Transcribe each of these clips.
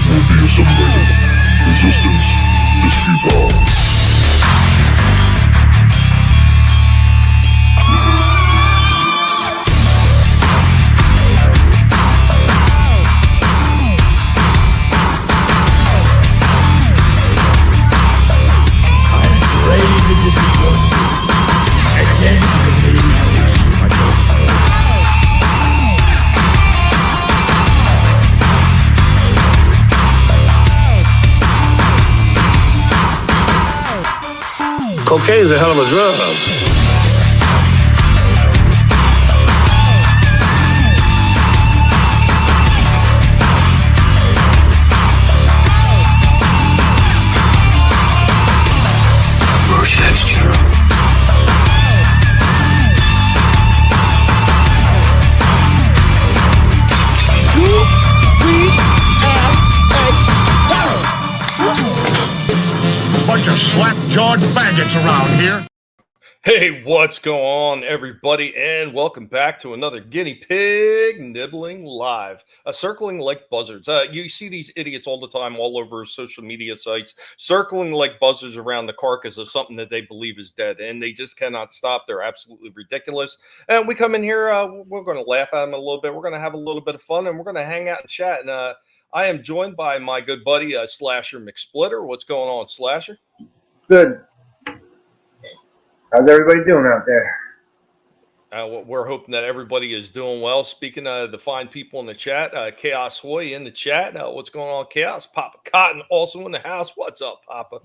will be assimilated. Resistance is futile. Cocaine's a hell of a drug. That's true. Bunch of slap-jawed faggots around here. Hey, what's going on, everybody, and welcome back to another Guinea Pig Nibbling Live. Circling like buzzards. You see these idiots all the time all over social media sites, circling like buzzards around the carcass of something that they believe is dead, and they just cannot stop. They're absolutely ridiculous. And we come in here, we're going to laugh at them a little bit. We're going to have a little bit of fun, and we're going to hang out and chat. And I am joined by my good buddy, Slasher McSplitter. What's going on, Slasher? Good. How's everybody doing out there? We're hoping that everybody is doing well. Speaking of the fine people in the chat, Chaos Hoy in the chat. What's going on, Chaos? Papa Cotton also in the house. What's up, Papa?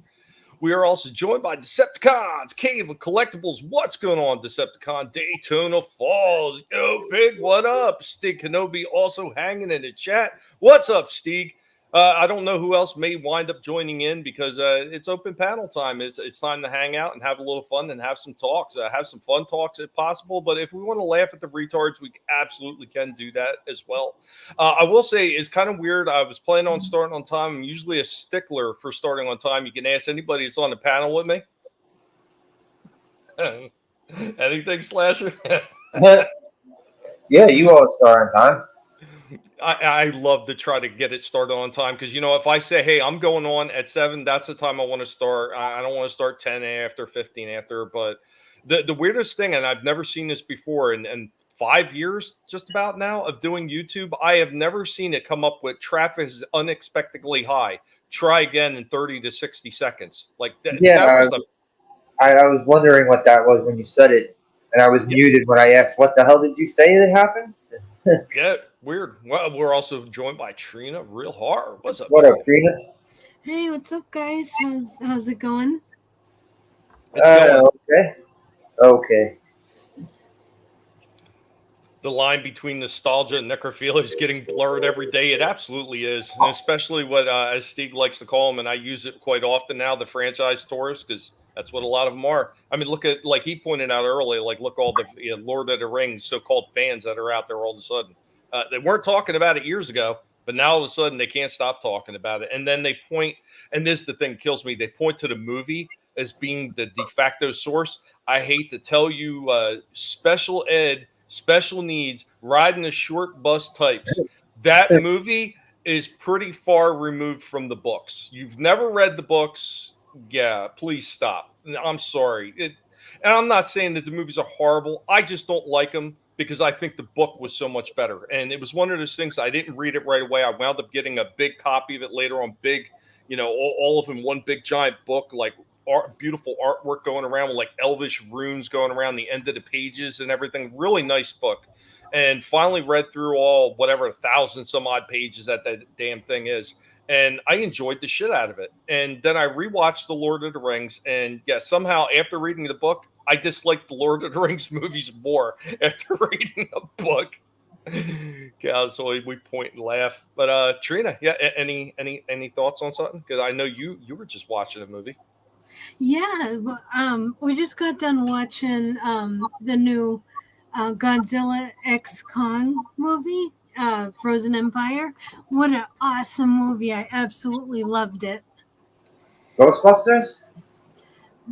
We are also joined by Decepticons, Cave of Collectibles. What's going on, Decepticon? Daytona Falls. Yo, Big, what up? Stig Kenobi also hanging in the chat. What's up, Stig? I don't know who else may wind up joining in because it's open panel time. It's time to hang out and have a little fun and have some talks. Have some fun talks if possible. But if we want to laugh at the retards, we absolutely can do that as well. I will say it's kind of weird. I was planning on starting on time. I'm usually a stickler for starting on time. You can ask anybody that's on the panel with me. Anything, Slasher? Yeah, you always start on time. I love to try to get it started on time because, you know, if I say, hey, I'm going on at 7, that's the time I want to start. I don't want to start 10 after, 15 after. But the weirdest thing, and I've never seen this before in 5 years just about now of doing YouTube, I have never seen it come up with traffic is unexpectedly high. Try again in 30 to 60 seconds. Like that. Yeah, That was I was wondering what that was when you said it, and I was muted when I asked, what the hell did you say that happened? Yeah, weird. Well, we're also joined by Trina Real Hard. What's up? What up, Trina? Hey, what's up, guys? How's it going? It's going. Okay. The line between nostalgia and necrophilia is getting blurred every day. It absolutely is, and especially what, as Steve likes to call them, and I use it quite often now, the franchise tourists, because that's what a lot of them are. I mean, look at, like he pointed out earlier, like look all the Lord of the Rings so-called fans that are out there all of a sudden. They weren't talking about it years ago, but now all of a sudden they can't stop talking about it. And then they point, and this is the thing that kills me, they point to the movie as being the de facto source. I hate to tell you, special ed, special needs, riding the short bus types. That movie is pretty far removed from the books. You've never read the books. Yeah, please stop. I'm sorry. And I'm not saying that the movies are horrible. I just don't like them because I think the book was so much better. And it was one of those things, I didn't read it right away. I wound up getting a big copy of it later on, big, you know, all of them, one big giant book, like beautiful artwork going around with like elvish runes going around the end of the pages and everything. Really nice book. And finally read through all, whatever, 1,000 some odd pages that damn thing is. And I enjoyed the shit out of it. And then I rewatched The Lord of the Rings. And yeah, somehow after reading the book, I disliked the Lord of the Rings movies more after reading the book. Yeah, so we point and laugh. But Trina, yeah, any thoughts on something? Because I know you were just watching a movie. Yeah, we just got done watching the new Godzilla X Kong movie. Frozen Empire. What an awesome movie. I absolutely loved it. Ghostbusters?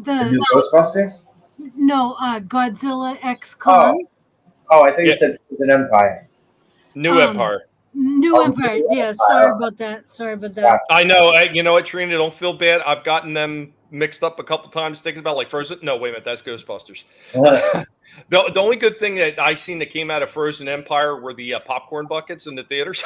The new Ghostbusters? No, Godzilla X Kong. Oh, I thought you said Frozen Empire. New Empire. New Empire. Yeah, sorry about that. I know. You know what, Trina? Don't feel bad. I've gotten them mixed up a couple times thinking about like Frozen. No, wait a minute. That's Ghostbusters. The only good thing that I seen that came out of Frozen Empire were the popcorn buckets in the theaters.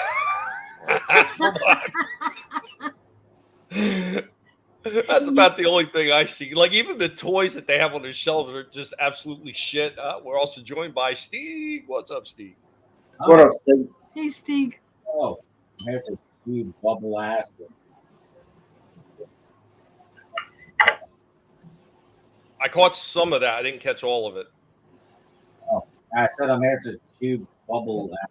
That's about the only thing I see. Like even the toys that they have on the shelves are just absolutely shit. We're also joined by Steve. What's up, Steve? What up, Steve? Hey, Steve. Oh, there's a huge bubble ass. I caught some of that. I didn't catch all of it. Oh, I said I'm here to chew bubble ass.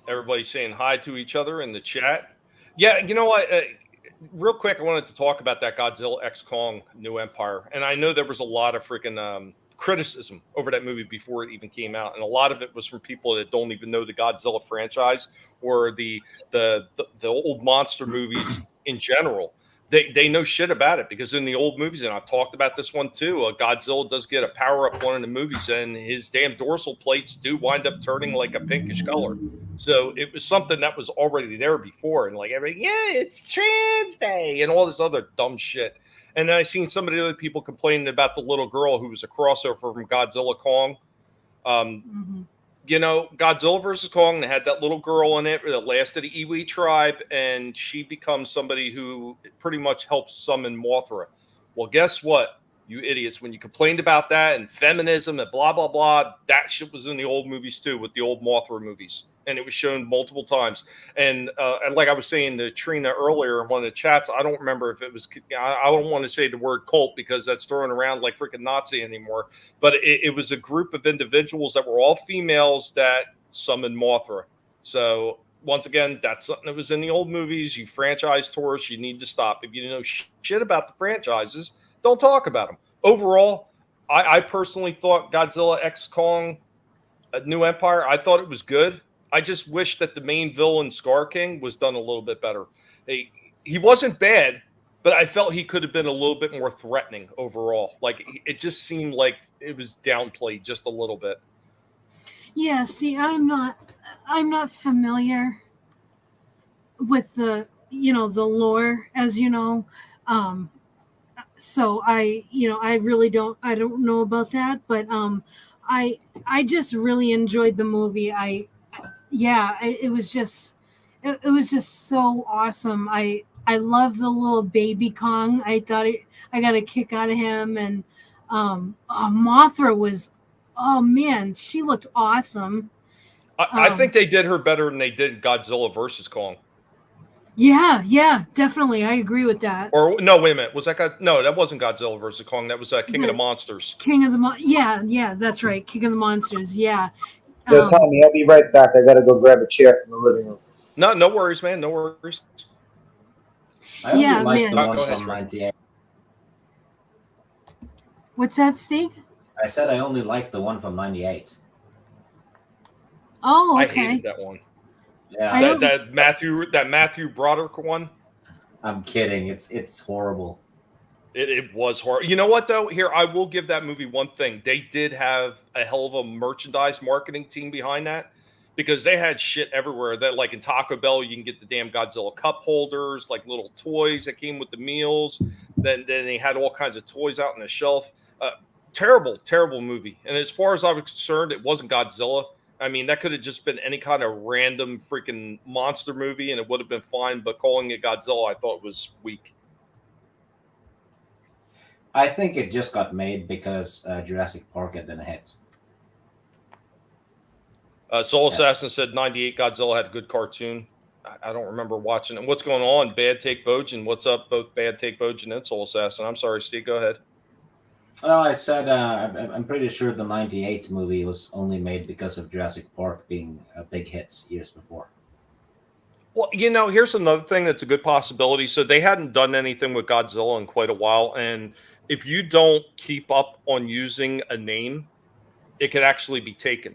Everybody's saying hi to each other in the chat. Yeah, you know what? Real quick, I wanted to talk about that Godzilla X Kong New Empire. And I know there was a lot of freaking criticism over that movie before it even came out. And a lot of it was from people that don't even know the Godzilla franchise or the old monster movies in general. They know shit about it because in the old movies, and I've talked about this one too, Godzilla does get a power-up one in the movies, and his damn dorsal plates do wind up turning like a pinkish color. So it was something that was already there before, and like everybody, yeah, it's Trans Day and all this other dumb shit. And then I seen some of the other people complaining about the little girl who was a crossover from Godzilla Kong. You know, Godzilla versus Kong, they had that little girl in it, the last of the Iwi tribe, and she becomes somebody who pretty much helps summon Mothra. Well, guess what, you idiots? When you complained about that and feminism and blah, blah, blah, that shit was in the old movies too, with the old Mothra movies. And it was shown multiple times. And like I was saying to Trina earlier in one of the chats, I don't remember if it was, I don't want to say the word cult because that's thrown around like freaking Nazi anymore. But it was a group of individuals that were all females that summoned Mothra. So once again, that's something that was in the old movies. You franchise tourists, you need to stop. If you know shit about the franchises, don't talk about them. Overall, I personally thought Godzilla X Kong New Empire, I thought it was good. I just wish that the main villain, Scar King, was done a little bit better. He wasn't bad, but I felt he could have been a little bit more threatening overall. Like it just seemed like it was downplayed just a little bit. Yeah, see, I'm not familiar with the the lore, as you know. So I really don't know about that, but I just really enjoyed the movie. It was just so awesome. I love the little baby Kong. I thought I got a kick out of him, and Mothra was, oh man, she looked awesome. I think they did her better than they did Godzilla versus Kong. Yeah, definitely. I agree with that. Or no, wait a minute. Was that no? That wasn't Godzilla versus Kong. That was King of the Monsters. King of the yeah, that's right. King of the Monsters. Yeah. Yo, Tommy, I'll be right back. I gotta go grab a chair from the living room. No worries, man. No worries. I only like the one from 98. What's that, Steve? I said I only liked the one from 98. Oh, okay. I hated that one. Yeah, that Matthew Broderick one. I'm kidding. It's horrible. It was horrible. You know what though? Here, I will give that movie one thing. They did have a hell of a merchandise marketing team behind that because they had shit everywhere. That like in Taco Bell, you can get the damn Godzilla cup holders, like little toys that came with the meals. Then they had all kinds of toys out on the shelf. Terrible movie. And as far as I was concerned, it wasn't Godzilla. I mean, that could have just been any kind of random freaking monster movie, and it would have been fine. But calling it Godzilla, I thought was weak. I think it just got made because Jurassic Park had been a hit. Soul Assassin said 98 Godzilla had a good cartoon. I don't remember watching it. What's going on? Bad Take Bojan. What's up, both Bad Take Bojan and Soul Assassin? I'm sorry, Steve. Go ahead. Well, I said I'm pretty sure the 98 movie was only made because of Jurassic Park being a big hit years before. Well, here's another thing that's a good possibility. So they hadn't done anything with Godzilla in quite a while. And if you don't keep up on using a name, it could actually be taken.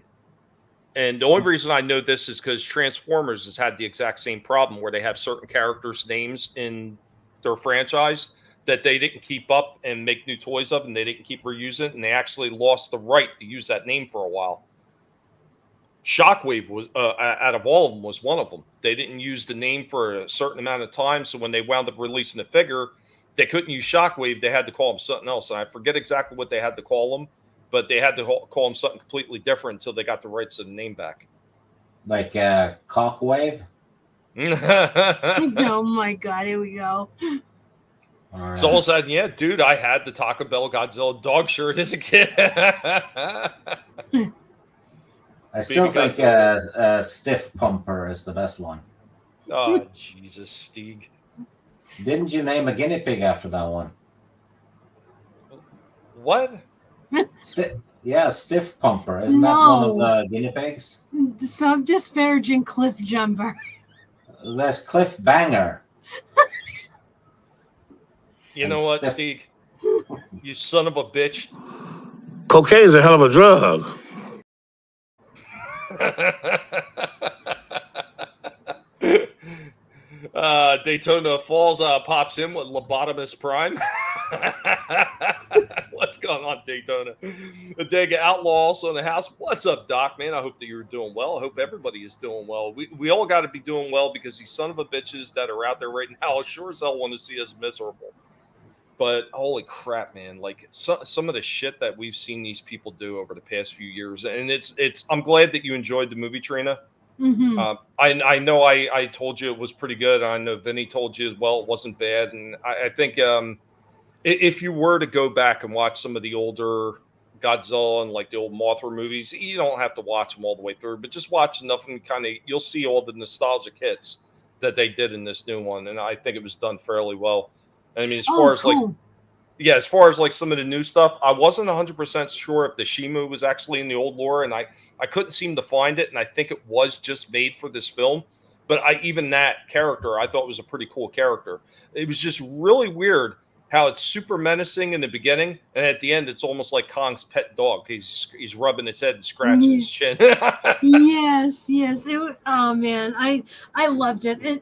And the only reason I know this is because Transformers has had the exact same problem where they have certain characters' names in their franchise that they didn't keep up and make new toys of, and they didn't keep reusing it, and they actually lost the right to use that name for a while. Shockwave was out of all of them was one of them. They didn't use the name for a certain amount of time, so when they wound up releasing the figure, they couldn't use Shockwave. They had to call him something else, and I forget exactly what they had to call him, but they had to call him something completely different until they got the rights to the name back. Like Cockwave? Oh my god, here we go. Or, So all of a sudden, yeah, dude, I had the Taco Bell Godzilla dog shirt as a kid. I still think Stiff Pumper is the best one. Oh, Jesus, Stieg. Didn't you name a guinea pig after that one? What? Stiff Pumper. Isn't that one of the guinea pigs? Stop disparaging Cliff Jumper. That's Cliff Banger. You know what, Stieg? You son of a bitch. Cocaine's a hell of a drug. Daytona Falls pops in with Lobotomus Prime. What's going on, Daytona? The Dega Outlaw also in the house. What's up, Doc, man? I hope that you're doing well. I hope everybody is doing well. We all got to be doing well because these son of a bitches that are out there right now sure as hell want to see us miserable. But holy crap, man! Like some of the shit that we've seen these people do over the past few years, and it's. I'm glad that you enjoyed the movie, Trina. Mm-hmm. I know I told you it was pretty good. I know Vinny told you as well it wasn't bad, and I think if you were to go back and watch some of the older Godzilla and like the old Mothra movies, you don't have to watch them all the way through, but just watch enough and kind of you'll see all the nostalgic hits that they did in this new one, and I think it was done fairly well. I mean, as far as like some of the new stuff, I wasn't 100% sure if the Shimu was actually in the old lore, and I couldn't seem to find it, and I think it was just made for this film. But even that character, I thought was a pretty cool character. It was just really weird how it's super menacing in the beginning, and at the end, it's almost like Kong's pet dog. He's rubbing its head and scratching his chin. Yes. Oh man, I loved it.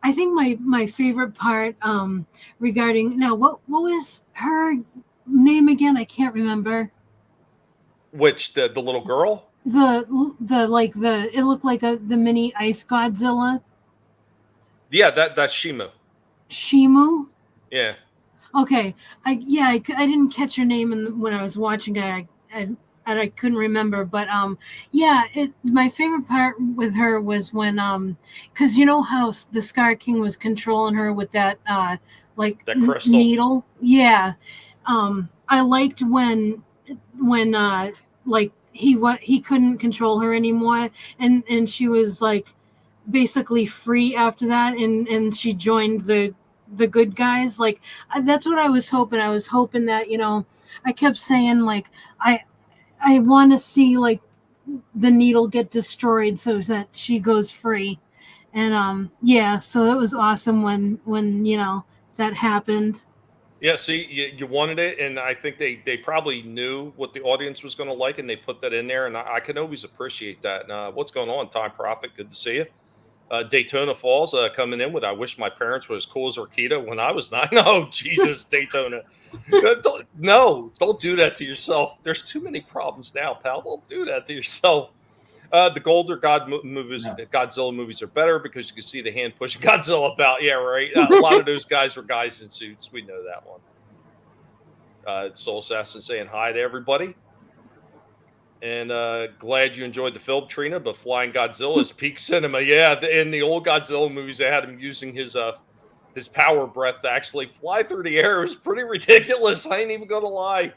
I think my favorite part regarding now what was her name again? I can't remember. Which the little girl? The it looked like the mini Ice Godzilla. Yeah, that's Shimu. Shimu? Yeah. Okay. I didn't catch her name when I was watching it. I couldn't remember, but my favorite part with her was when because you know how the Scar King was controlling her with that that crystal needle. Yeah. I liked when he couldn't control her anymore, and she was like basically free after that, and she joined the good guys. Like that's what I was hoping. I was hoping that I kept saying like I want to see like the needle get destroyed so that she goes free, and so it was awesome when that happened. Yeah, see, you wanted it, and I think they probably knew what the audience was going to like, and they put that in there, and I can always appreciate that. And what's going on, Time Prophet? Good to see you. Daytona Falls coming in with I wish my parents were as cool as Orkita when I was 9. No, Jesus, Daytona. Don't do that to yourself. There's too many problems now, pal. Don't do that to yourself. The Golder Godzilla movies are better because you can see the hand pushing Godzilla about. Yeah, right. A lot of those guys were guys in suits. We know that one. Soul Assassin saying hi to everybody. And glad you enjoyed the film, Trina, but Flying Godzilla is peak cinema. Yeah, in the old Godzilla movies, they had him using his power breath to actually fly through the air. It was pretty ridiculous. I ain't even going to lie.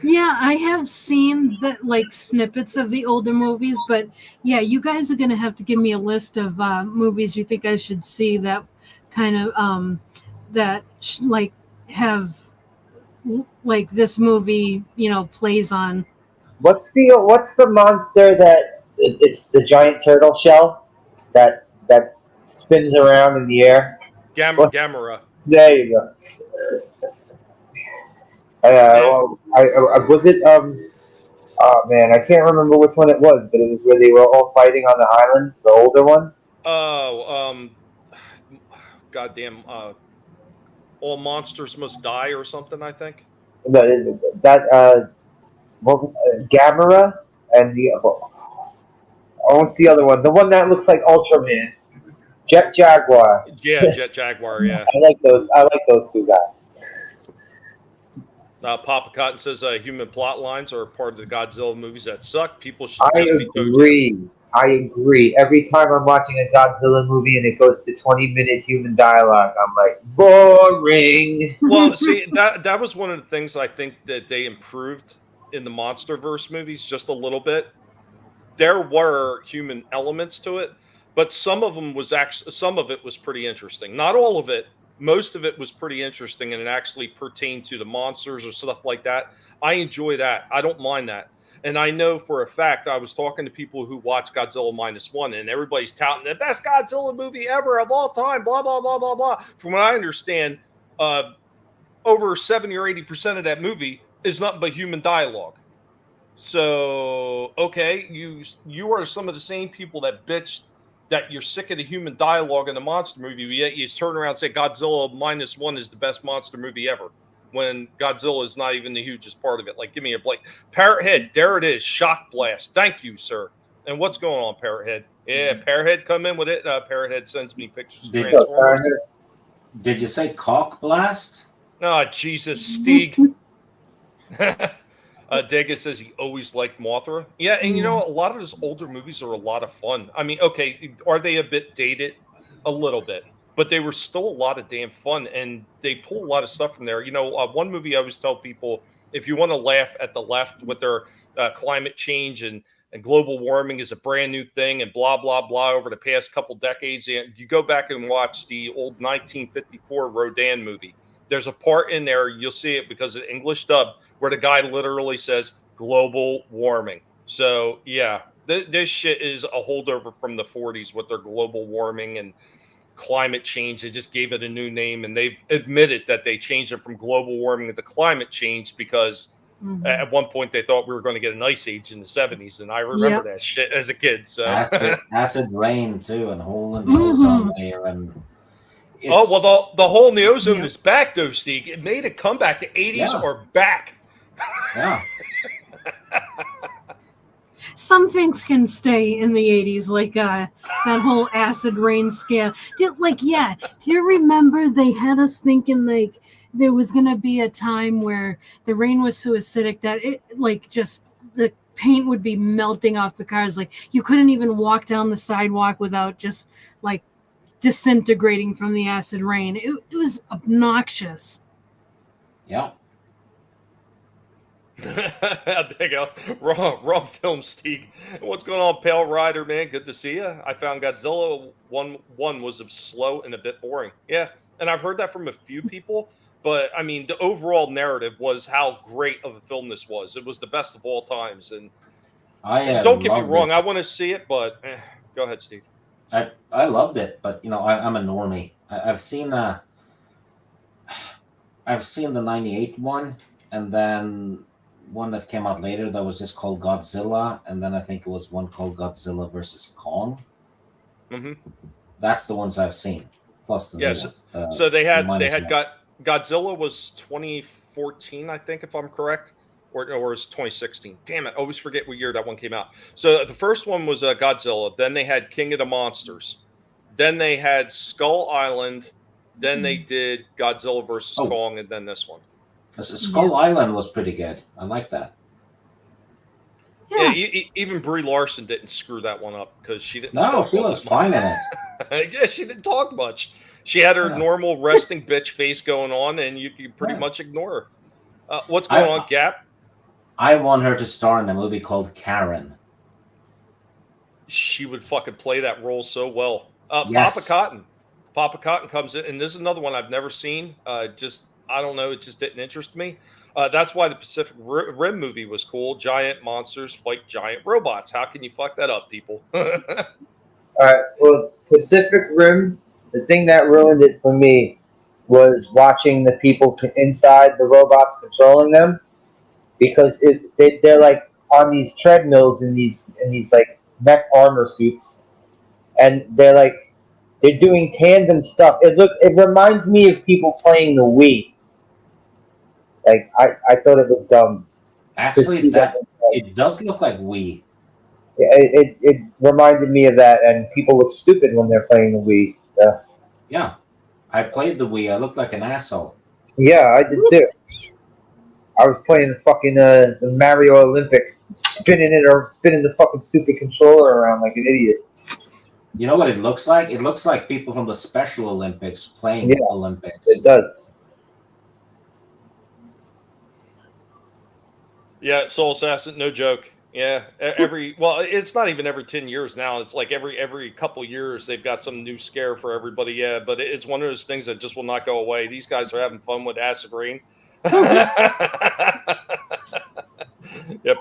Yeah, I have seen snippets of the older movies, but yeah, you guys are going to have to give me a list of movies you think I should see that kind of have this movie, plays on. What's the monster that it's the giant turtle shell that spins around in the air? Gamera. There you go. Was it? Oh man, I can't remember which one it was, but it was where they were all fighting on the island, the older one. Oh, goddamn All Monsters Must Die or something. I think. That what was Gamera and the what's the other one? The one that looks like Ultraman, Jet Jaguar. Yeah, Jet Jaguar. Yeah. I like those. I like those two guys. Papa Cotton says human plot lines are part of the Godzilla movies that suck. People should I just be agree. I agree. Every time I'm watching a Godzilla movie and it goes to 20-minute human dialogue, I'm like, boring. Well, see, that was one of the things I think that they improved in the MonsterVerse movies just a little bit. There were human elements to it, but some of it was pretty interesting. Not all of it. Most of it was pretty interesting, and it actually pertained to the monsters or stuff like that. I enjoy that. I don't mind that. And I know for a fact, I was talking to people who watch Godzilla -1, and everybody's touting the best Godzilla movie ever of all time, blah, blah, blah, blah, blah. From what I understand, over 70 or 80% of that movie is nothing but human dialogue. So, okay, you are some of the same people that bitched that you're sick of the human dialogue in the monster movie, yet you turn around and say Godzilla -1 is the best monster movie ever, when Godzilla is not even the hugest part of it. Like, give me a break. Parrothead, there it is. Shock blast. Thank you, sir. And what's going on, Parrothead? Yeah, Parrothead, come in with it. Parrothead sends me pictures of Transformers. Did you say cock blast? Oh, Jesus, Stieg. Dega says he always liked Mothra. Yeah, and you know, a lot of those older movies are a lot of fun. I mean, okay, are they a bit dated? A little bit. But they were still a lot of damn fun, and they pull a lot of stuff from there. You know, one movie I always tell people, if you want to laugh at the left with their climate change and global warming is a brand new thing and blah, blah, blah over the past couple decades, and you go back and watch the old 1954 Rodan movie. There's a part in there, you'll see it because of the English dub, where the guy literally says global warming. So, yeah, this shit is a holdover from the 40s with their global warming and climate change. They just gave it a new name, and they've admitted that they changed it from global warming to climate change because at one point they thought we were going to get an ice age in the 70s, and I remember that shit as a kid. So acid rain too, and hole in the ozone layer, and the hole in the ozone is back, though, Steve. It made a comeback. The 80s are back. Yeah. Some things can stay in the 80s, like that whole acid rain scare. Do you remember they had us thinking like there was going to be a time where the rain was so acidic that it just the paint would be melting off the cars. Like you couldn't even walk down the sidewalk without just like disintegrating from the acid rain. It was obnoxious. Yeah. There you go. Wrong film, Steve. What's going on, Pale Rider, man? Good to see you. I found Godzilla 1 was slow and a bit boring. Yeah, and I've heard that from a few people, but I mean, the overall narrative was how great of a film this was. It was the best of all times, and don't get me wrong, I want to see it, but go ahead, Steve. I loved it, but you know, I'm a normie. I've seen the '98 one, and then one that came out later that was just called Godzilla, and then I think it was one called Godzilla versus Kong. Mm-hmm. That's the ones I've seen. Plus the so they had Godzilla was 2014, I think, if I'm correct, or it was 2016. Damn it, I always forget what year that one came out. So the first one was Godzilla. Then they had King of the Monsters. Then they had Skull Island. Then they did Godzilla versus Kong, and then this one. Skull Island was pretty good. I like that. Yeah, even Brie Larson didn't screw that one up because she didn't. No, she was fine in it. Yeah, she didn't talk much. She had her normal resting bitch face going on, and you pretty much ignore her. What's going on, Gap? I want her to star in a movie called Karen. She would fucking play that role so well. Yes. Papa Cotton comes in, and this is another one I've never seen. I don't know. It just didn't interest me. That's why the Pacific Rim movie was cool. Giant monsters fight giant robots. How can you fuck that up, people? All right. Well, Pacific Rim, the thing that ruined it for me was watching the people inside the robots controlling them, because they're like on these treadmills in these like mech armor suits, and they They're doing tandem stuff. It reminds me of people playing the Wii. Like I thought it was dumb. Actually, it does look like Wii. It reminded me of that, and people look stupid when they're playing the Wii. So. Yeah, I played the Wii. I looked like an asshole. Yeah, I did too. I was playing the fucking the Mario Olympics, spinning the fucking stupid controller around like an idiot. You know what it looks like? It looks like people from the Special Olympics playing Olympics. It does. Yeah, Soul Assassin, no joke. Yeah, it's not even every 10 years now. It's like every couple years they've got some new scare for everybody. Yeah, but it's one of those things that just will not go away. These guys are having fun with acid rain. Yeah,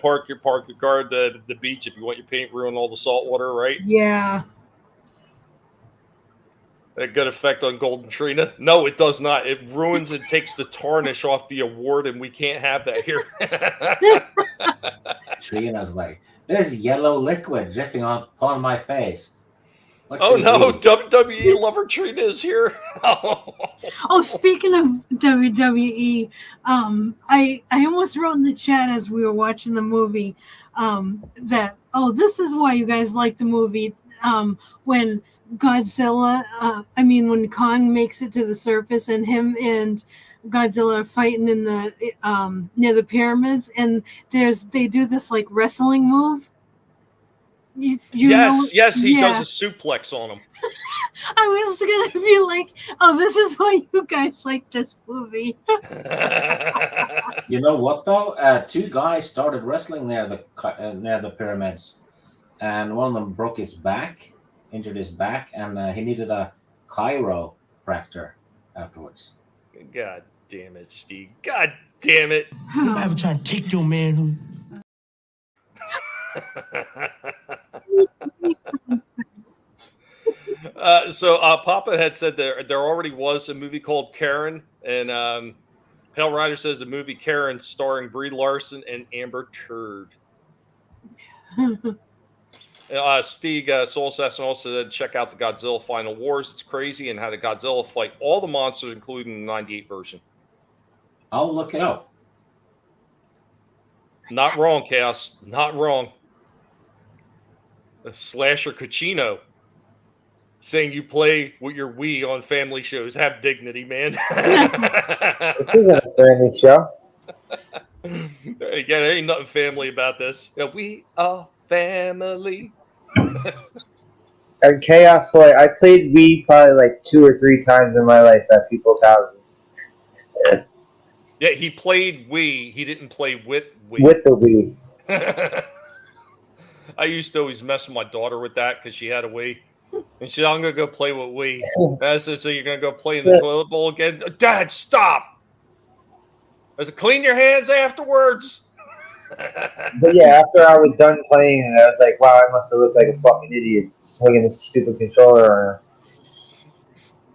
park your car at the beach if you want your paint ruin all the salt water, right? Yeah. A good effect on Golden Trina? No, it does not. It ruins and takes the tarnish off the award, and we can't have that here. Trina's like, there's yellow liquid dripping upon my face. Oh no, WWE lover Trina is here. Oh, speaking of WWE, I almost wrote in the chat as we were watching the movie that, this is why you guys like the movie. When when Kong makes it to the surface and him and Godzilla are fighting in the near the pyramids, and they do this like wrestling move. Yes, he does a suplex on him. I was gonna be like, this is why you guys like this movie. You know what though? Two guys started wrestling near the pyramids, and one of them broke his back, injured his back, and he needed a chiropractor afterwards. God damn it, Steve. God damn it. You ever try to take your man who... So Papa had said there already was a movie called Karen, and Pale Rider says the movie Karen starring Brie Larson and Amber Turd. Stieg Soul Assassin also said check out the Godzilla Final Wars. It's crazy, and how the Godzilla fight all the monsters, including the '98 version. I'll look it up. Not wrong, Chaos. Not wrong. Slasher Cucino saying you play with your Wii on family shows. Have dignity, man. This isn't a family show. Again, there ain't nothing family about this. Yeah, we are family. And Chaos Boy, I played Wii probably like 2 or 3 times in my life at people's houses. Yeah, he played Wii. He didn't play with Wii. With the Wii. I used to always mess with my daughter with that because she had a Wii. And she said, I'm going to go play with Wii. And I said, so you're going to go play in the toilet bowl again? Dad, stop! I said, clean your hands afterwards. But yeah, after I was done playing, I was like, wow, I must have looked like a fucking idiot swinging this stupid controller around.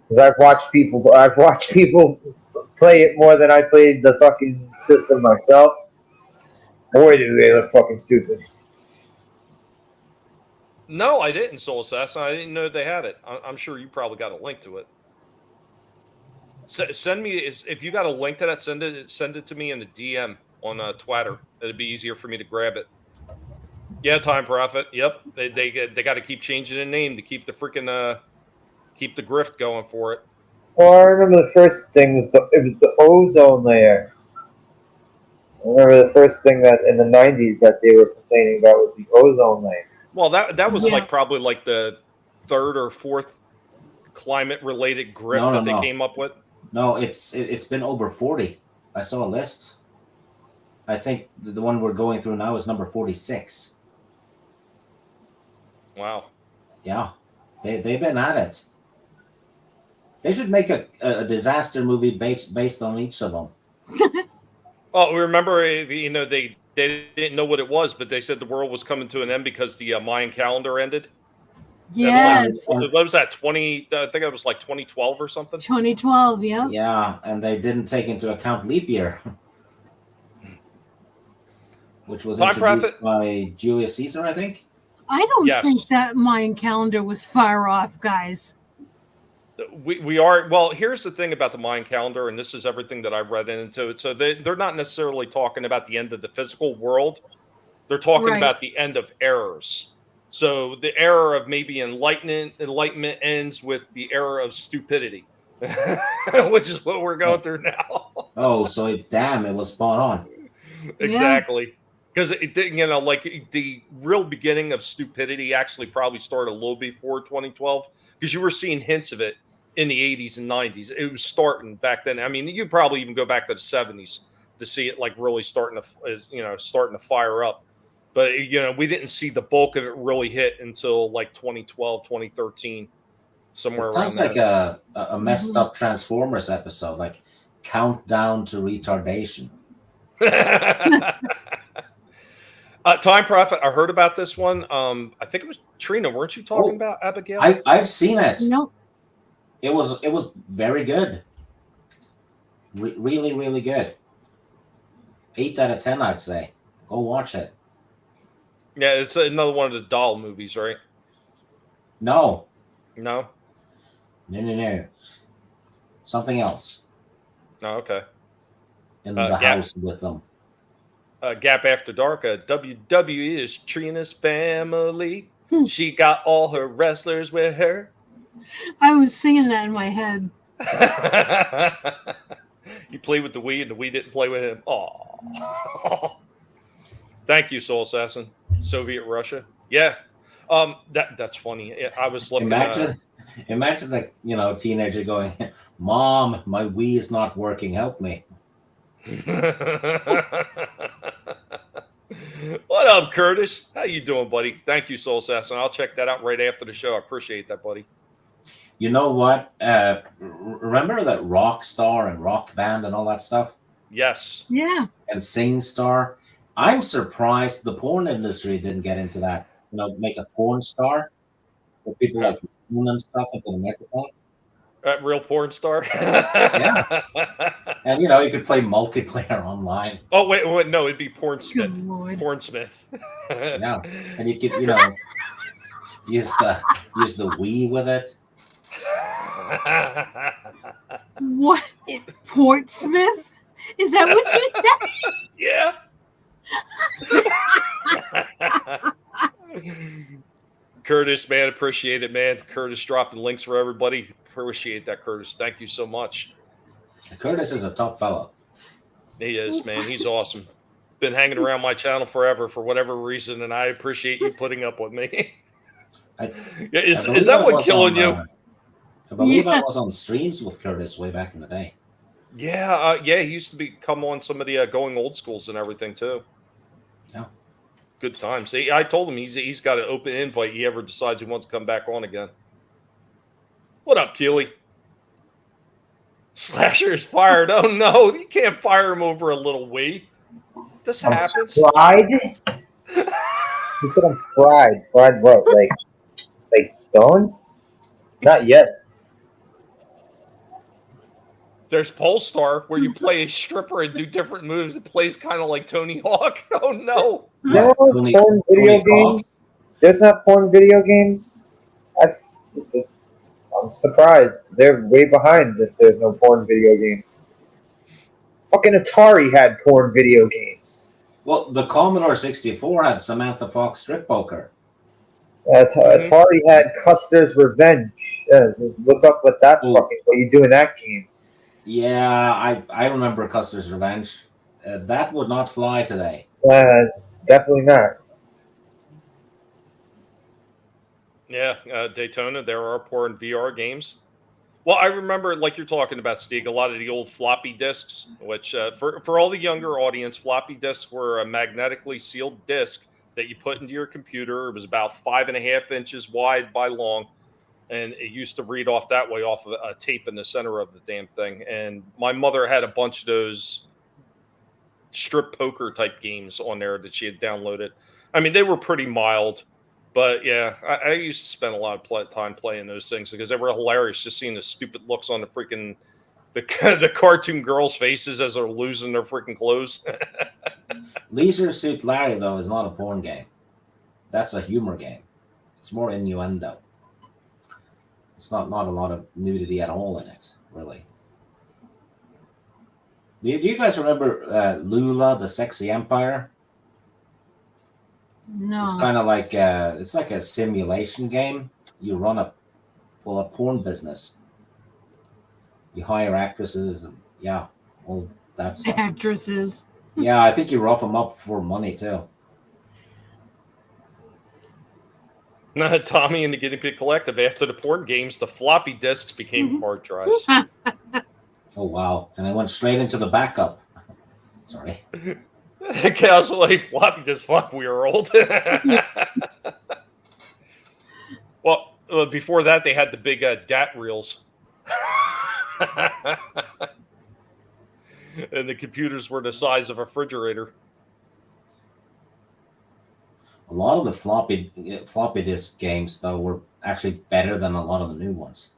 Because I've watched people play it more than I played the fucking system myself. Boy, do they look fucking stupid. No, I didn't, Soul Assassin. I didn't know they had it. I'm sure you probably got a link to it. Send me, if you got a link to that, send it to me in the DM on Twitter. It'd be easier for me to grab it. Yeah, Time Prophet. Yep, they got to keep changing the name to keep the freaking keep the grift going for it. Well, I remember the first thing was the ozone layer. I remember the first thing that in the '90s that they were complaining about was the ozone layer. Well, that was probably like the 3rd or 4th climate related grift they came up with. No, it's been over 40. I saw a list. I think the one we're going through now is number 46. Wow. Yeah, they've been at it. They should make a disaster movie based on each of them. Oh, remember, they didn't know what it was, but they said the world was coming to an end because the Mayan calendar ended. Yes. What was that, 20? I think it was like 2012 or something. 2012, yeah. Yeah, and they didn't take into account leap year, which was introduced by Julius Caesar, I think. I don't think that Mayan calendar was far off, guys. We are, well, here's the thing about the Mayan calendar, and this is everything that I've read into it. So they're not necessarily talking about the end of the physical world. They're talking Right. about the end of eras. So the era of maybe enlightenment ends with the era of stupidity, which is what we're going through now. Oh, so it was spot on. Exactly. Because it didn't, like the real beginning of stupidity actually probably started a little before 2012, because you were seeing hints of it in the 80s and 90s. It was starting back then. I mean, you probably even go back to the 70s to see it like really starting to fire up. But, we didn't see the bulk of it really hit until like 2012, 2013, somewhere It around sounds there. like a messed up Transformers episode, like Countdown to Retardation. Time Prophet, I heard about this one. I think it was Trina. Weren't you talking about Abigail? I've seen it. Nope. It was very good. Really, really good. 8 out of 10, I'd say. Go watch it. Yeah, it's another one of the doll movies, right? No. No? No. Something else. No, okay. In the house with them. Gap After Dark, WWE is Trina's family. She got all her wrestlers with her. I was singing that in my head. You played with the Wii and the Wii didn't play with him. Oh. Thank you, Soul Assassin. Soviet Russia. Yeah. That's funny. I was looking Imagine the teenager going, "Mom, my Wii is not working. Help me." What up, Curtis? How you doing, buddy? Thank you, Soul Assassin. I'll check that out right after the show. I appreciate that, buddy. You know what? Remember that Rock Star and Rock Band and all that stuff? Yes. Yeah. And Sing Star. I'm surprised the porn industry didn't get into that. Make a porn star for people like porn and stuff into the microphone. Real porn star. Yeah. And you could play multiplayer online. Oh wait, no, it'd be Pornsmith. Pornsmith. Yeah, and you could use the Wii with it. What? Portsmouth? Is that what you said? Yeah. Curtis, man, appreciate it, man. Curtis dropping links for everybody. Appreciate that, Curtis. Thank you so much. Curtis is a top fellow. He is, man. He's awesome. Been hanging around my channel forever for whatever reason, and I appreciate you putting up with me. Is that what killing you? I believe I was on streams with Curtis way back in the day. Yeah, he used to come on some of the Going Old Schools and everything too. Yeah. Good times. I told him he's got an open invite. He ever decides he wants to come back on again. What up, Keely? Slasher's fired. Oh no, you can't fire him over a little Wii. This happens. Fried? You said I'm fried. Fried what? Like stones? Not yet. There's Polestar, where you play a stripper and do different moves. It plays kind of like Tony Hawk. Oh no! No porn video games. There's not porn video games. I'm surprised. They're way behind if there's no porn video games. Fucking Atari had porn video games. Well, the Commodore 64 had Samantha Fox strip poker. Atari had Custer's Revenge. Look up what you do in that game. Yeah, I remember Custer's Revenge. That would not fly today. Definitely not. Yeah, Daytona, there are porn VR games. Well, I remember, like you're talking about, Stieg, a lot of the old floppy disks, which for all the younger audience, floppy disks were a magnetically sealed disk that you put into your computer. It was about 5.5 inches wide by long, and it used to read off that way off of a tape in the center of the damn thing. And my mother had a bunch of those strip poker type games on there that she had downloaded. I mean, they were pretty mild. But yeah, I used to spend a lot of time playing those things because they were hilarious. Just seeing the stupid looks on the cartoon girls' faces as they're losing their freaking clothes. Leisure Suit Larry, though, is not a porn game. That's a humor game. It's more innuendo. It's not a lot of nudity at all in it, really. Do you guys remember Lula, the Sexy Empire? No. It's kind of like it's like a simulation game. You run a porn business. You hire actresses, and all that stuff. Actresses. Yeah, I think you rough them up for money too. Tommy and the Guinea Pig Collective. After the porn games, the floppy disks became hard drives. Oh wow! And I went straight into the backup. Sorry. Chaos Life floppy disk. Fuck, we are old. Well, before that, they had the big DAT reels. And the computers were the size of a refrigerator. A lot of the floppy disk games, though, were actually better than a lot of the new ones.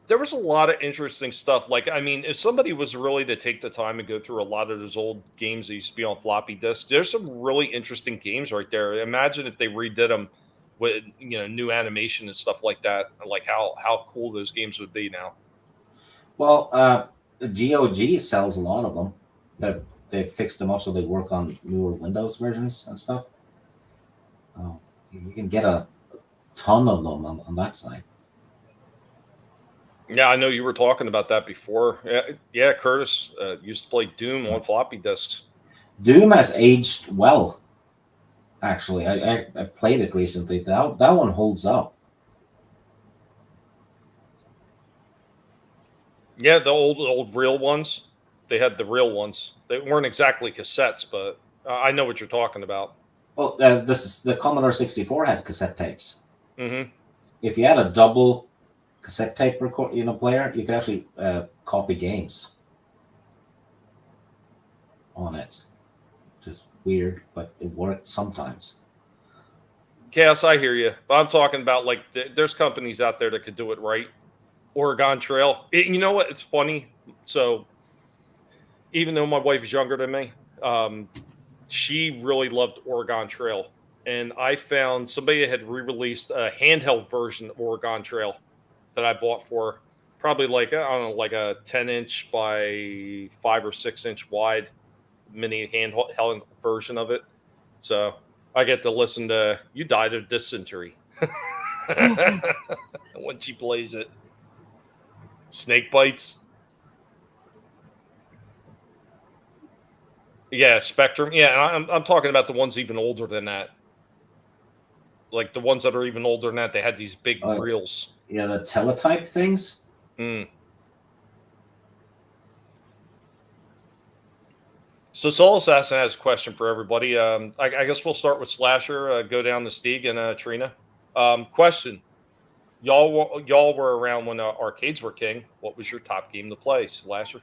There was a lot of interesting stuff. Like, I mean, if somebody was really to take the time and go through a lot of those old games that used to be on floppy disks, there's some really interesting games right there. Imagine if they redid them with, new animation and stuff like that. Like how cool those games would be now. Well, GOG sells a lot of them. They fixed them up so they work on newer Windows versions and stuff. Oh, you can get a ton of them on that side. Yeah, I know you were talking about that before. Yeah, Curtis used to play Doom on floppy disks. Doom has aged well, actually. I played it recently. That one holds up. Yeah, the old real ones. They had the real ones. They weren't exactly cassettes, but I know what you're talking about. Well, this is the Commodore 64 had cassette tapes. Mm-hmm. If you had a double cassette tape player, you could actually copy games on it. Which is weird, but it worked sometimes. Chaos, I hear you. But I'm talking about, like, there's companies out there that could do it right. Oregon Trail. You know what? It's funny. So, even though my wife is younger than me, she really loved Oregon Trail. And I found somebody had re-released a handheld version of Oregon Trail that I bought for probably like a 10-inch by 5 or 6-inch wide mini handheld version of it. So I get to listen to "You Died of Dysentery" when she plays it. Snake bites. Yeah, Spectrum. Yeah, and I'm talking about the ones even older than that. Like the ones that are even older than that, they had these big reels. Yeah, the teletype things. So Soul Assassin has a question for everybody. I guess we'll start with Slasher, go down to Stieg and Trina. Question. Y'all were around when arcades were king. What was your top game to play, Slasher?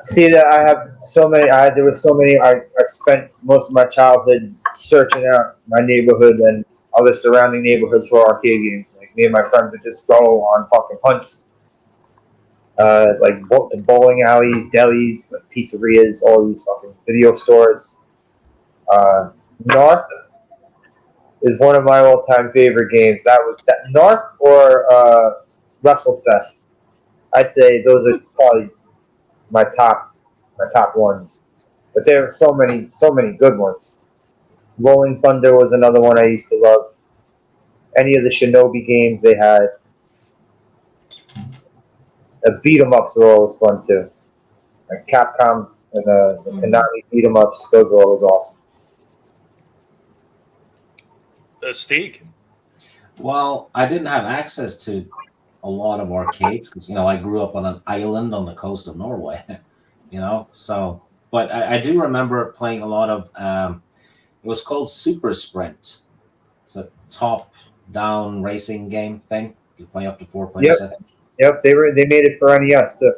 See that I have so many. There were so many. I spent most of my childhood searching out my neighborhood and other surrounding neighborhoods for arcade games. Like me and my friends would just go on fucking hunts, like the bowling alleys, delis, like pizzerias, all these fucking video stores. Narc is one of my all-time favorite games. That Narc or WrestleFest. I'd say those are probably my top ones. But there are so many good ones. Rolling Thunder was another one I used to love. Any of the Shinobi games they had. The beat 'em ups were always fun too. Like Capcom and the Konami beat 'em ups, those were always awesome. Stieg. Well, I didn't have access to a lot of arcades because I grew up on an island on the coast of Norway. So but I do remember playing a lot of it was called Super Sprint. It's a top-down racing game thing. You play up to 4 players, I think. Yep, they made it for NES too.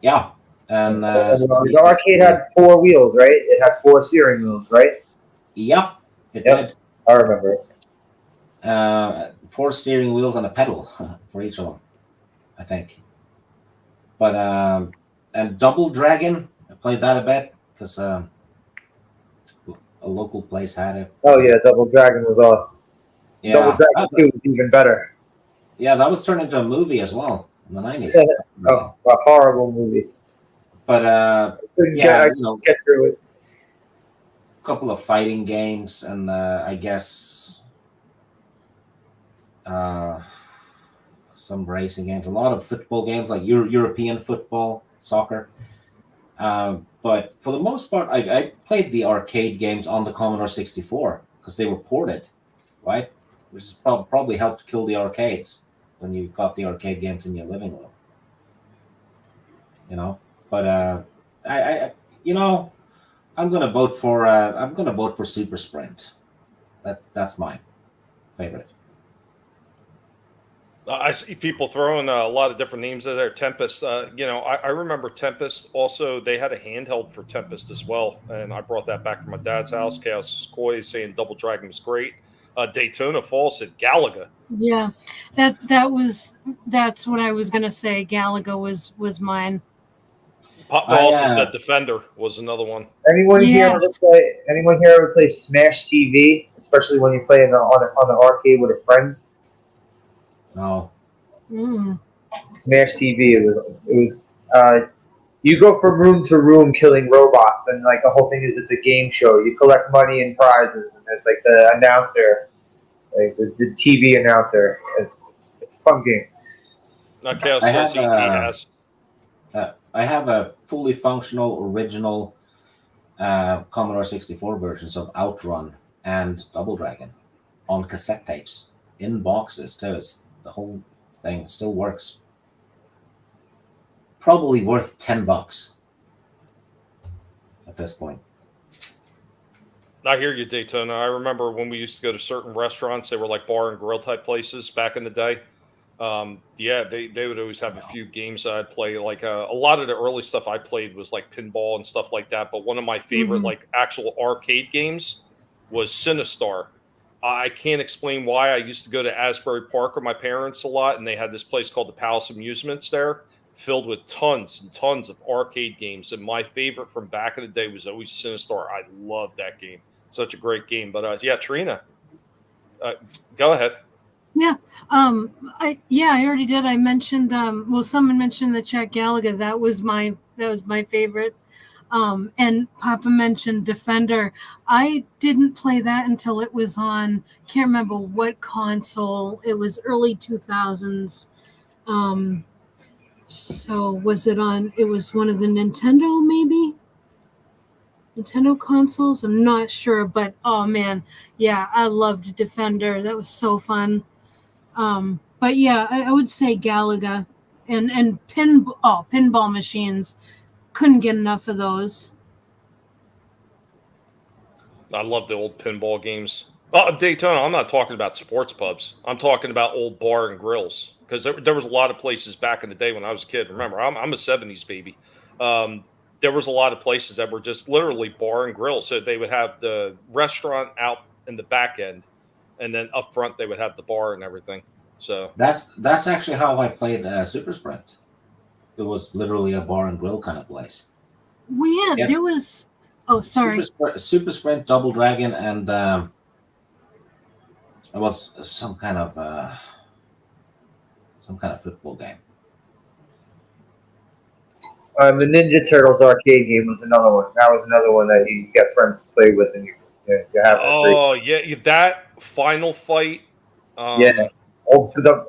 Yeah. And the arcade had 4 wheels, right? It had 4 steering wheels, right? Yep, it did. I remember it. 4 steering wheels and a pedal for each of them, I think. But and Double Dragon, I played that a bit because a local place had it. Oh yeah, Double Dragon was awesome. Double Yeah, Dragon 2 was even better. yeah, that was turned into a movie as well in the 90s. Oh, a horrible movie. But Couldn't yeah, get through it. a couple of fighting games, and I guess some racing games, a lot of football games like European football, soccer. But for the most part, I played the arcade games on the Commodore 64 because they were ported, right? Which is probably helped kill the arcades when you got the arcade games in your living room. But you know, I'm gonna vote for Super Sprint. That's my favorite. I see people throwing a lot of different names in there. Tempest, I remember Tempest. Also, they had a handheld for Tempest as well, and I brought that back from my dad's house. Chaos Koi is saying Double Dragon was great. Daytona Falls said Galaga. Yeah, that's what I was gonna say. Galaga was mine. Papa also said Defender was another one. Anyone here ever play Smash TV, especially when you play on the arcade with a friend? No. Smash TV. It was. You go from room to room killing robots, and like the whole thing is it's a game show. You collect money and prizes, and it's like the announcer, like the TV announcer. It's a fun game. Chaos says he has. I have a fully functional original Commodore 64 versions of Outrun and Double Dragon on cassette tapes in boxes too. The whole thing still works. Probably worth $10 at this point. I hear you, Daytona. I remember when we used to go to certain restaurants, they were like bar and grill type places back in the day. They would always have a few games that I'd play. Like a lot of the early stuff I played was like pinball and stuff like that. But one of my favorite like actual arcade games was Sinistar. I can't explain why. I used to go to Asbury Park with my parents a lot, and they had this place called the Palace Amusements there, filled with tons and tons of arcade games. And my favorite from back in the day was always Sinistar. I loved that game. Such a great game. But Trina, go ahead. Yeah. I already did. I mentioned someone mentioned in the chat Galaga. That was my favorite. And Papa mentioned Defender. I didn't play that until it was on, can't remember what console. It was early 2000s. So was it on, it was one of the Nintendo maybe? Nintendo consoles? I'm not sure, but oh man, yeah, I loved Defender. That was so fun. But yeah, I would say Galaga and pinball machines. Couldn't get enough of those. I love the old pinball games. Daytona, I'm not talking about sports pubs. I'm talking about old bar and grills. Because there was a lot of places back in the day when I was a kid. Remember, I'm a 70s baby. There was a lot of places that were just literally bar and grill. So they would have the restaurant out in the back end, and then up front they would have the bar and everything. So that's actually how I played Super Sprint. It was literally a bar and grill kind of place. Well, yeah, there was. Oh, sorry. Super Sprint, Double Dragon, and it was some kind of football game. The Ninja Turtles arcade game was another one. That was another one that you get friends to play with, and you have. Oh yeah, that Final Fight. Yeah.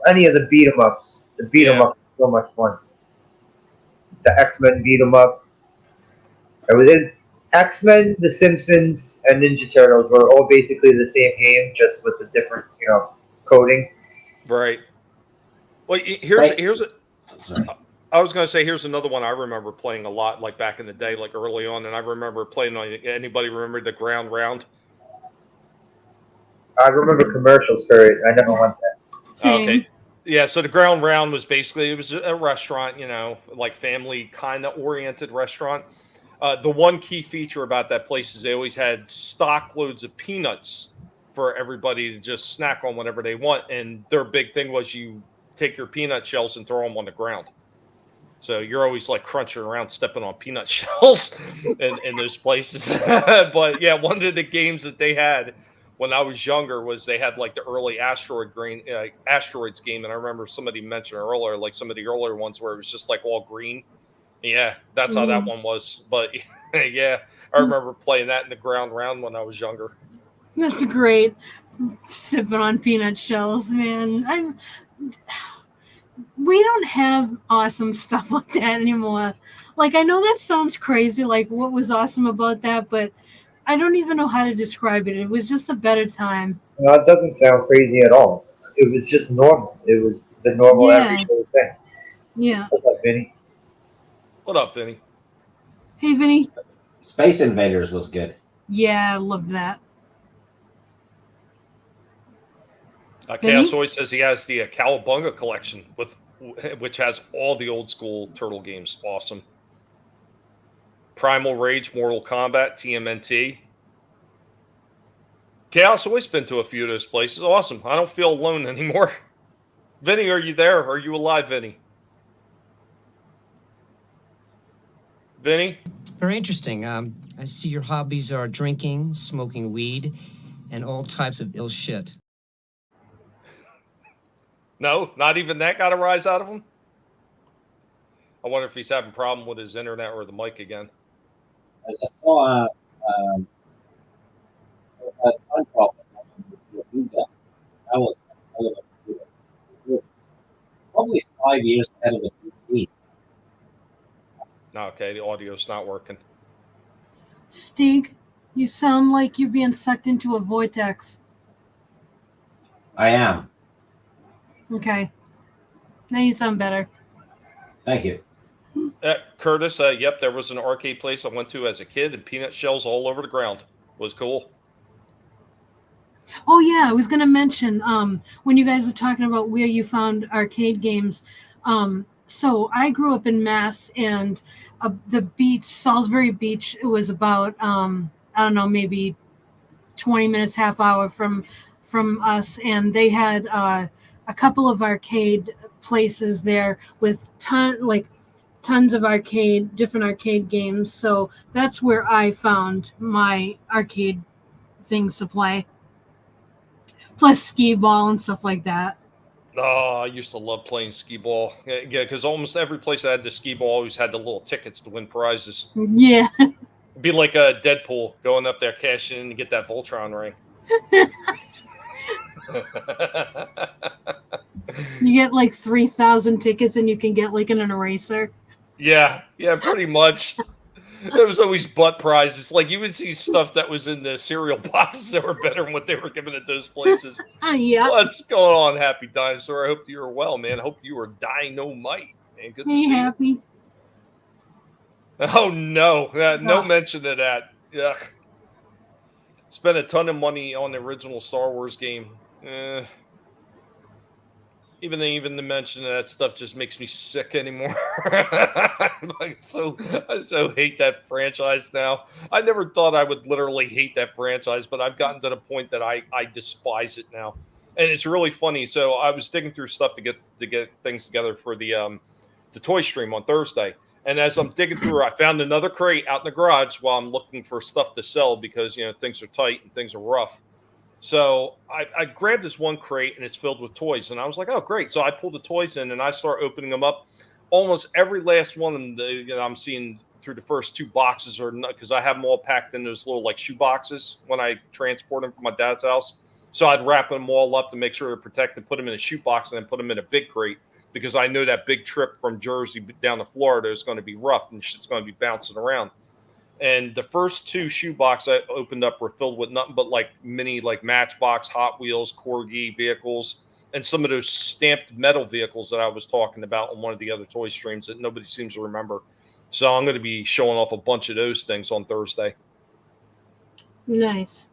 Any of the beat 'em ups. The beat 'em up was so much fun. The X-Men beat 'em up. And within X-Men, The Simpsons, and Ninja Turtles were all basically the same game, just with the different, coding. Right. Well, I was going to say, here's another one I remember playing a lot, like back in the day, like early on, and I remember playing on. Anybody remember the Ground Round? I remember commercials for it. I never went there. Same. Okay. Yeah, so the Ground Round was basically, it was a restaurant, like family kind of oriented restaurant. The one key feature about that place is they always had stock loads of peanuts for everybody to just snack on whenever they want. And their big thing was you take your peanut shells and throw them on the ground. So you're always like crunching around, stepping on peanut shells in those places. But yeah, one of the games that they had when I was younger was they had like the early asteroids game, and I remember somebody mentioned earlier, like some of the earlier ones where it was just like all green. Yeah, that's how that one was. But yeah, I remember playing that in the ground round when I was younger. That's great. Sipping on peanut shells, man. We don't have awesome stuff like that anymore. Like, I know that sounds crazy, like what was awesome about that, but I don't even know how to describe it. It was just a better time. No, it doesn't sound crazy at all. It was just normal. It was the normal everyday thing. Yeah. What's up, Vinny? What up, Vinny? Hey, Vinny. Space Invaders was good. Yeah, I love that. Chaos always says he has the Cowabunga collection which has all the old school Turtle games. Awesome. Primal Rage, Mortal Kombat, TMNT. Chaos always been to a few of those places. Awesome. I don't feel alone anymore. Vinny, are you there? Are you alive, Vinny? Vinny? Very interesting. I see your hobbies are drinking, smoking weed, and all types of ill shit. No, not even that got a rise out of him? I wonder if he's having a problem with his internet or the mic again. I saw a time problem. That was probably 5 years ahead of the PC. Okay, the audio's not working. Stieg, you sound like you're being sucked into a vortex. I am. Okay. Now you sound better. Thank you. Curtis, yep, there was an arcade place I went to as a kid, and peanut shells all over the ground. Was cool. Oh yeah, I was gonna mention when you guys were talking about where you found arcade games. So I grew up in Mass, and the beach, Salisbury Beach, it was about I don't know, maybe 20 minutes, half hour from us, and they had a couple of arcade places there with tons of different arcade games. So that's where I found my arcade things to play. Plus skee ball and stuff like that. Oh, I used to love playing skee ball. Yeah, because almost every place that had the skee ball always had the little tickets to win prizes. Yeah. It'd be like a Deadpool going up there, cashing in to get that Voltron ring. You get like 3,000 tickets and you can get like an eraser. Yeah, pretty much. There was always butt prizes. Like you would see stuff that was in the cereal boxes that were better than what they were giving at those places. Yeah. What's going on, Happy Dinosaur? I hope you're well, man. I hope you are dynamite, man. Good to see Happy. you. Oh no, no mention of that. Ugh. Spent a ton of money on the original Star Wars game. Even the mention of that stuff just makes me sick anymore. I so hate that franchise now. I never thought I would literally hate that franchise, but I've gotten to the point that I despise it now. And it's really funny. So I was digging through stuff to get things together for the toy stream on Thursday. And as I'm digging through, I found another crate out in the garage while I'm looking for stuff to sell because things are tight and things are rough. So I grabbed this one crate and it's filled with toys, and I was like, "Oh, great!" So I pulled the toys in and I start opening them up. Almost every last one I'm seeing through the first two boxes, or because I have them all packed in those little like shoe boxes when I transport them from my dad's house. So I'd wrap them all up to make sure they're protected, put them in a shoe box, and then put them in a big crate because I know that big trip from Jersey down to Florida is going to be rough and shit's going to be bouncing around. And the first two shoe boxes I opened up were filled with nothing but like mini like Matchbox, Hot Wheels, Corgi vehicles, and some of those stamped metal vehicles that I was talking about on one of the other toy streams that nobody seems to remember. So I'm going to be showing off a bunch of those things on Thursday. Nice.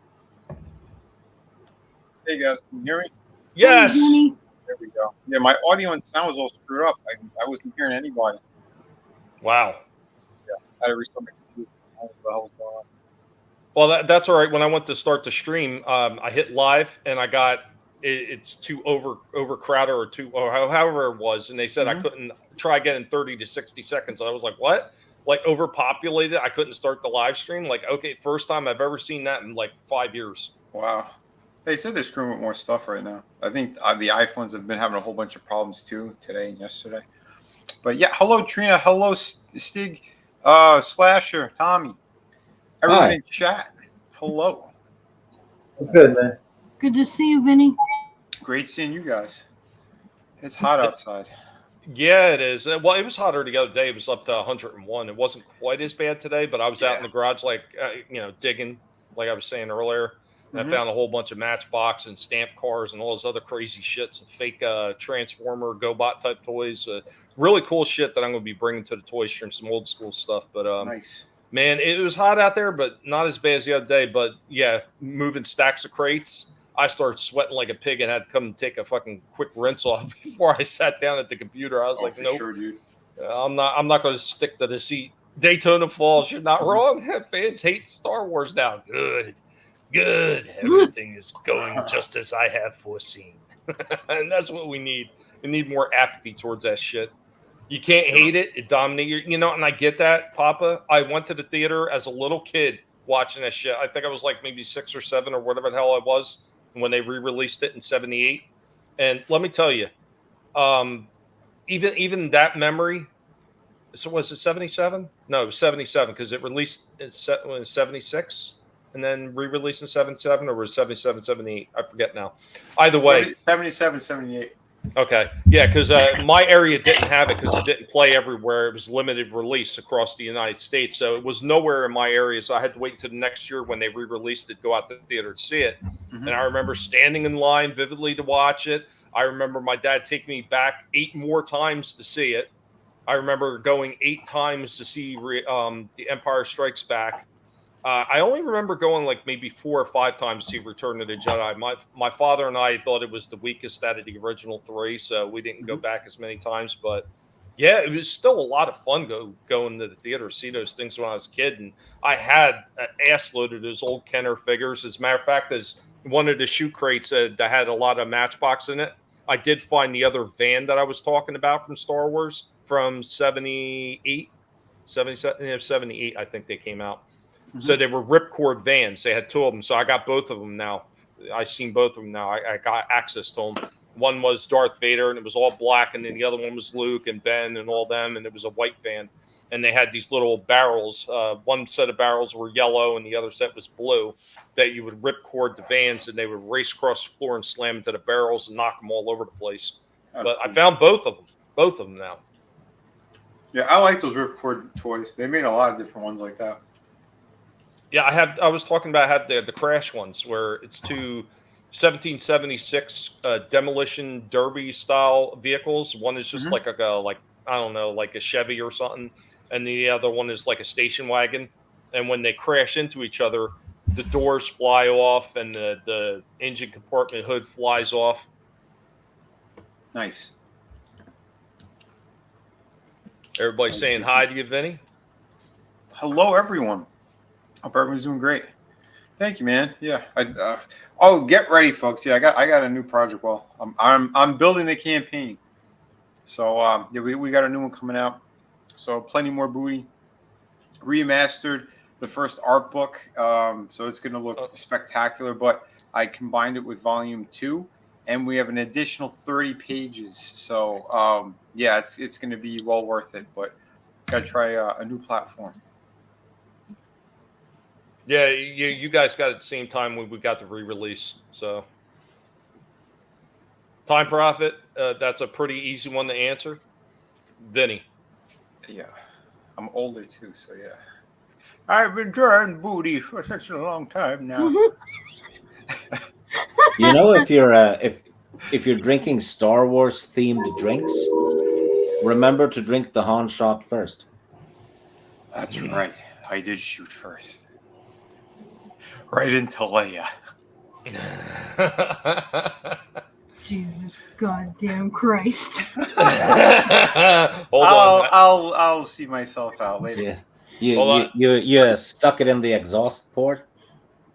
Hey guys, can you hear me? Yes. Hey, there we go. Yeah, my audio and sound was all screwed up. I wasn't hearing anybody. Wow. Yeah, I had to restart my computer. I don't know what the hell was going on. Well, that's all right. When I went to start the stream, I hit live and I got it's too overcrowded or however it was, and they said I couldn't try again in 30 to 60 seconds. I was like, what? Like overpopulated? I couldn't start the live stream? Like, okay, first time I've ever seen that in like 5 years. Wow. They said they're screwing with more stuff right now. I think the iPhones have been having a whole bunch of problems too today and yesterday. But yeah, hello Trina, hello Stig, Slasher, Tommy, everyone Hi. in chat. Hello, Good, man. Good to see you, Vinny. great seeing you guys. It's hot outside. Yeah, it is. Well, it was hotter the other day. It was up to 101. It wasn't quite as bad today, but I was out in the garage, like, digging, like I was saying earlier. And I found a whole bunch of Matchbox and stamp cars and all this other crazy shit, some fake Transformer, GoBot type toys. Really cool shit that I'm going to be bringing to the toy stream, some old school stuff. But Nice. man, it was hot out there, but not as bad as the other day. But yeah, moving stacks of crates, I started sweating like a pig and had to come and take a fucking quick rinse off before I sat down at the computer. I was like, nope, sure, dude. I'm not going to stick to the seat. Daytona Falls, you're not wrong. Fans hate Star Wars now. Good. Everything is going just as I have foreseen. And that's what we need. We need more apathy towards that shit. You can't hate it. It dominates and I get that, Papa. I went to the theater as a little kid watching that shit. I think I was like maybe 6 or 7 or whatever the hell I was when they re-released it in 78. And let me tell you, even that memory, so was it 77? No, it was 77 because it released in 76 and then re-released in 77, or was it 77, 78? I forget now. Either way. 77, 78. Okay. Yeah, because my area didn't have it because it didn't play everywhere. It was limited release across the United States. So it was nowhere in my area. So I had to wait until the next year when they re-released it, go out to the theater to see it. And I remember standing in line vividly to watch it. I remember my dad taking me back 8 more times to see it. I remember going 8 times to see The Empire Strikes Back. I only remember going like maybe 4 or 5 times to see Return of the Jedi. My father and I thought it was the weakest out of the original 3, so we didn't go back as many times. But yeah, it was still a lot of fun going to the theater to see those things when I was a kid. And I had an ass load of those old Kenner figures. As a matter of fact, there's one of the shoe crates that had a lot of Matchbox in it. I did find the other van that I was talking about from Star Wars from 78, 77, 78, I think they came out. So they were ripcord vans. They had 2 of them. So I got both of them now. I've seen both of them now. I got access to them. One was Darth Vader, and it was all black. And then the other one was Luke and Ben and all them. And it was a white van. And they had these little barrels. One set of barrels were yellow, and the other set was blue, that you would ripcord the vans, and they would race across the floor and slam into the barrels and knock them all over the place. But cool. I found both of them now. Yeah, I like those ripcord toys. They made a lot of different ones like that. Yeah, I was talking about, I had the Crash ones where it's 2 1776 demolition derby style vehicles. One is just like I don't know, like a Chevy or something, and the other one is like a station wagon. And when they crash into each other, the doors fly off and the engine compartment hood flies off. Nice. Everybody saying hi to you, Vinny. Hello, everyone. Hope everyone's doing great. Thank you, man. Yeah. Get ready, folks. Yeah, I got a new project. Well, I'm building the campaign. So yeah, we got a new one coming out. So plenty more booty. Remastered the first art book. So it's gonna look spectacular. But I combined it with volume 2, and we have an additional 30 pages. So yeah, it's gonna be well worth it. But gotta try a new platform. Yeah, you guys got it at the same time when we got the re-release. So, Time Profit, that's a pretty easy one to answer. Vinny. Yeah, I'm older too, so yeah. I've been drawing booty for such a long time now. You know, if you're drinking Star Wars themed drinks, remember to drink the Han shot first. That's right. I did shoot first. Right into Leia. Jesus goddamn Christ. Hold on. I'll see myself out later. Yeah. You stuck it in the exhaust port?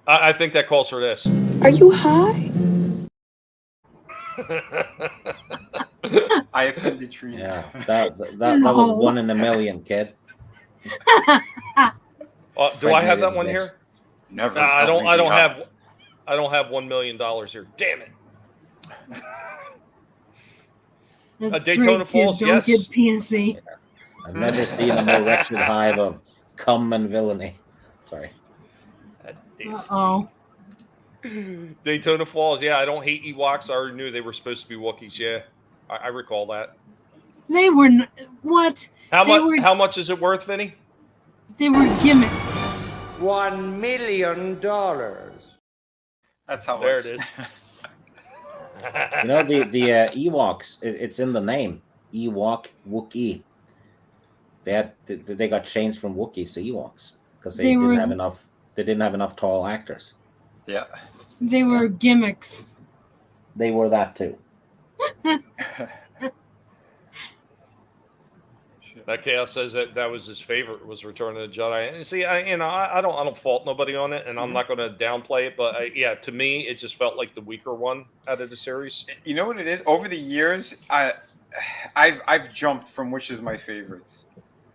I think that calls for this. Are you high? I offended Trina. Yeah, that was 1 in a million, kid. Do I have that one here? Never. I don't have. I don't have $1 million here. Damn it. That's Daytona great, Falls, kid. Don't yes. get PSC. I've never seen a more wretched hive of cum and villainy. Sorry. Uh-oh. Daytona Falls, yeah. I don't hate Ewoks. I already knew they were supposed to be Wookiees. Yeah, I recall that. They were what? How much is it worth, Vinny? They were gimmick. $1 million. That's how There much. it is. You know, the Ewoks, it's in the name. Ewok, Wookiee. They got changed from Wookiees to Ewoks because they didn't have enough. They didn't have enough tall actors. Yeah. They were gimmicks. They were that too. That Chaos says that was his favorite, was Return of the Jedi. And see, I don't fault nobody on it, and I'm not going to downplay it. But yeah, to me, it just felt like the weaker one out of the series. You know what it is? Over the years, I've jumped from which is my favorites.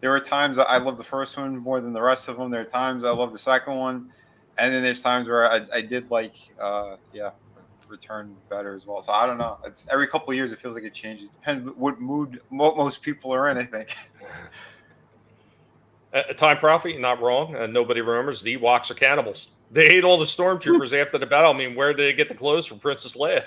There were times I love the first one more than the rest of them. There are times I love the second one, and then there's times where I did like Return better as well. So I don't know. It's every couple of years it feels like it changes. Depends what mood most people are in, I think. Time Prophet, you're not wrong. Nobody remembers the Ewoks are cannibals. They ate all the stormtroopers after the battle. I mean, where did they get the clothes from Princess Leia?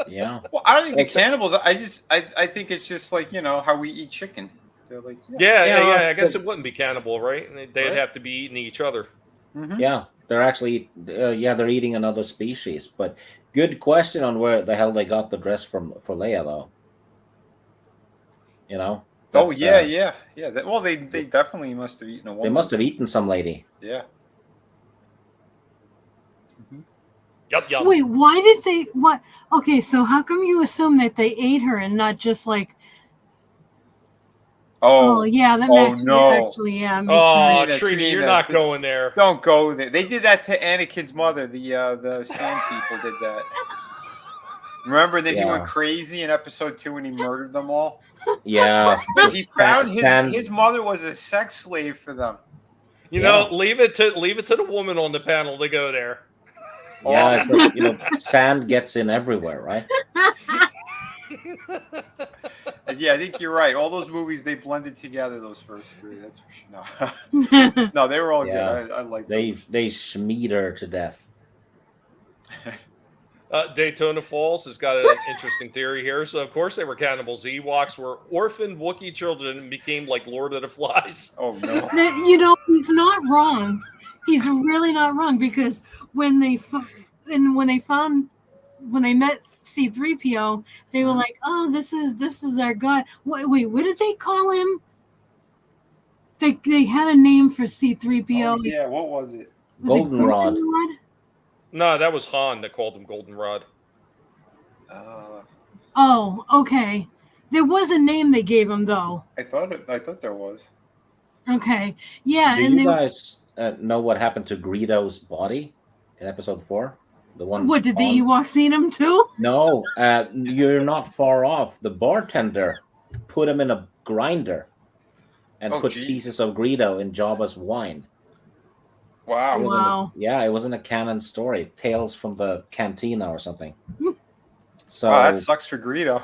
Yeah. Well, I don't think they're cannibals. I think it's just like, you know, how we eat chicken. They're like, yeah. I guess it wouldn't be cannibal, right? They'd have to be eating each other. Mm-hmm. Yeah, they're actually they're eating another species. But good question on where the hell they got the dress for Leia, though. You know. Oh yeah. Well, they definitely must have eaten a woman. They must have eaten some lady. Yeah. Yup. Wait, why did they? What? Okay, so how come you assume that they ate her and not just like? Oh yeah, that actually makes sense. Trina, you're not going there. Don't go there. They did that to Anakin's mother. The Sand people did that. Remember that he went crazy in episode 2 when he murdered them all? Yeah. But he found his mother was a sex slave for them. You know, leave it to the woman on the panel to go there. Yeah, it's like, you know, sand gets in everywhere, right? Yeah, I think you're right. All those movies, they blended together, those first three. That's for sure. No, they were all good. I like those. They smeed her to death. Daytona Falls has got an interesting theory here. So, of course, they were cannibals. The Ewoks were orphaned Wookiee children and became like Lord of the Flies. Oh, no. You know, he's not wrong. He's really not wrong, because when they met C-3PO, they were like, "Oh, this is our god." Wait, what did they call him? They had a name for C-3PO. Oh, yeah, what was it? Goldenrod. No, that was Han that called him Goldenrod. Oh, okay. There was a name they gave him, though. I thought there was. Okay, yeah. Do you guys know what happened to Greedo's body in episode 4? The one. What, did the Ewoks eat him too? No, you're not far off. The bartender put him in a grinder and put pieces of Greedo in Jabba's wine. Wow. It wasn't a canon story. Tales from the Cantina or something. So that sucks for Greedo.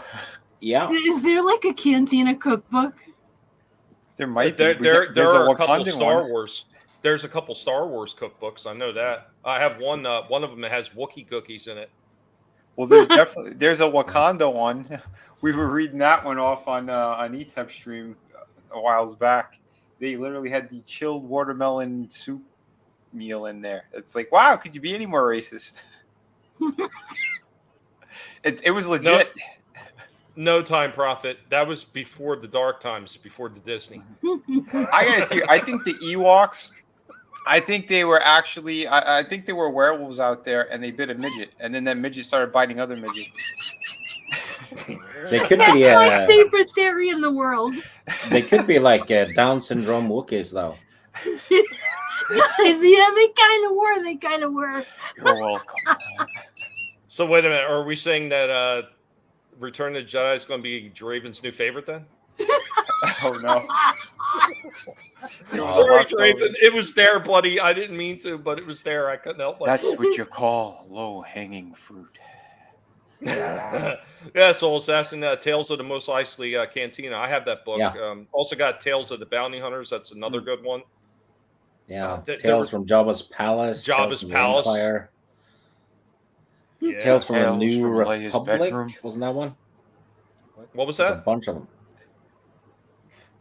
Yeah. Is there like a Cantina cookbook? There might be. There are a couple Wakandan Star one. Wars. There's a couple Star Wars cookbooks. I know that. I have one. One of them that has Wookiee cookies in it. Well, there's a Wakanda one. We were reading that one off on ETEP stream a while back. They literally had the chilled watermelon soup meal in there. It's like, wow, could you be any more racist? It was legit. No Time Prophet. That was before the dark times, before the Disney. I gotta tell you, I think the Ewoks, I think they were actually, I think they were werewolves out there, and they bit a midget, and then that midget started biting other midgets. They could That's be my favorite theory in the world. They could be like Down syndrome Wookiees, though. Yeah, they kind of were. You're welcome. So wait a minute. Are we saying that Return of the Jedi is going to be Draven's new favorite then? Oh no. Sorry, Draven. It was there, buddy. I didn't mean to, but it was there. I couldn't help myself. That's what you call low-hanging fruit. Yeah, Soul Assassin, Tales of the Mos Eisley Cantina. I have that book. Yeah. Also got Tales of the Bounty Hunters. That's another good one. Yeah, Tales from Jabba's Palace. Jabba's Tales from Palace. The Empire. Yeah. Tales from the Tales New from Leia's Republic. bedroom. Wasn't that one? What was There's a that? bunch of them.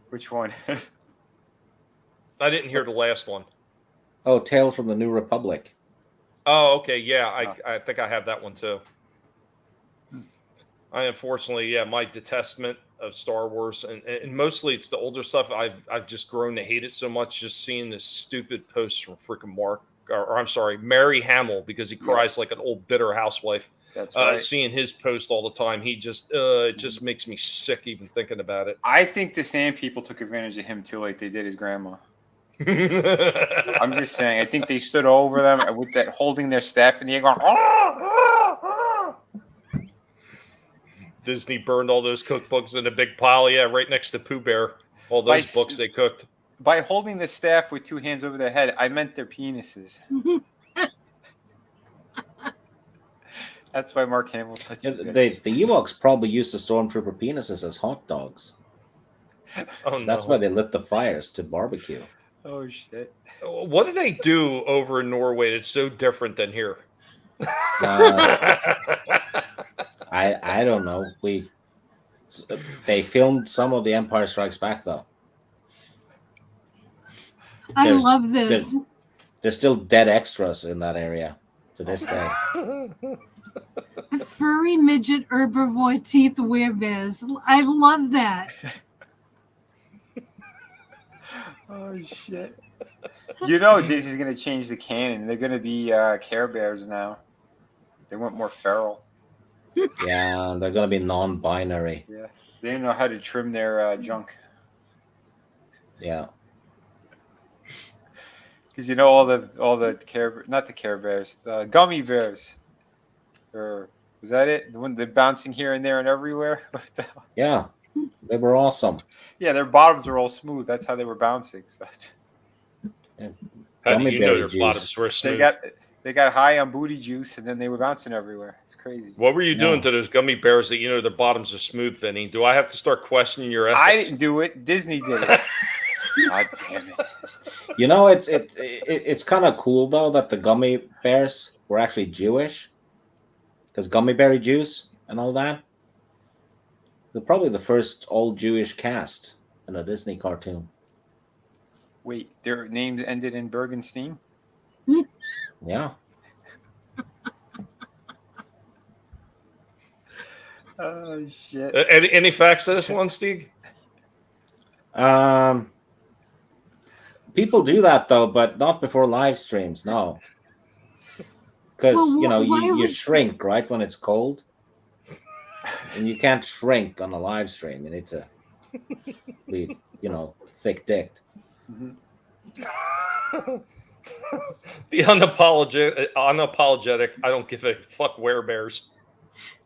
Which one? I didn't hear the last one. Oh, Tales from the New Republic. Oh, okay. Yeah, I think I have that one too. I unfortunately, my detestment of Star Wars, and mostly it's the older stuff. I've just grown to hate it so much. Just seeing this stupid post from freaking Mary Hamill, because he cries like an old bitter housewife. That's right. Seeing his post all the time, he just it just makes me sick even thinking about it. I think the Sand People took advantage of him too, like they did his grandma. I'm just saying. I think they stood over them with that, holding their staff in the air, going. Disney burned all those cookbooks in a big pile, right next to Pooh Bear. All those books they cooked. By holding the staff with two hands over their head, I meant their penises. That's why Mark Hamill's such a The Ewoks probably used the stormtrooper penises as hot dogs. Oh, no. That's why they lit the fires to barbecue. Oh, shit. What do they do over in Norway that's so different than here? I don't know. They filmed some of The Empire Strikes Back, though. I love this. There's still dead extras in that area to this day. Furry midget herbivore teeth werebears. I love that. Oh, shit. You know Disney's going to change the canon. They're going to be Care Bears now. They want more feral. Yeah, they're going to be non-binary. Yeah. They don't know how to trim their junk. Yeah. Because all the not the Care Bears, the gummy bears. Or was that it? The one they're bouncing here and there and everywhere? Yeah. They were awesome. Yeah, their bottoms were all smooth. That's how they were bouncing. So How do you know their juice. bottoms were smooth? They got high on booty juice, and then they were bouncing everywhere. It's crazy. What were you doing to those gummy bears that their bottoms are smooth, Vinny? Do I have to start questioning your ethics? I didn't do it. Disney did it. God damn it. It's kind of cool, though, that the gummy bears were actually Jewish. Because gummy berry juice and all that. They're probably the first all-Jewish cast in a Disney cartoon. Wait, their names ended in Bergenstein? Yeah. Oh, shit. Any facts to this one, Steve? People do that, though, but not before live streams, no. Because, you shrink, right, when it's cold. And you can't shrink on a live stream. You need to be, thick-dicked. Mm-hmm. The unapologetic, I don't give a fuck werebears.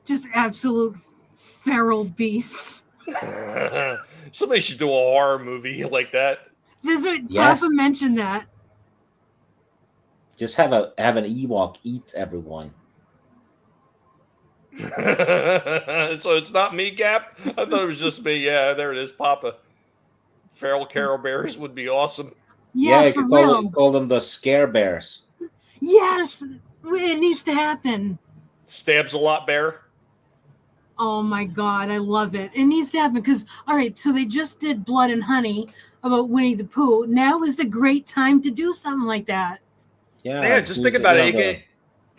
Just absolute feral beasts. Somebody should do a horror movie like that. Papa mentioned that. Just have an Ewok eat everyone. So it's not me, Gap? I thought it was just me. Yeah, there it is, Papa. Feral Carol Bears would be awesome. Yeah, you could call them the Scare Bears. Yes, it needs to happen. Stabs a lot bear. Oh my God, I love it. It needs to happen because, all right, so they just did Blood and Honey about Winnie the Pooh. Now is the great time to do something like that. Yeah, just think about it.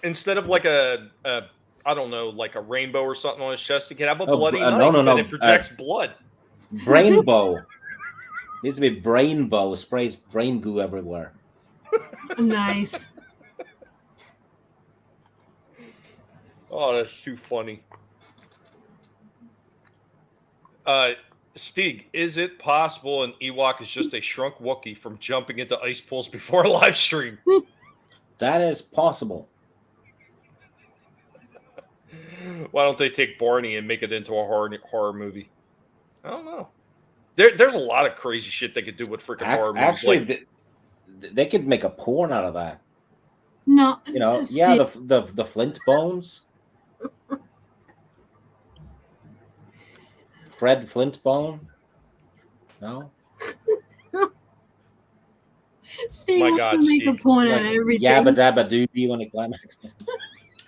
Instead of like a I don't know, like a rainbow or something on his chest, you can have a bloody knife and it projects blood. Brainbow. Needs to be Brainbow. Sprays brain goo everywhere. Nice. Oh, that's too funny. Stieg, is it possible an Ewok is just a shrunk Wookiee from jumping into ice pools before a live stream? That is possible. Why don't they take Barney and make it into a horror movie? I don't know. There's a lot of crazy shit they could do with freaking horror movies. Actually, they could make a porn out of that. No, You know, Steve, the Flint Bones. Fred Flintbone? No? Steve My wants God, to make a Steve. point out of everything. Yabba Dabba Doobie when it climaxes.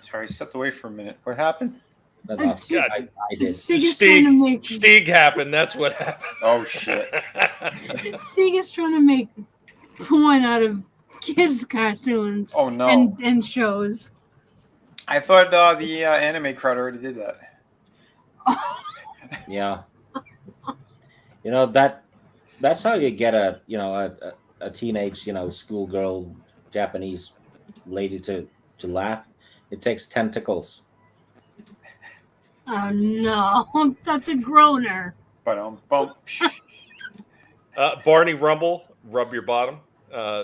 Sorry, stepped away for a minute. What happened? I did. Stig is trying to make Stig happened. That's what happened. Oh shit! Stig is trying to make porn out of kids' cartoons. Oh, no. and shows. I thought the anime crowd already did that. Yeah. You know that's how you get a teenage, schoolgirl Japanese lady to laugh. It takes tentacles. Oh no, that's a groaner. But Barney Rumble, rub your bottom.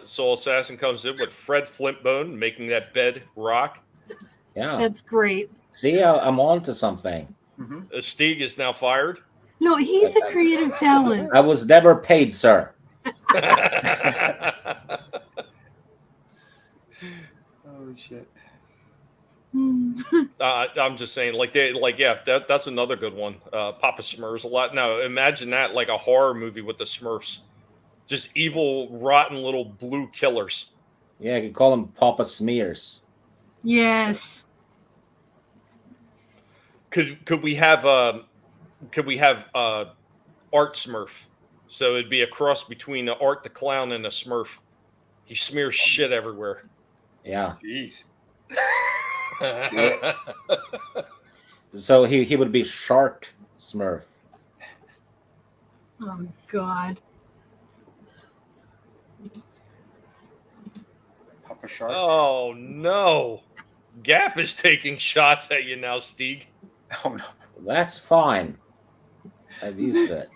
Soul Assassin comes in with Fred Flintbone making that bed rock. Yeah. That's great. See, I'm on to something. Stig is now fired. No, he's a creative talent. I was never paid, sir. oh shit! I'm just saying, that's another good one. Papa Smurfs a lot. Now imagine that like a horror movie with the Smurfs, just evil, rotten little blue killers. Yeah, you could call them Papa Smears. Yes. Could we have Art Smurf? So it'd be a cross between Art the Clown and a Smurf. He smears shit everywhere. Yeah. Jeez. So he would be Shark Smurf. Oh God. Papa Shark. Oh no. Gap is taking shots at you now, Stig. Oh no. That's fine. I've used it.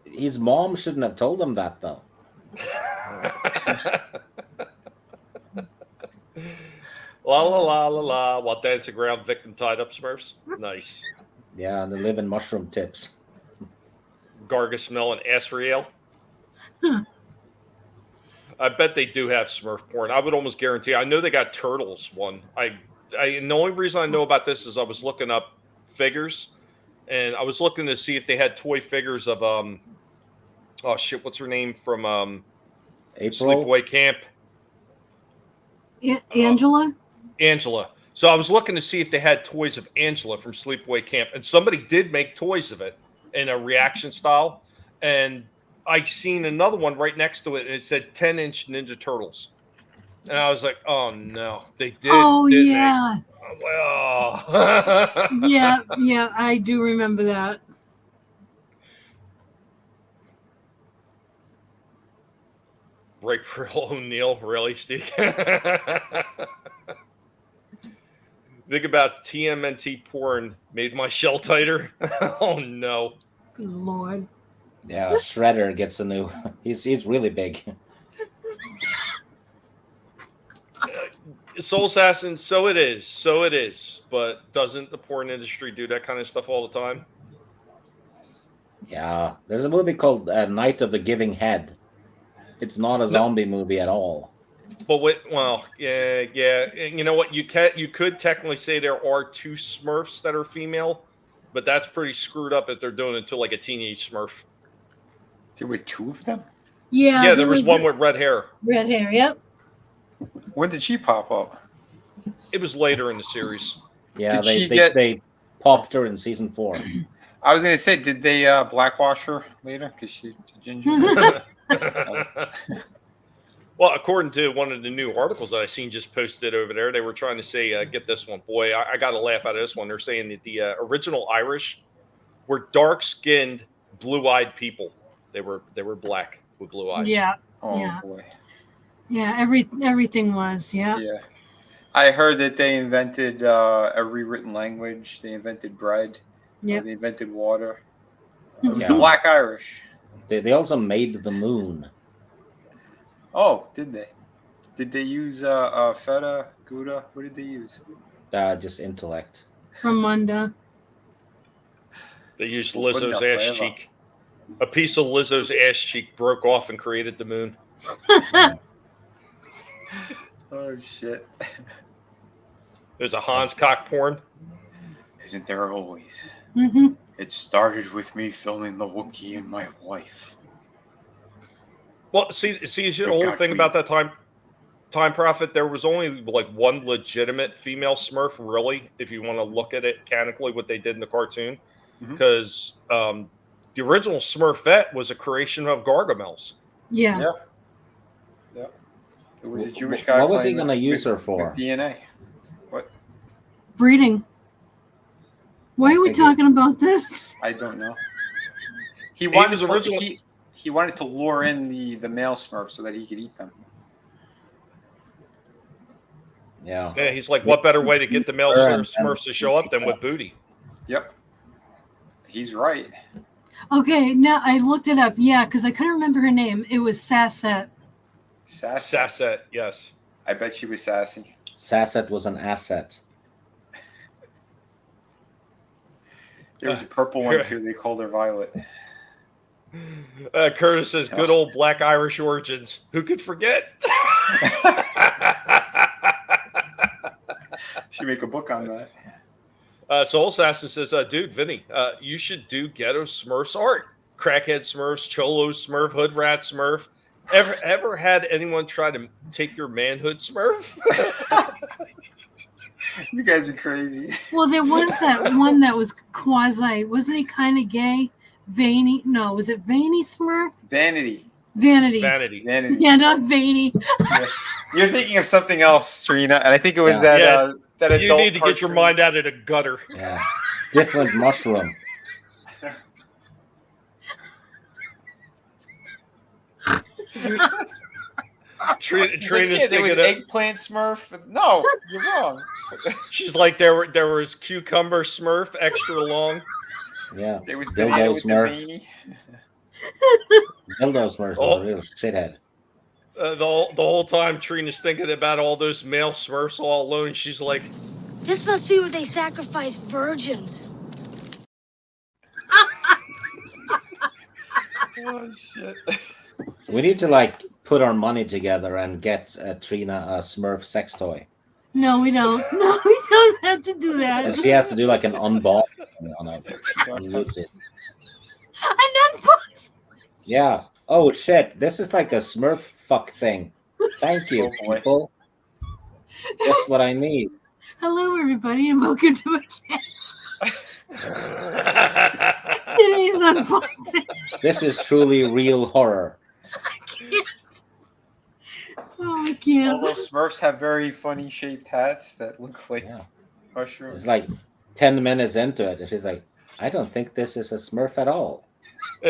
His mom shouldn't have told him that though. La la la la la while dancing around victim tied up Smurfs. Nice. Yeah, and they live in mushroom tips. Gargus smell and Asriel. I bet they do have Smurf porn. I would almost guarantee. I know they got Turtles one. And the only reason I know about this is I was looking up figures, and I was looking to see if they had toy figures of oh shit, what's her name from April? Sleepaway Camp? Angela. Angela. So I was looking to see if they had toys of Angela from Sleepaway Camp, and somebody did make toys of it in a reaction style, and I seen another one right next to it, and it said 10-inch Ninja Turtles. And I was like, oh, no. They did. Oh, yeah. I was like, oh. Yeah, I do remember that. Right for O'Neill, really, Steve? Think about TMNT porn made my shell tighter. Oh, no. Good Lord. Yeah, Shredder gets a new. He's really big. Soul Assassin, so it is. But doesn't the porn industry do that kind of stuff all the time? Yeah, there's a movie called Night of the Giving Head. It's not a zombie movie at all. But yeah. You know what? You could technically say there are two Smurfs that are female, but that's pretty screwed up if they're doing it to like a teenage Smurf. There were two of them? Yeah. Yeah, there was one with red hair. Red hair, yep. When did she pop up? It was later in the series. Yeah, they popped her in season 4. I was gonna say, did they blackwash her later because she's ginger? Well, according to one of the new articles that I seen just posted over there, they were trying to say, get this one. Boy, I got a laugh out of this one. They're saying that the original Irish were dark-skinned, blue-eyed people. They were black with blue eyes. Yeah. Oh Yeah. boy. Yeah, everything was, yeah. Yeah. I heard that they invented a rewritten language. They invented bread. Yep. They invented water. It Mhm. was the Black Irish. They also made the moon. Oh, did they? Did they use feta, Gouda? What did they use? Just intellect. From Munda. They used Lizzo's ass cheek. A piece of Lizzo's ass cheek broke off and created the moon. Oh shit! There's a Hans cock porn. Isn't there always? Mm-hmm. It started with me filming the Wookiee and my wife. Well, see the whole thing about that time Prophet. There was only like one legitimate female Smurf, really, if you want to look at it canonically, what they did in the cartoon, because the original Smurfette was a creation of Gargamel's. Yeah. It was a Jewish guy. What was he going to use her for? With DNA. What? Breeding. Why are we talking about this? I don't know. He wanted to lure in the male Smurf so that he could eat them. Yeah. Yeah, he's like, what better way to get the male Smurfs to show up than with booty? Yep. He's right. Okay, now I looked it up. Yeah, because I couldn't remember her name. It was Sassette. Sassette, yes. I bet she was sassy. Sassette was an asset. There was a purple one too. They called her Violet. Curtis says, good old Black Irish origins. Who could forget? Should make a book on that. Soul Assassin says, dude, Vinny, you should do ghetto Smurfs art. Crackhead Smurfs, Cholo Smurf, Hood Rat Smurf. Ever had anyone try to take your manhood, Smurf? You guys are crazy. Well, there was that one that was quasi. Wasn't he kind of gay? Veiny? No, was it Veiny Smurf? Vanity. Yeah, not Veiny. Yeah. You're thinking of something else, Trina, and I think it was that adult. You need to get your mind out of the gutter. Yeah. Different mushroom. Trina's there was eggplant Smurf. No, you're wrong. She's like, there was cucumber Smurf, extra long. Yeah. There was Dildo with Smurf. the veiny. Dildo Smurf was a real shithead. The whole time Trina's thinking about all those male Smurfs all alone. She's like, this must be where they sacrifice virgins. Oh shit. We need to put our money together and get Trina a Smurf sex toy. No, we don't. No, we don't have to do that. And she has to do an unboxing on it. On YouTube. An unboxing? Yeah. Oh shit! This is like a Smurf fuck thing. Thank you, people. Just what I need. Hello, everybody, and welcome to my channel. Today's unboxing. This is truly real horror. I can't. Oh, I can't. All those Smurfs have very funny shaped hats that look like mushrooms. It's 10 minutes into it, and she's like, I don't think this is a Smurf at all.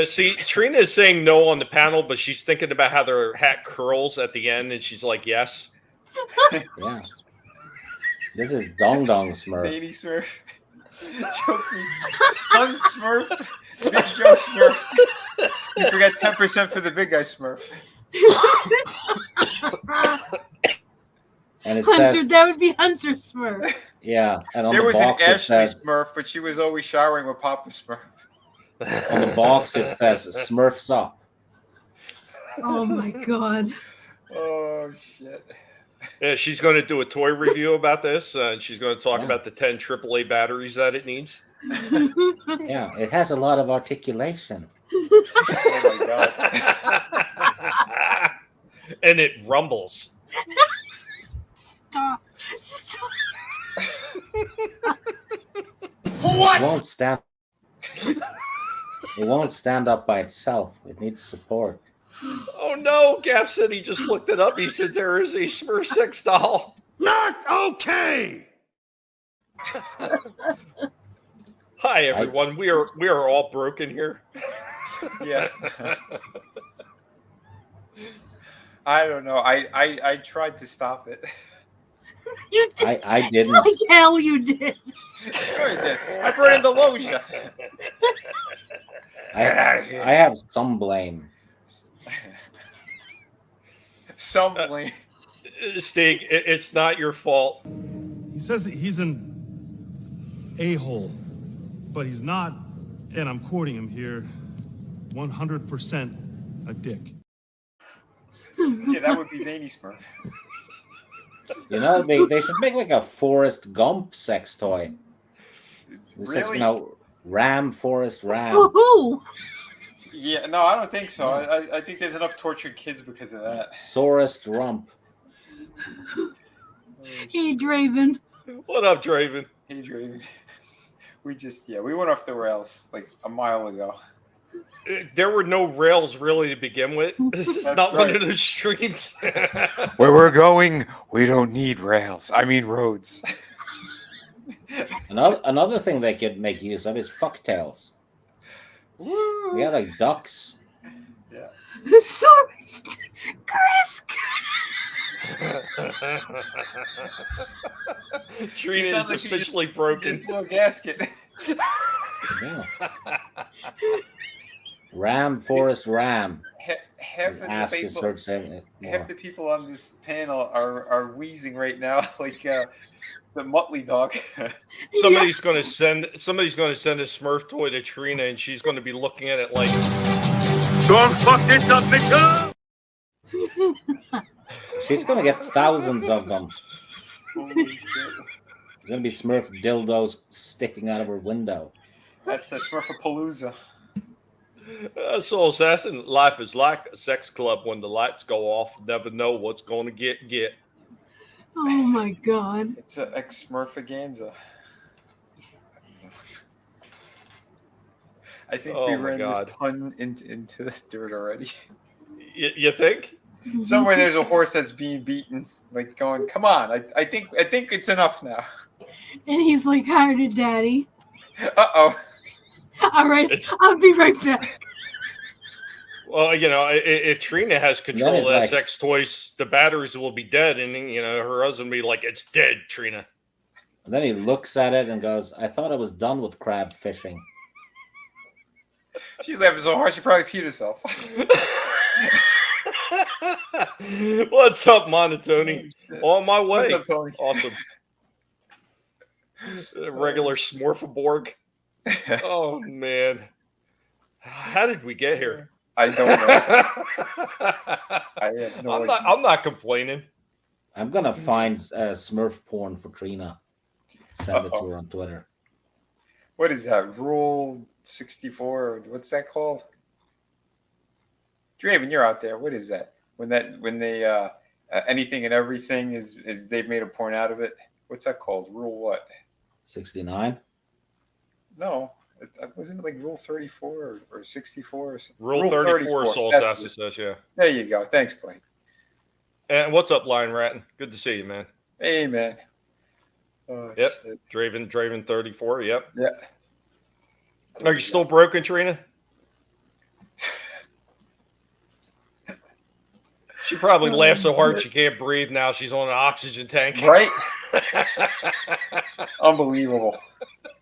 see, Trina is saying no on the panel, but she's thinking about how their hat curls at the end, and she's like, yes. Yeah. This is Dong Dong Smurf. Baby Smurf. Hung Smurf. Big Joe Smurf. You forgot 10% for the big guy Smurf. And it Hunter, says that would be Hunter Smurf. Yeah, and on there the was box an it Ashley says Smurf, but she was always showering with Papa Smurf. on the box it says Smurfs up. Oh my god. Oh shit. Yeah, she's going to do a toy review about this, and she's going to talk about the 10 AAA batteries that it needs. Yeah, it has a lot of articulation. Oh my god. And it rumbles. Stop. It won't stand. It won't stand up by itself. It needs support. Oh no, Gap said he just looked it up. He said there is a Smurf sex doll. Not okay. Hi everyone. We are all broken here. Yeah. I don't know. I tried to stop it. You did. I didn't. Like hell you did. Sure I did. I brought in the Loja. I have some blame. Some blame. Stig, it's not your fault. He says that he's an a-hole, but he's not And I'm quoting him here, 100% a dick. Yeah, that would be Veiny Smurf. You know, they should make like a Forrest Gump sex toy. Really? Ram Forrest Ram. Woohoo! Yeah, no, I don't think so. I think there's enough tortured kids because of that. Sorest Rump. Hey, Draven. What up, Draven? Hey, Draven. We went off the rails like a mile ago. There were no rails really to begin with. This is That's not right. one of those streams. Where we're going, we don't need rails. I mean roads. Another thing they could make use of is fucktails. Woo! We got like ducks. Yeah. Curtis. Trina is Sounds like she officially just broken. blew a gasket. Yeah. Ram Forrest Ram. Half of Asked the to people, search saying half the people on this panel are wheezing right now, like the Muttley dog. Somebody's going to send a Smurf toy to Trina, and she's going to be looking at it like, Don't fuck this up, Mitchell! She's gonna get thousands of them. Holy shit. There's gonna be Smurf dildos sticking out of her window. That's a Smurfapalooza. Soul Assassin, life is like a sex club when the lights go off. Never know what's going to get. Oh my god. It's an ex-Smurfaganza. I think we ran this pun into the dirt already. You think? Somewhere there's a horse that's being beaten, like going, "Come on! I think it's enough now." And he's like, "Hired Daddy." Uh-oh. All right, I'll be right back. Well, if Trina has control of that like, sex toys, the batteries will be dead, and her husband will be like, "It's dead, Trina." And then he looks at it and goes, "I thought I was done with crab fishing." She's laughing so hard she probably peed herself. What's up, Monotony? On my way. What's up, Tony? Awesome. Regular Smurfaborg. Oh man, how did we get here? I don't know. I have no idea. I'm not complaining. I'm gonna find Smurf porn for Trina. Send it to her on Twitter. What is that? Rule 64? What's that called? Draven, you're out there. What is that? When they anything and everything is they've made a porn out of it. What's that called? Rule what? 69. No, wasn't it like Rule 34 or 64? Or Rule 34, Soul Assassin says, yeah. There you go. Thanks, buddy. And what's up, Lion Ratton? Good to see you, man. Hey, man. Oh, yep. Shit. Draven 34. Yep. Yeah. Are you still broken, Trina? She probably laughs so hard she can't breathe now. She's on an oxygen tank. Right? Unbelievable.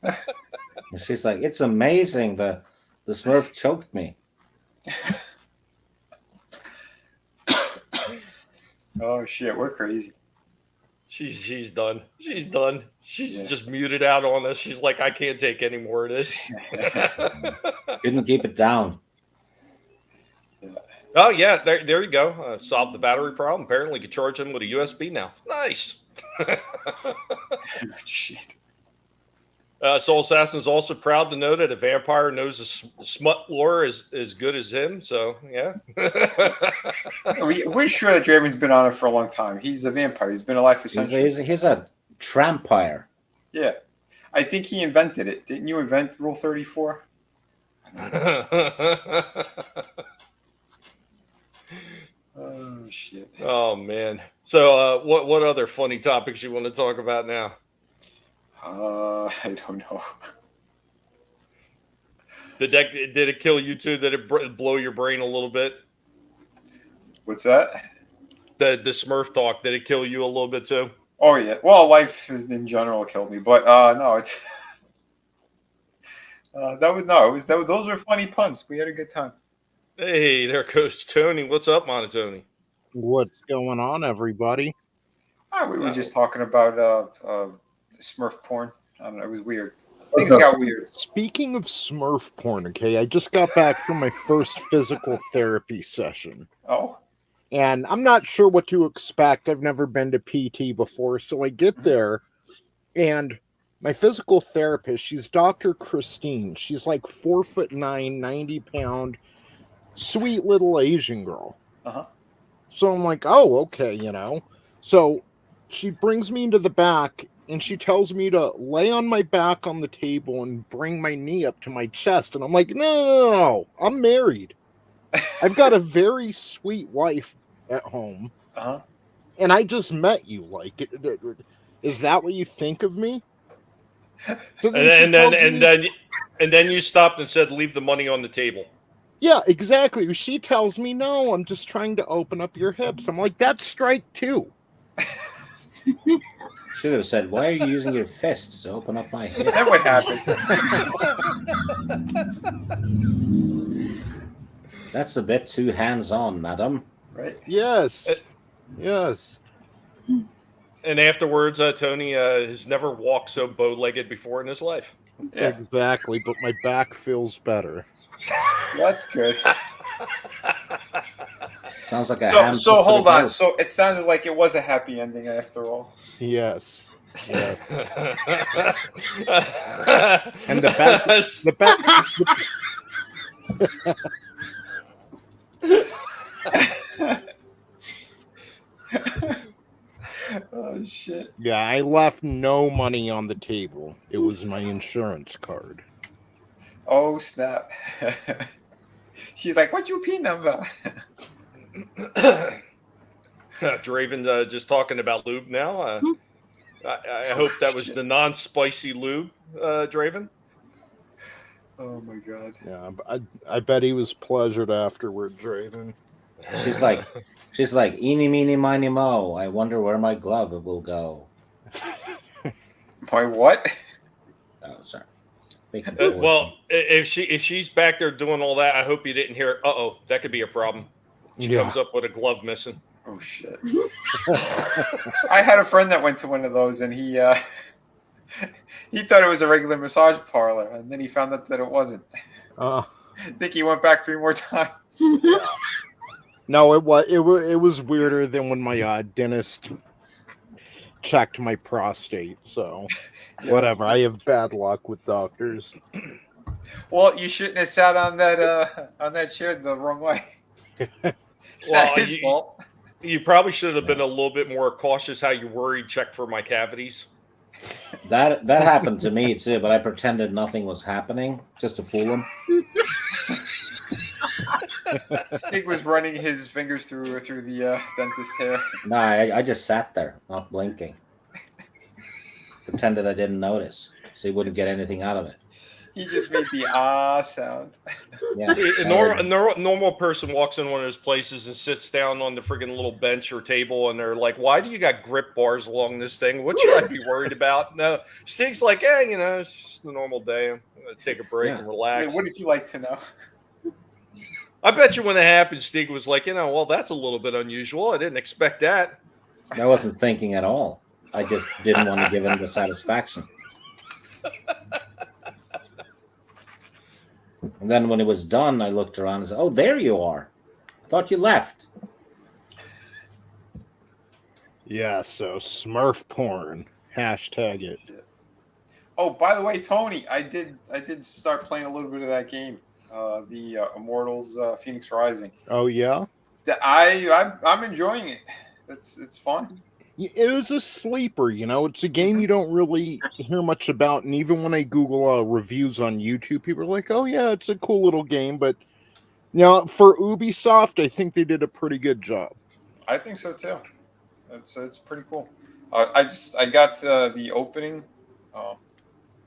And she's like, "It's amazing. The Smurf choked me." Oh shit, we're crazy. She's done. She's done. She's just muted out on us. She's like, I can't take any more of this. Couldn't keep it down. Oh yeah, there you go. Solved the battery problem. Apparently, you can charge them with a USB now. Nice. Shit. Soul Assassin is also proud to know that a vampire knows a smut lore as good as him. So yeah. We're sure that Draven's been on it for a long time. He's a vampire. He's been alive for centuries. He's a trampire. Yeah. I think he invented it. Didn't you invent Rule 34? Oh shit. Oh man. So what other funny topics you want to talk about now? I don't know. Did it kill you too? Did it blow your brain a little bit? What's that? The Smurf talk, did it kill you a little bit too? Oh yeah. Well, life in general killed me, but no, it's those were funny puns. We had a good time. Hey, there goes Tony. What's up, Monotony? What's going on, everybody? We were just talking about Smurf porn. I don't know. It was weird. Things got weird. Speaking of Smurf porn, okay, I just got back from my first physical therapy session. Oh. And I'm not sure what to expect. I've never been to PT before. So I get there, and my physical therapist, she's Dr. Christine. She's like 4'9", 90-pound, sweet little Asian girl. Uh-huh. So I'm like, oh, okay, you know. So she brings me into the back, and she tells me to lay on my back on the table and bring my knee up to my chest. And I'm like, no, I'm married. I've got a very sweet wife at home. Uh-huh. And I just met you. Like, is that what you think of me? So and then you stopped and said, leave the money on the table. Yeah, exactly. She tells me, no, I'm just trying to open up your hips. I'm like, that's strike 2. Should have said, why are you using your fists to open up my head? That would happen. That's a bit too hands-on, madam. Right? Yes. Yes. And afterwards, Tony has never walked so bow-legged before in his life. Yeah. Exactly, but my back feels better. That's good. Sounds like a So hold on. So it sounded like it was a happy ending after all. Yes. Yeah. And the back. Oh shit. Yeah, I left no money on the table. It was my insurance card. Oh snap. She's like, what's your P number? Draven just talking about lube now. I hope that was the non-spicy lube, Draven. Oh my god. Yeah, I bet he was pleasured afterward, Draven. She's like, eeny, meeny, miny, mo. I wonder where my glove will go. My what? Oh, sorry. Well, if she's back there doing all that, I hope you didn't hear. That could be a problem. She comes up with a glove missing. Oh shit! I had a friend that went to one of those, and he thought it was a regular massage parlor, and then he found out that it wasn't. I think he went back 3 more times. No, it was weirder than when my dentist checked my prostate. So, whatever. I have bad luck with doctors. Well, you shouldn't have sat on that chair the wrong way. It's not his fault. You probably should have been a little bit more cautious how you worried. Check for my cavities. That happened to me too, but I pretended nothing was happening just to fool him. Stig was running his fingers through the dentist hair. No, I just sat there, not blinking. Pretended I didn't notice, so he wouldn't get anything out of it. He just made the sound. Yeah. See, a normal person walks in one of those places and sits down on the friggin' little bench or table, and they're like, "Why do you got grip bars along this thing? What should I be worried about?" No, Stig's like, it's just a normal day. I'm gonna take a break and relax. Hey, what did you like to know? I bet you when it happened, Stig was like, well, that's a little bit unusual. I didn't expect that. I wasn't thinking at all. I just didn't want to give him the satisfaction. And then when it was done, I looked around and said, "Oh, there you are. I thought you left." Yeah, so Smurf porn. Hashtag it. Oh, by the way, Tony, I did start playing a little bit of that game, the Immortals Phoenix Rising. Oh yeah? I'm enjoying it. It's fun. It was a sleeper, It's a game you don't really hear much about, and even when I Google reviews on YouTube, people are like, "Oh yeah, it's a cool little game." But for Ubisoft, I think they did a pretty good job. I think so too. It's pretty cool. I got the opening.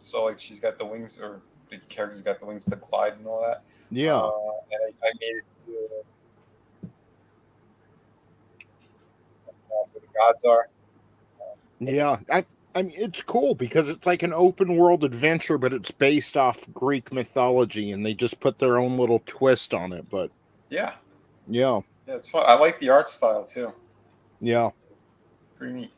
So like she's got the wings, or the character's got the wings to Clyde and all that. Yeah. And I made it to where the gods are. Yeah, I mean, it's cool because it's like an open world adventure, but it's based off Greek mythology, and they just put their own little twist on it. But yeah, yeah, it's fun. I like the art style too. Yeah, pretty neat.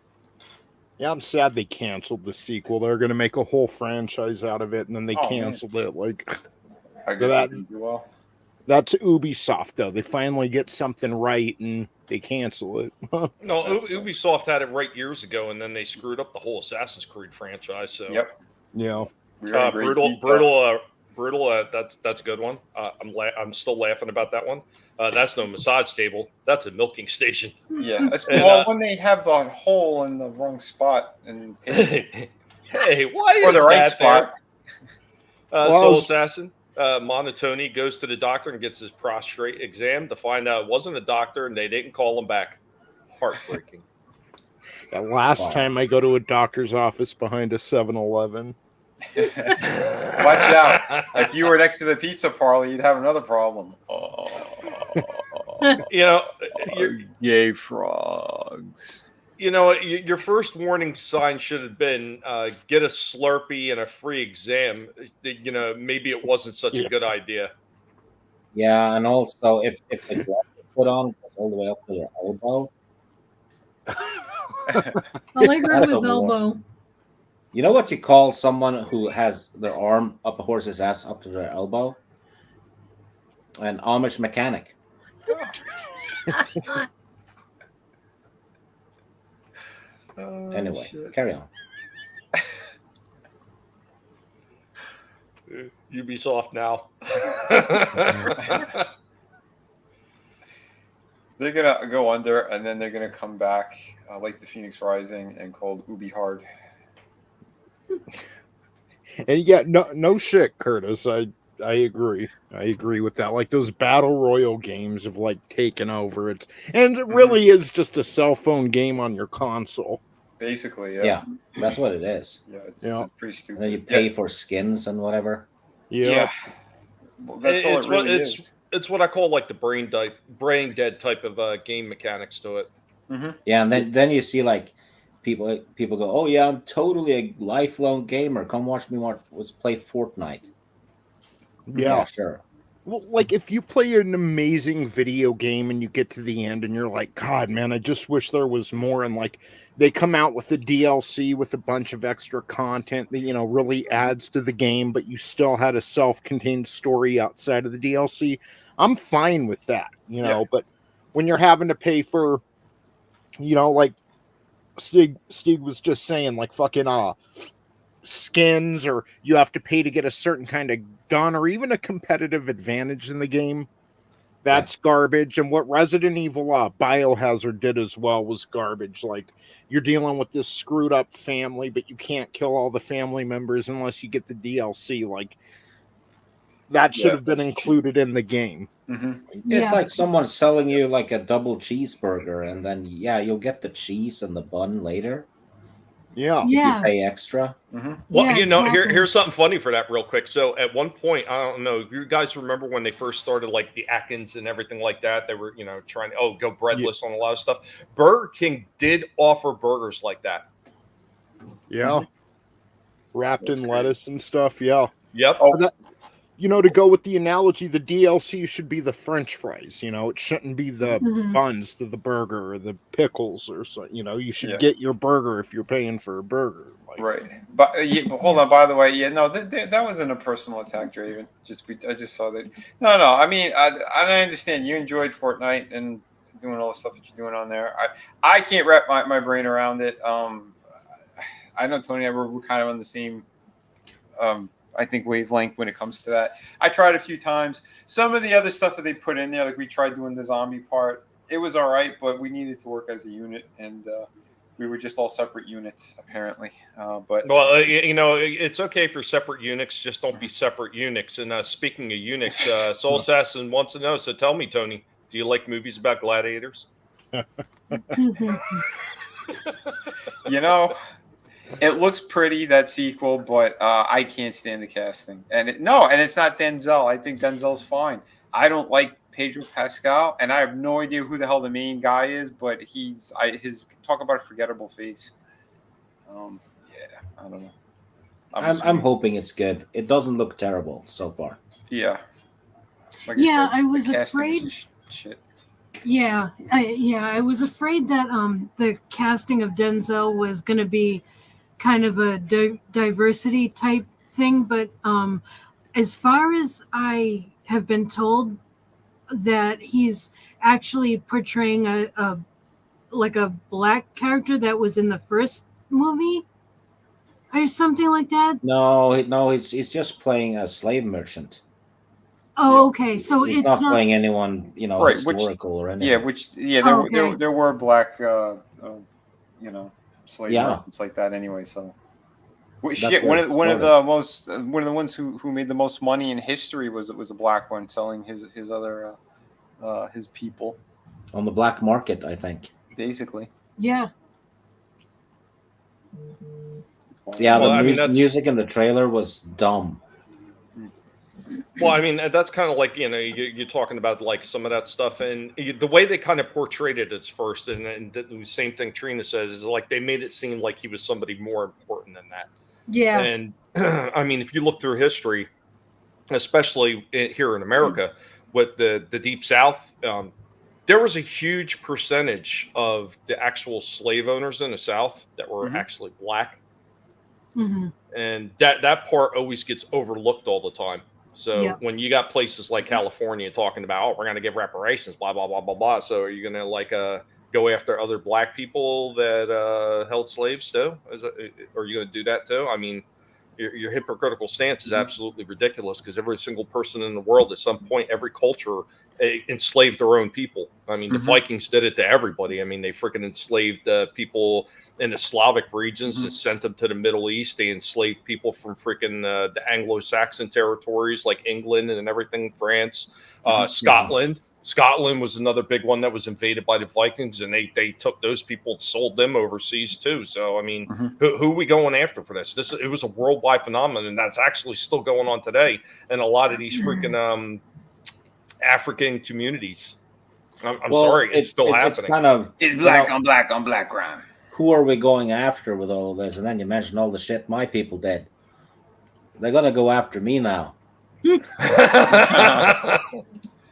Yeah, I'm sad they canceled the sequel. They're going to make a whole franchise out of it, and then they canceled it. Like, I guess they didn't do well. That's Ubisoft, though. They finally get something right, and they cancel it. No, Ubisoft had it right years ago, and then they screwed up the whole Assassin's Creed franchise. So, yep, yeah, brutal. That's a good one. I'm still laughing about that one. That's no massage table. That's a milking station. Yeah, well, when they have the hole in the wrong spot and hey, why or is the right that spot? Soul Assassin. Monotony goes to the doctor and gets his prostate exam to find out it wasn't a doctor and they didn't call him back. Heartbreaking. The last time I go to a doctor's office behind a 7-Eleven. Watch out. If you were next to the pizza parlor, you'd have another problem. Yay, frogs. You know, your first warning sign should have been get a Slurpee and a free exam. You know, maybe it wasn't such a good idea. Yeah, and also if the glove you put on goes all the way up to your elbow. All I heard was elbow. You know what you call someone who has their arm up a horse's ass up to their elbow? An Amish mechanic. Anyway, carry on. Ubisoft now. They're gonna go under, and then they're gonna come back like the Phoenix Rising and called Ubi Hard. And yeah, no shit, Curtis. I agree. I agree with that. Like those battle royal games have like taken over it, and it really is just a cell phone game on your console. Basically, yeah. Yeah, that's what it is. Yeah, it's pretty stupid. And then you pay for skins and whatever. Yeah. Well, that's all it really is. It's what I call like the brain dead type of game mechanics to it. Mm-hmm. Yeah, and then you see like people go, oh yeah, I'm totally a lifelong gamer. Come watch me let's play Fortnite. Yeah, sure. Well, like if you play an amazing video game and you get to the end and you're like, God, man, I just wish there was more. And like they come out with the DLC with a bunch of extra content that, really adds to the game, but you still had a self-contained story outside of the DLC. I'm fine with that, but when you're having to pay for, like Stig was just saying, like fucking skins, or you have to pay to get a certain kind of gun or even a competitive advantage in the game, that's garbage. And what Resident Evil Biohazard did as well was garbage. Like you're dealing with this screwed up family, but you can't kill all the family members unless you get the DLC. Like that should have been included in the game. Mm-hmm. It's like someone selling you like a double cheeseburger, and then you'll get the cheese and the bun later. Yeah. You pay extra. Mm-hmm. Well, exactly. here's something funny for that real quick. So at one point, I don't know, you guys remember when they first started like the Atkins and everything like that? They were, trying to go breadless on a lot of stuff. Burger King did offer burgers like that. Yeah. Wrapped in lettuce and stuff. Yeah. Yep. To go with the analogy, the DLC should be the French fries. It shouldn't be the buns to the burger or the pickles or so. You should get your burger if you're paying for a burger. Right. But hold on. By the way, that wasn't a personal attack, Draven. I just saw that. No. I mean, I understand you enjoyed Fortnite and doing all the stuff that you're doing on there. I can't wrap my brain around it. I know Tony and I we're kind of on the same. I think wavelength when it comes to that. I tried a few times. Some of the other stuff that they put in there, like we tried doing the zombie part, it was all right, but we needed to work as a unit, and we were just all separate units apparently. But it's okay for separate units, just don't be separate eunuchs. And speaking of eunuchs, Soul Assassin wants to know. So tell me, Tony, do you like movies about gladiators? It looks pretty, that sequel, but I can't stand the casting. And it's not Denzel. I think Denzel's fine. I don't like Pedro Pascal, and I have no idea who the hell the main guy is, but his talk about a forgettable face. I don't know. I'm hoping it's good. It doesn't look terrible so far. Yeah. I was afraid. Shit. Yeah, I was afraid that the casting of Denzel was going to be kind of a diversity type thing, but as far as I have been told, that he's actually portraying a like a black character that was in the first movie or something like that. No, he's just playing a slave merchant. Oh, okay. So He's it's not not playing anyone, Right, historical or anything. There, Oh, okay. there were black, slave Yeah. merchants like that anyway. So, That's shit, where it one of started. the ones who made the most money in history was a black one selling his other his people On the black market, I think. basically. Yeah. Yeah, Well, the I mean, that's music in the trailer was dumb. well, I mean, that's kind of like you're talking about like some of that stuff, and the way they kind of portrayed it at first, and the same thing Trina says is like they made it seem like he was somebody more important than that. Yeah. And I mean, if you look through history, especially here in America, with the Deep South, there was a huge percentage of the actual slave owners in the South that were actually black, Mm-hmm. and that part always gets overlooked all the time. So Yeah. when you got places like California talking about, oh, we're going to give reparations, blah blah blah blah blah. So are you going to like go after other black people that held slaves too? Are you going to do that too? I mean, your hypocritical stance is absolutely ridiculous because every single person in the world at some point, every culture enslaved their own people. I mean, the Vikings did it to everybody. I mean, they freaking enslaved people in the Slavic regions and sent them to the Middle East. They enslaved people from freaking the Anglo-Saxon territories like England and everything, France, Scotland. Scotland was another big one that was invaded by the Vikings, and they took those people and sold them overseas too. So I mean, who are we going after for this? It was a worldwide phenomenon, and that's actually still going on today in a lot of these freaking African communities. I'm sorry, it's still happening. It's kind of It's black on black on black crime. Who are we going after with all this? And then you mention all the shit my people did. They're gonna go after me now.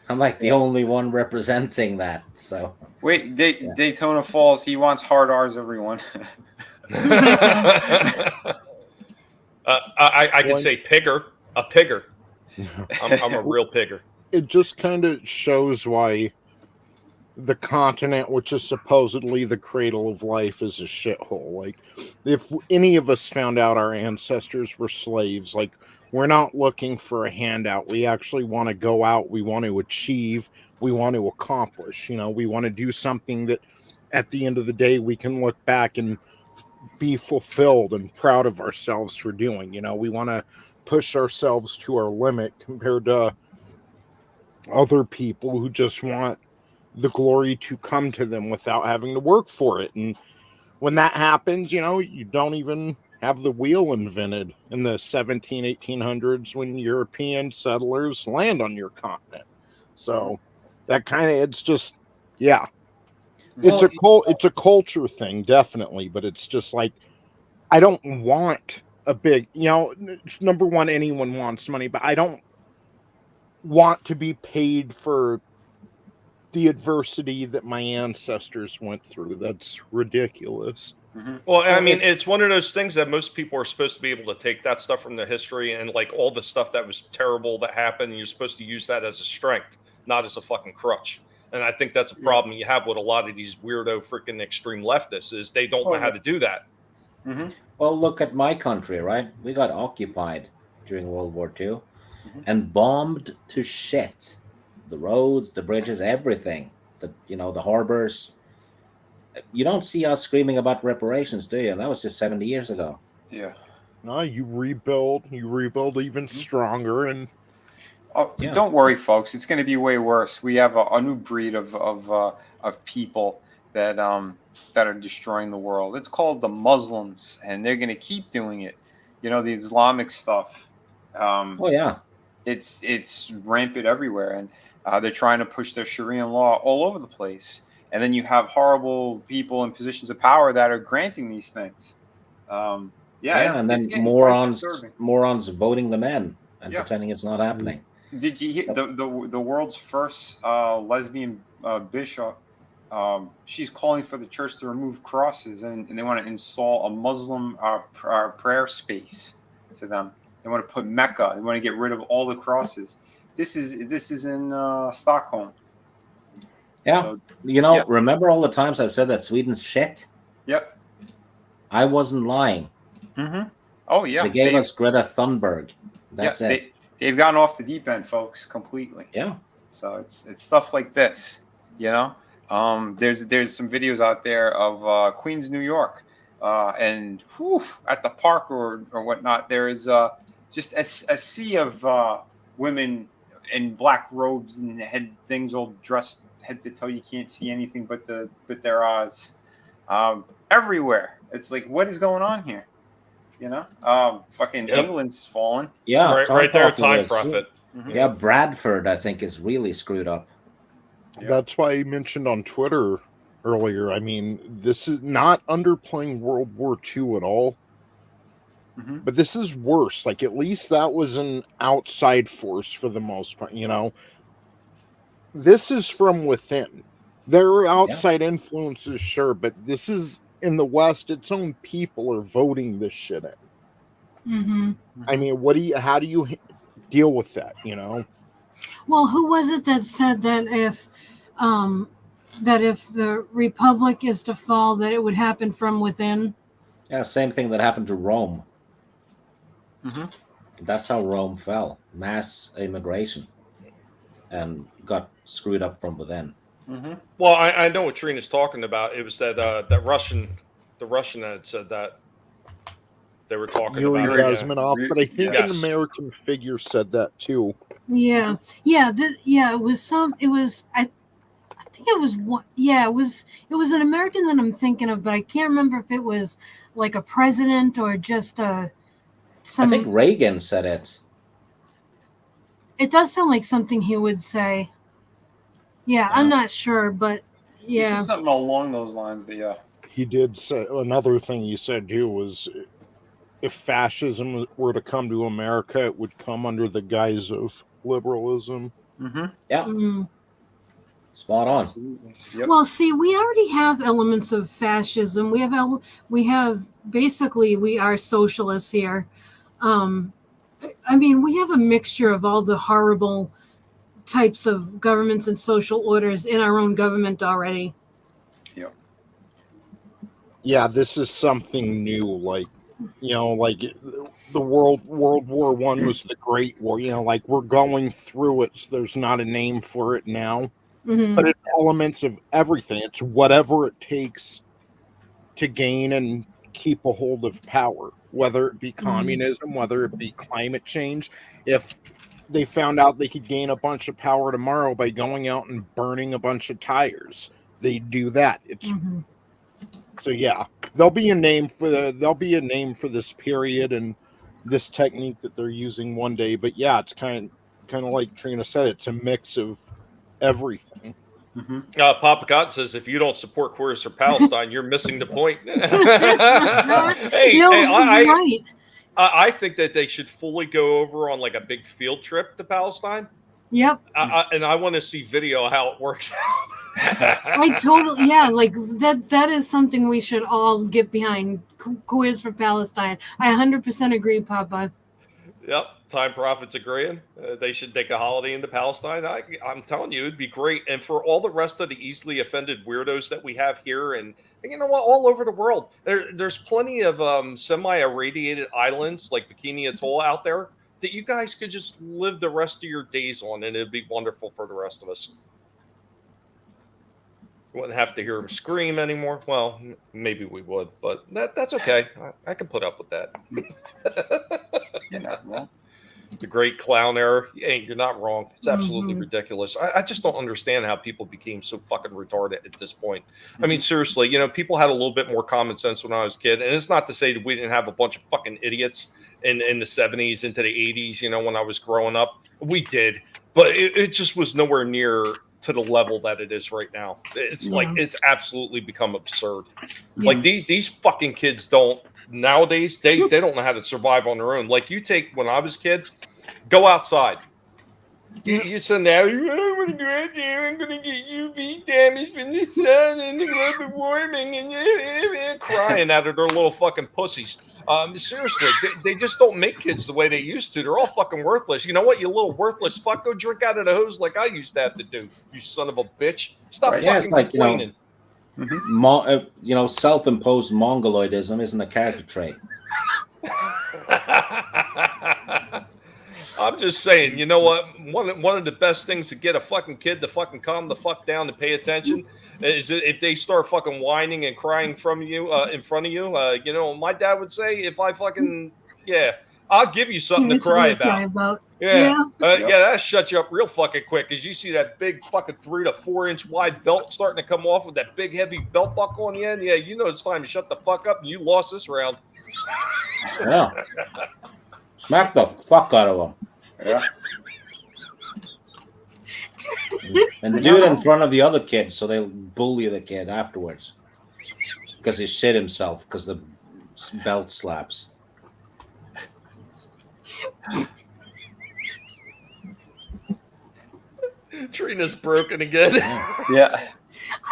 I'm like the only one representing that. So wait, Daytona Falls. He wants hard R's, everyone. I can say pigger, a pigger. I'm a real pigger. It just kind of shows why the continent, which is supposedly the cradle of life, is a shithole. Like, if any of us found out our ancestors were slaves, like, we're not looking for a handout. We actually want to go out. We want to achieve. We want to accomplish. We want to do something that at the end of the day, we can look back and be fulfilled and proud of ourselves for doing. We want to push ourselves to our limit compared to other people who just want the glory to come to them without having to work for it. And when that happens, you don't even have the wheel invented in the 1800s when European settlers land on your continent. So that kind of, it's just, yeah. It's a culture thing, definitely, but it's just like, I don't want a big, number one, anyone wants money, but I don't want to be paid for the adversity that my ancestors went through. That's ridiculous. Well, I mean, it's one of those things that most people are supposed to be able to take that stuff from the history and like all the stuff that was terrible that happened. And you're supposed to use that as a strength, not as a fucking crutch. And I think that's a problem you have with a lot of these weirdo freaking extreme leftists is they don't know how to do that. Well, look at my country, right? We got occupied during World War II and bombed to shit. The roads, the bridges, everything. The harbors. You don't see us screaming about reparations, do you? That was just 70 years ago. Yeah. No, you rebuild even stronger, and don't worry, folks. It's going to be way worse. We have a new breed of people that are destroying the world. It's called the Muslims, and they're going to keep doing it. The Islamic stuff. It's rampant everywhere, and they're trying to push their Sharia law all over the place. And then you have horrible people in positions of power that are granting these things. And then morons voting them in and pretending it's not happening. Did you hear the world's first lesbian bishop. She's calling for the church to remove crosses, and they want to install a Muslim prayer space for them. They want to put Mecca. They want to get rid of all the crosses. This is in Stockholm. Yeah. So, remember all the times I've said that Sweden's shit? Yep. I wasn't lying. Mm-hmm. Oh, yeah. They gave us Greta Thunberg. That's it. They've gone off the deep end, folks, completely. Yeah. So it's stuff like this, There's some videos out there of Queens, New York, and at the park or whatnot, there is just a sea of women in black robes and head things all dressed head to toe. You can't see anything but their eyes everywhere. It's like, what is going on here? Fucking England's fallen. Yeah, right there, Time Prophet. Mm-hmm. Yeah, Bradford, I think, is really screwed up. That's why I mentioned on Twitter earlier. I mean, this is not underplaying World War II at all. Mm-hmm. But this is worse. Like, at least that was an outside force for the most part, This is from within. There are outside influences, sure, but this is in the West. Its own people are voting this shit in. Mm-hmm. I mean, how do you deal with that? Well, who was it that said that if the Republic is to fall, that it would happen from within? Yeah, same thing that happened to Rome. Mm-hmm. That's how Rome fell. Mass immigration. And got screwed up from within. Mm-hmm. Well, I know what Trina's talking about. It was the Russian that said that. They were talking Yuri about Gazmanov, but I think an American figure said that too. Yeah. It was I think it was one. Yeah, it was an American that I'm thinking of, but I can't remember if it was like a president or just I think Reagan said it. It does sound like something he would say. Yeah, I'm not sure, but yeah. He said something along those lines, but yeah. He did say, another thing he said too was, if fascism were to come to America, it would come under the guise of liberalism. Mm-hmm. Yeah. Mm. Spot on. Yep. Well, see, we already have elements of fascism. We are socialists here. I mean, we have a mixture of all the horrible types of governments and social orders in our own government already. Yep. Yeah, this is something new. Like, the World War I was the Great War. Like, we're going through it. So there's not a name for it now, but it's elements of everything. It's whatever it takes to gain and keep a hold of power, whether it be communism, whether it be climate change. If they found out they could gain a bunch of power tomorrow by going out and burning a bunch of tires, they do that. It's so yeah. There'll be a name for this period and this technique that they're using one day. But yeah, it's kind of like Trina said. It's a mix of everything. Mm-hmm. Papa God says, if you don't support Queers for Palestine, you're missing the point. I think that they should fully go over on like a big field trip to Palestine. Yep. And I want to see video how it works out. I totally, like that is something we should all get behind. Queers for Palestine. I 100% agree, Papa. Yep. Time Prophet's agreeing. They should take a holiday into Palestine. I'm telling you, it'd be great. And for all the rest of the easily offended weirdos that we have here, and you know what, all over the world, there's plenty of semi-irradiated islands like Bikini Atoll out there that you guys could just live the rest of your days on, and it'd be wonderful for the rest of us. You wouldn't have to hear them scream anymore. Well, maybe we would, but that's okay. I can put up with that. You're not wrong. The great clown era. Hey, you're not wrong. It's absolutely ridiculous. I just don't understand how people became so fucking retarded at this point. I mean, seriously, people had a little bit more common sense when I was a kid. And it's not to say that we didn't have a bunch of fucking idiots in the 70s into the 80s, when I was growing up. We did. But it just was nowhere near to the level that it is right now. It's like, it's absolutely become absurd. Like these fucking kids nowadays, they don't know how to survive on their own. Like you take, when I was a kid, go outside, You send out, I'm going to go out there, I'm going to get UV damage from the sun and the global warming and crying out of their little fucking pussies. Seriously, they just don't make kids the way they used to. They're all fucking worthless. You know what, you little worthless fuck? Go drink out of the hose like I used to have to do, you son of a bitch. Stop fucking it's like, complaining. Self-imposed mongoloidism isn't a character trait. I'm just saying, you know what? One of the best things to get a fucking kid to fucking calm the fuck down and pay attention is if they start fucking whining and crying from you in front of you. You know, my dad would say, if I fucking I'll give you something to cry about. That shut you up real fucking quick, because you see that big fucking 3 to 4 inch wide belt starting to come off with that big heavy belt buckle on the end. Yeah, you know it's time to shut the fuck up, and you lost this round. Yeah. Smack the fuck out of him. Yeah. And do it in front of the other kids so they'll bully the kid afterwards. Because he shit himself because the belt slaps. Trina's broken again. Yeah.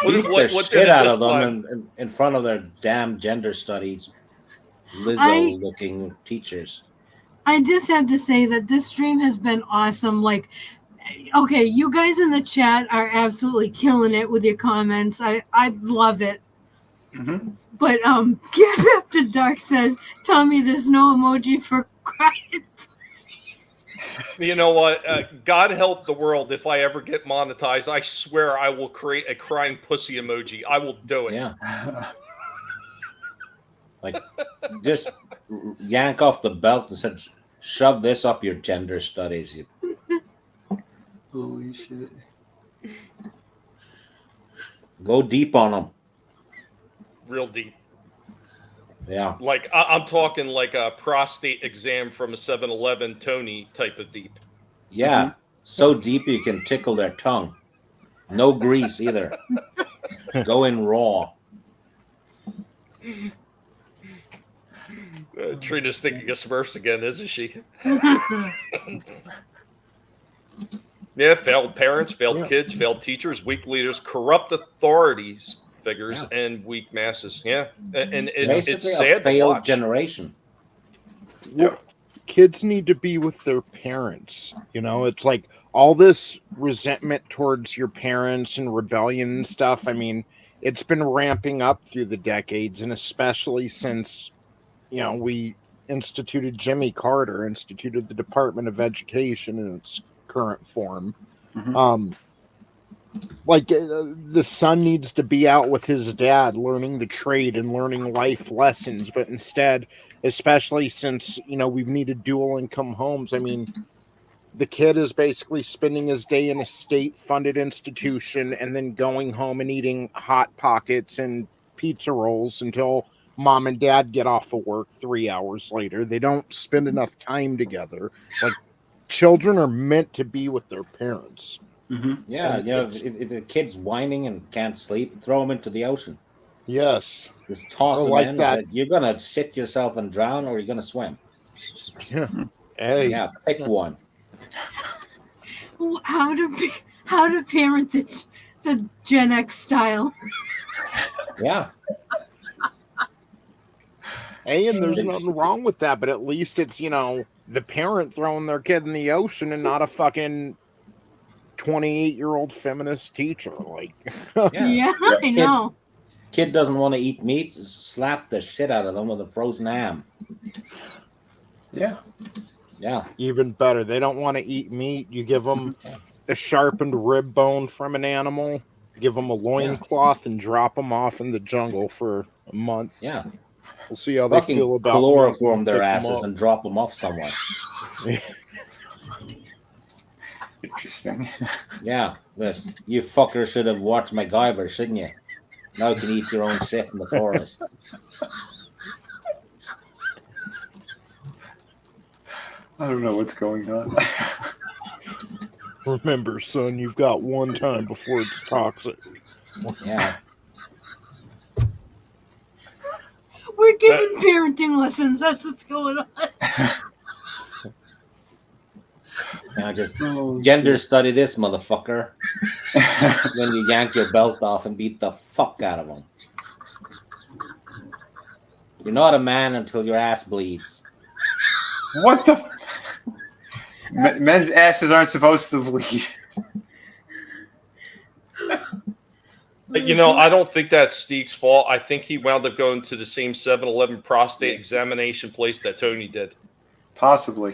Beat the shit out of them in front of their damn gender studies Lizzo-looking teachers. I just have to say that this stream has been awesome. Like, okay, you guys in the chat are absolutely killing it with your comments. I love it. Mm-hmm. But Get After Dark says, Tommy, there's no emoji for crying. You know what? God help the world if I ever get monetized. I swear I will create a crying pussy emoji. I will do it. Yeah. Like, just yank off the belt and said, shove this up your gender studies. Holy shit. Go deep on them. Real deep. Yeah. Like, I'm talking like a prostate exam from a 7-Eleven Tony type of deep. Yeah. Mm-hmm. So deep you can tickle their tongue. No grease either. Go in raw. Trina's thinking of Smurfs again, isn't she? Yeah, failed parents, failed kids, failed teachers, weak leaders, corrupt authorities figures, and weak masses. Yeah, and it's sad a failed to watch. Generation. Well, kids need to be with their parents. You know, it's like all this resentment towards your parents and rebellion and stuff. I mean, it's been ramping up through the decades, and especially since, you know, we instituted Jimmy Carter, instituted the Department of Education in its current form. Mm-hmm. The son needs to be out with his dad learning the trade and learning life lessons, but instead, especially since, you know, we've needed dual income homes, I mean, the kid is basically spending his day in a state-funded institution and then going home and eating Hot Pockets and pizza rolls until mom and dad get off of work 3 hours later. They don't spend enough time together. Like, children are meant to be with their parents. Mm-hmm. Yeah, you know, if the kid's whining and can't sleep, throw him into the ocean. Yes. Just toss him like in that. and say, you're going to shit yourself and drown, or you're going to swim. Yeah. Hey. Yeah, pick one. How to parent the Gen X style. Yeah. Hey, and there's nothing wrong with that, but at least it's, you know, the parent throwing their kid in the ocean and not a fucking 28-year-old feminist teacher. Like, yeah, I know. Kid doesn't want to eat meat, just slap the shit out of them with a frozen ham. Yeah. Yeah. Even better. They don't want to eat meat. You give them a sharpened rib bone from an animal, give them a loincloth, and drop them off in the jungle for a month. Yeah. We'll see how they feel about chloroform their asses and drop them off somewhere. Interesting. Yeah. This, you fucker should have watched MacGyver, shouldn't you? Now you can eat your own shit in the forest. I don't know what's going on. Remember, son, you've got one time before it's toxic. Yeah. We're giving parenting lessons. That's what's going on. Now just gender study this motherfucker. When you yank your belt off and beat the fuck out of him. You're not a man until your ass bleeds. What the? Men's asses aren't supposed to bleed. You know, I don't think that's Steve's fault. I think he wound up going to the same 7-Eleven prostate examination place that Tony did. Possibly.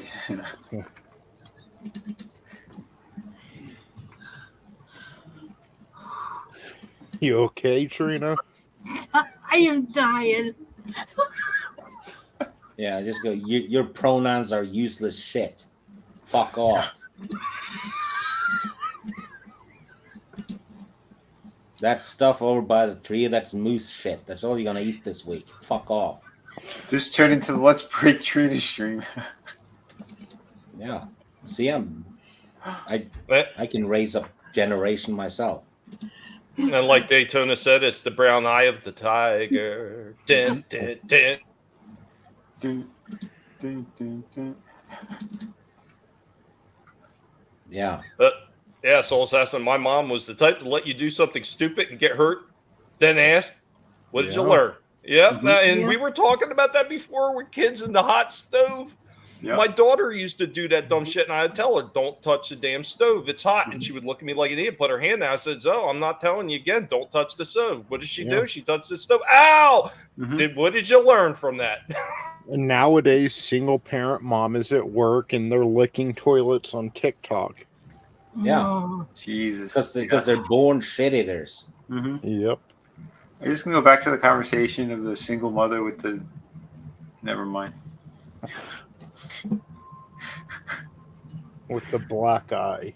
You okay, Trina? I am dying. Yeah, just go. Your pronouns are useless shit. Fuck off. That stuff over by the tree, that's moose shit. That's all you're gonna eat this week. Fuck off. Just turn into the Let's Break Trina stream. Yeah. See, I can raise a generation myself. And like Daytona said, it's the brown eye of the tiger. Dun, dun, dun. Dun, dun, dun, dun. Yeah. Yeah, Soul Assassin, my mom was the type to let you do something stupid and get hurt, then ask, what did you learn? Yeah, and we were talking about that before with kids in the hot stove. Yep. My daughter used to do that dumb shit, and I'd tell her, don't touch the damn stove. It's hot. And she would look at me like an idiot, put her hand out. I said, oh, I'm not telling you again. Don't touch the stove. What did she do? She touched the stove. Ow! What did you learn from that? And nowadays, single-parent mom is at work, and they're licking toilets on TikTok. Yeah. Oh. Jesus. Because they're born shit eaters. Yep. I'm just going to go back to the conversation of the single mother with the... Never mind. With the black eye.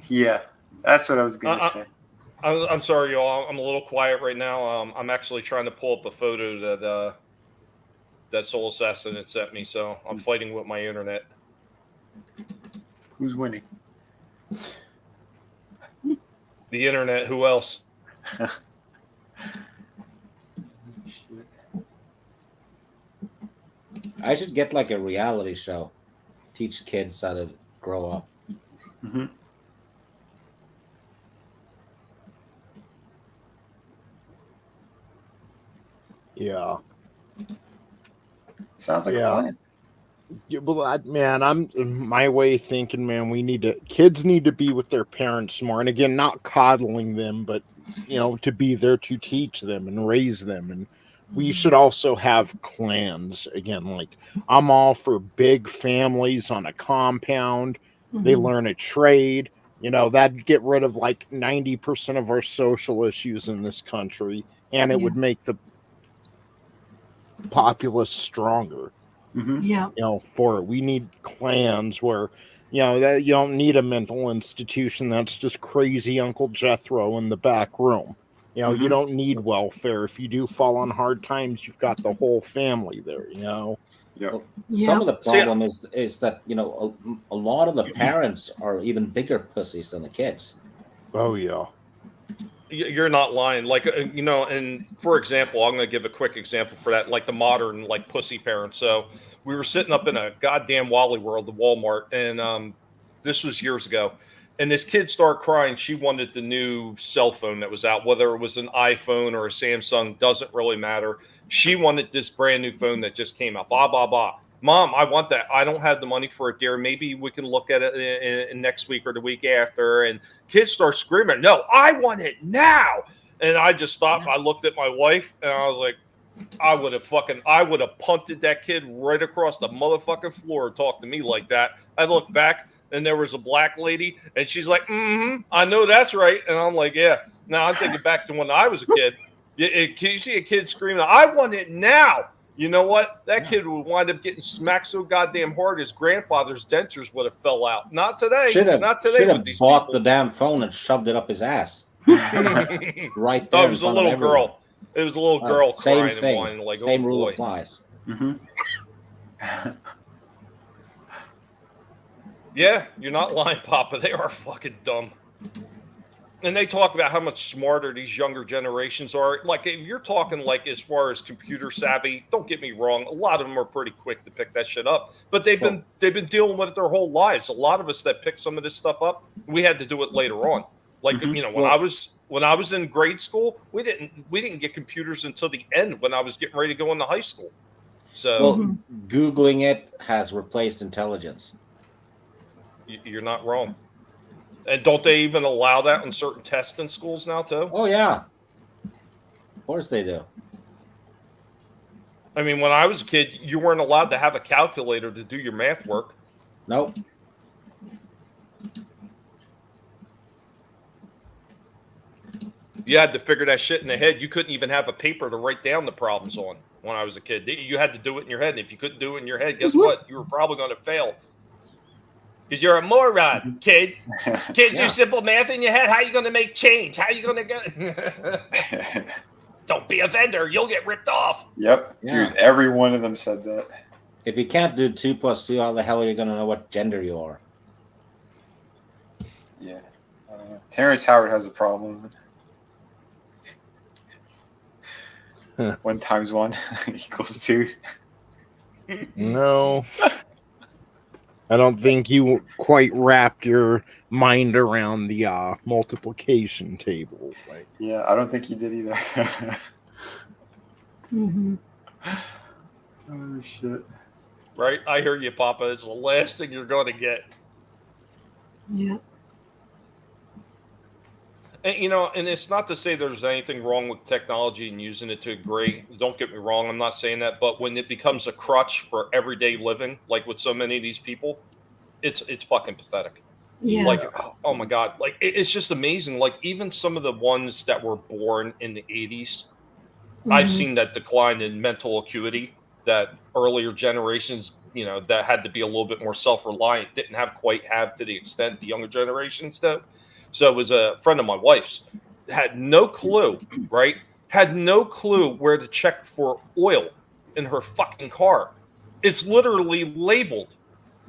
Yeah, that's what I was going to say. I'm sorry, y'all. I'm a little quiet right now. I'm actually trying to pull up a photo that Soul Assassin had sent me, so I'm fighting with my internet. Who's winning? The internet. Who else? I should get like a reality show. Teach kids how to grow up. Yeah. Sounds like a plan. Yeah, well, I'm my way of thinking, man. Kids need to be with their parents more, and again, not coddling them, but to be there to teach them and raise them. And we should also have clans again. Like, I'm all for big families on a compound. They learn a trade. That'd get rid of like 90% of our social issues in this country, and it would make the populace stronger. We need clans where that you don't need a mental institution that's just crazy Uncle Jethro in the back room. You don't need welfare. If you do fall on hard times, you've got the whole family there. Some of the problem is that a lot of the parents are even bigger pussies than the kids. Oh yeah. You're not lying. Like, and for example, I'm going to give a quick example for that, like the modern, like, pussy parents. So we were sitting up in a goddamn Wally World, the Walmart, and this was years ago. And this kid started crying. She wanted the new cell phone that was out, whether it was an iPhone or a Samsung, doesn't really matter. She wanted this brand new phone that just came out, blah, blah, blah. Mom, I want that. I don't have the money for it, dear. Maybe we can look at it in next week or the week after. And kids start screaming, no, I want it now. And I just stopped. I looked at my wife and I was like, I would have punted that kid right across the motherfucking floor and talked to me like that. I looked back and there was a black lady and she's like, I know that's right. And I'm like, yeah. Now I'm thinking back to when I was a kid. Can you see a kid screaming, I want it now? You know what? That kid would wind up getting smacked so goddamn hard his grandfather's dentures would have fell out. Not today. Not today. Should have bought the damn phone and shoved it up his ass. Right there. Oh, it was a little girl. It was a little girl crying and whining like, same rule applies. Yeah, you're not lying, Papa. They are fucking dumb. And they talk about how much smarter these younger generations are. Like, if you're talking like as far as computer savvy, don't get me wrong, a lot of them are pretty quick to pick that shit up. But they've been dealing with it their whole lives. A lot of us that pick some of this stuff up, we had to do it later on. Like, you know, when I was in grade school, we didn't get computers until the end when I was getting ready to go into high school. So Googling it has replaced intelligence. You're not wrong. And don't they even allow that in certain tests in schools now, too? Oh, yeah. Of course they do. I mean, when I was a kid, you weren't allowed to have a calculator to do your math work. Nope. You had to figure that shit in the head. You couldn't even have a paper to write down the problems on when I was a kid. You had to do it in your head. And if you couldn't do it in your head, guess what? You were probably going to fail. Because you're a moron, kid. Can't do simple math in your head. How are you going to make change? How are you going to get... Don't be a vendor. You'll get ripped off. Yep. Yeah. Dude, every one of them said that. If you can't do 2 + 2, how the hell are you going to know what gender you are? Yeah. Terrence Howard has a problem. 1 × 1 = 2. No. I don't think you quite wrapped your mind around the multiplication table. Like, yeah, I don't think he did either. Oh, shit. Right? I hear you, Papa. It's the last thing you're going to get. Yeah. And, you know, and it's not to say there's anything wrong with technology and using it to a degree. Don't get me wrong. I'm not saying that. But when it becomes a crutch for everyday living, like with so many of these people, it's fucking pathetic. Yeah. Like, oh my God. Like, it's just amazing. Like, even some of the ones that were born in the 80s, I've seen that decline in mental acuity that earlier generations, you know, that had to be a little bit more self-reliant, didn't quite have to the extent the younger generations do. So it was a friend of my wife's, had no clue, right? Had no clue where to check for oil in her fucking car. It's literally labeled.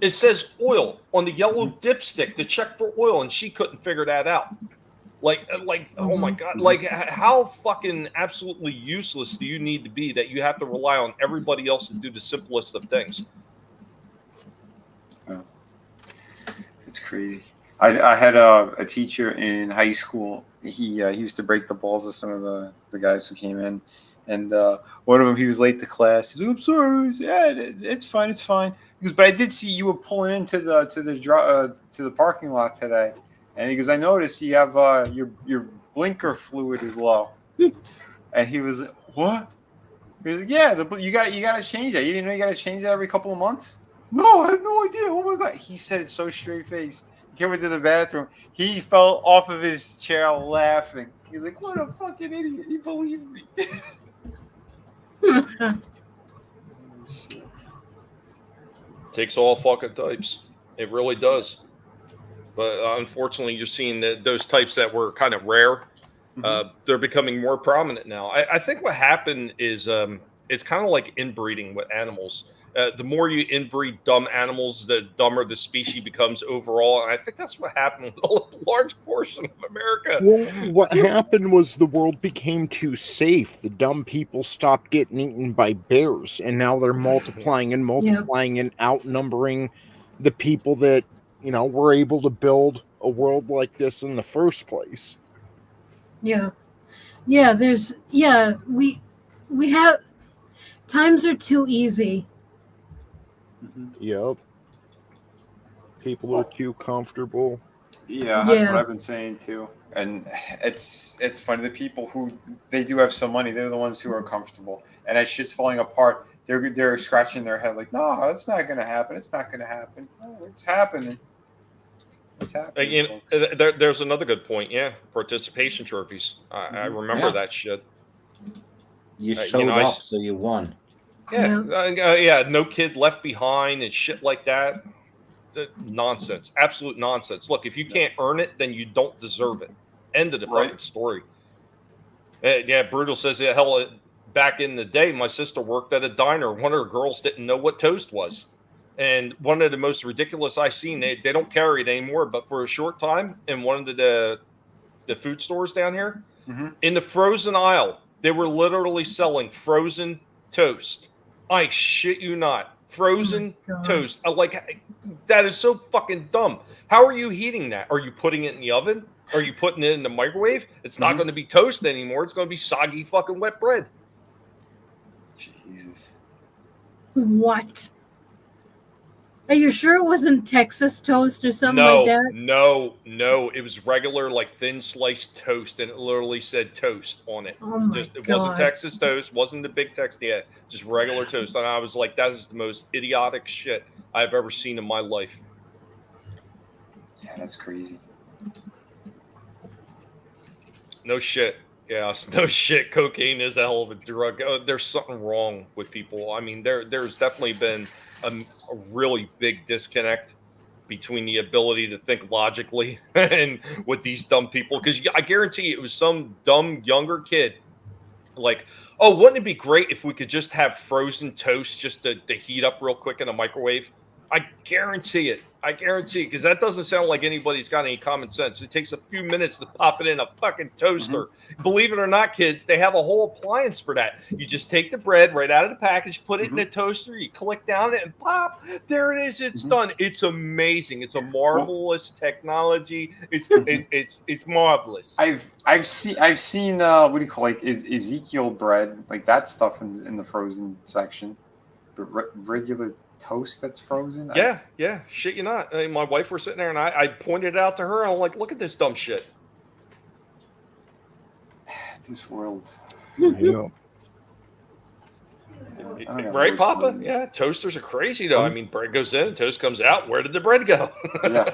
It says oil on the yellow dipstick to check for oil, and she couldn't figure that out. Like, oh my God. Like, how fucking absolutely useless do you need to be that you have to rely on everybody else to do the simplest of things? Oh. It's crazy. I had a teacher in high school. He used to break the balls of some of the guys who came in, and one of them, he was late to class. He's like, "I'm sorry." Said, "Yeah, it's fine, it's fine." He goes, "But I did see you were pulling into the parking lot today," and he goes, "I noticed you have your blinker fluid is low," and he was like, "What?" He was like, "Yeah, you got to change that. You didn't know you got to change that every couple of months?" "No, I had no idea." "Oh my God!" He said it so straight face. He went to the bathroom. He fell off of his chair laughing. He's like, "What a fucking idiot. He believed me." Takes all fucking types. It really does. But unfortunately, you're seeing those types that were kind of rare. They're becoming more prominent now. I think what happened is it's kind of like inbreeding with animals. The more you inbreed dumb animals, the dumber the species becomes overall. And I think that's what happened with a large portion of America. Well, what happened was the world became too safe. The dumb people stopped getting eaten by bears, and now they're multiplying and multiplying and outnumbering the people that, you know, were able to build a world like this in the first place. Yeah. Yeah, we have times are too easy. Yep. People are too comfortable. Yeah, that's what I've been saying too. And it's funny, the people who they do have some money, they're the ones who are comfortable. And as shit's falling apart, they're scratching their head like, "No, it's not gonna happen. It's not gonna happen." "Oh, it's happening. It's happening." You know, there's another good point. Yeah, participation trophies. I remember that shit. You showed up, so you won. Yeah, no kid left behind and shit like that. Nonsense, absolute nonsense. Look, if you can't earn it, then you don't deserve it. End of the fucking story. Yeah, Brutal says, "Yeah, hell, back in the day, my sister worked at a diner. One of her girls didn't know what toast was, and one of the most ridiculous I've seen. They don't carry it anymore, but for a short time, in one of the the food stores down here. Mm-hmm. In the frozen aisle, they were literally selling frozen toast. I shit you not. Frozen toast. That is so fucking dumb. How are you heating that? Are you putting it in the oven? Are you putting it in the microwave? It's not going to be toast anymore. It's going to be soggy fucking wet bread. Jesus. What? Are you sure it wasn't Texas toast or something like that? No. It was regular, like thin sliced toast, and it literally said toast on it. Oh my It wasn't God. Texas toast, wasn't the big Texas, just regular toast. And I was like, that is the most idiotic shit I've ever seen in my life. Yeah, that's crazy. No shit. Yeah, no shit. Cocaine is a hell of a drug. There's something wrong with people. I mean, there's definitely been a really big disconnect between the ability to think logically and with these dumb people. Because I guarantee it was some dumb younger kid like, oh, wouldn't it be great if we could just have frozen toast just to heat up real quick in a microwave? I guarantee it. Because that doesn't sound like anybody's got any common sense. It takes a few minutes to pop it in a fucking toaster. Mm-hmm. Believe it or not, kids, they have a whole appliance for that. You just take the bread right out of the package, put it in the toaster, you click down it, and pop, there it is. It's done. It's amazing. It's a marvelous technology. It's marvelous. I've seen what do you call Ezekiel bread, like that stuff in the frozen section, but regular toast that's frozen. Yeah. Shit, you not. I mean, my wife was sitting there, and I pointed it out to her, and I'm like, "Look at this dumb shit." This world. Yeah. Right, Papa? Yeah, toasters are crazy, though. I mean, bread goes in, toast comes out. Where did the bread go? Yeah.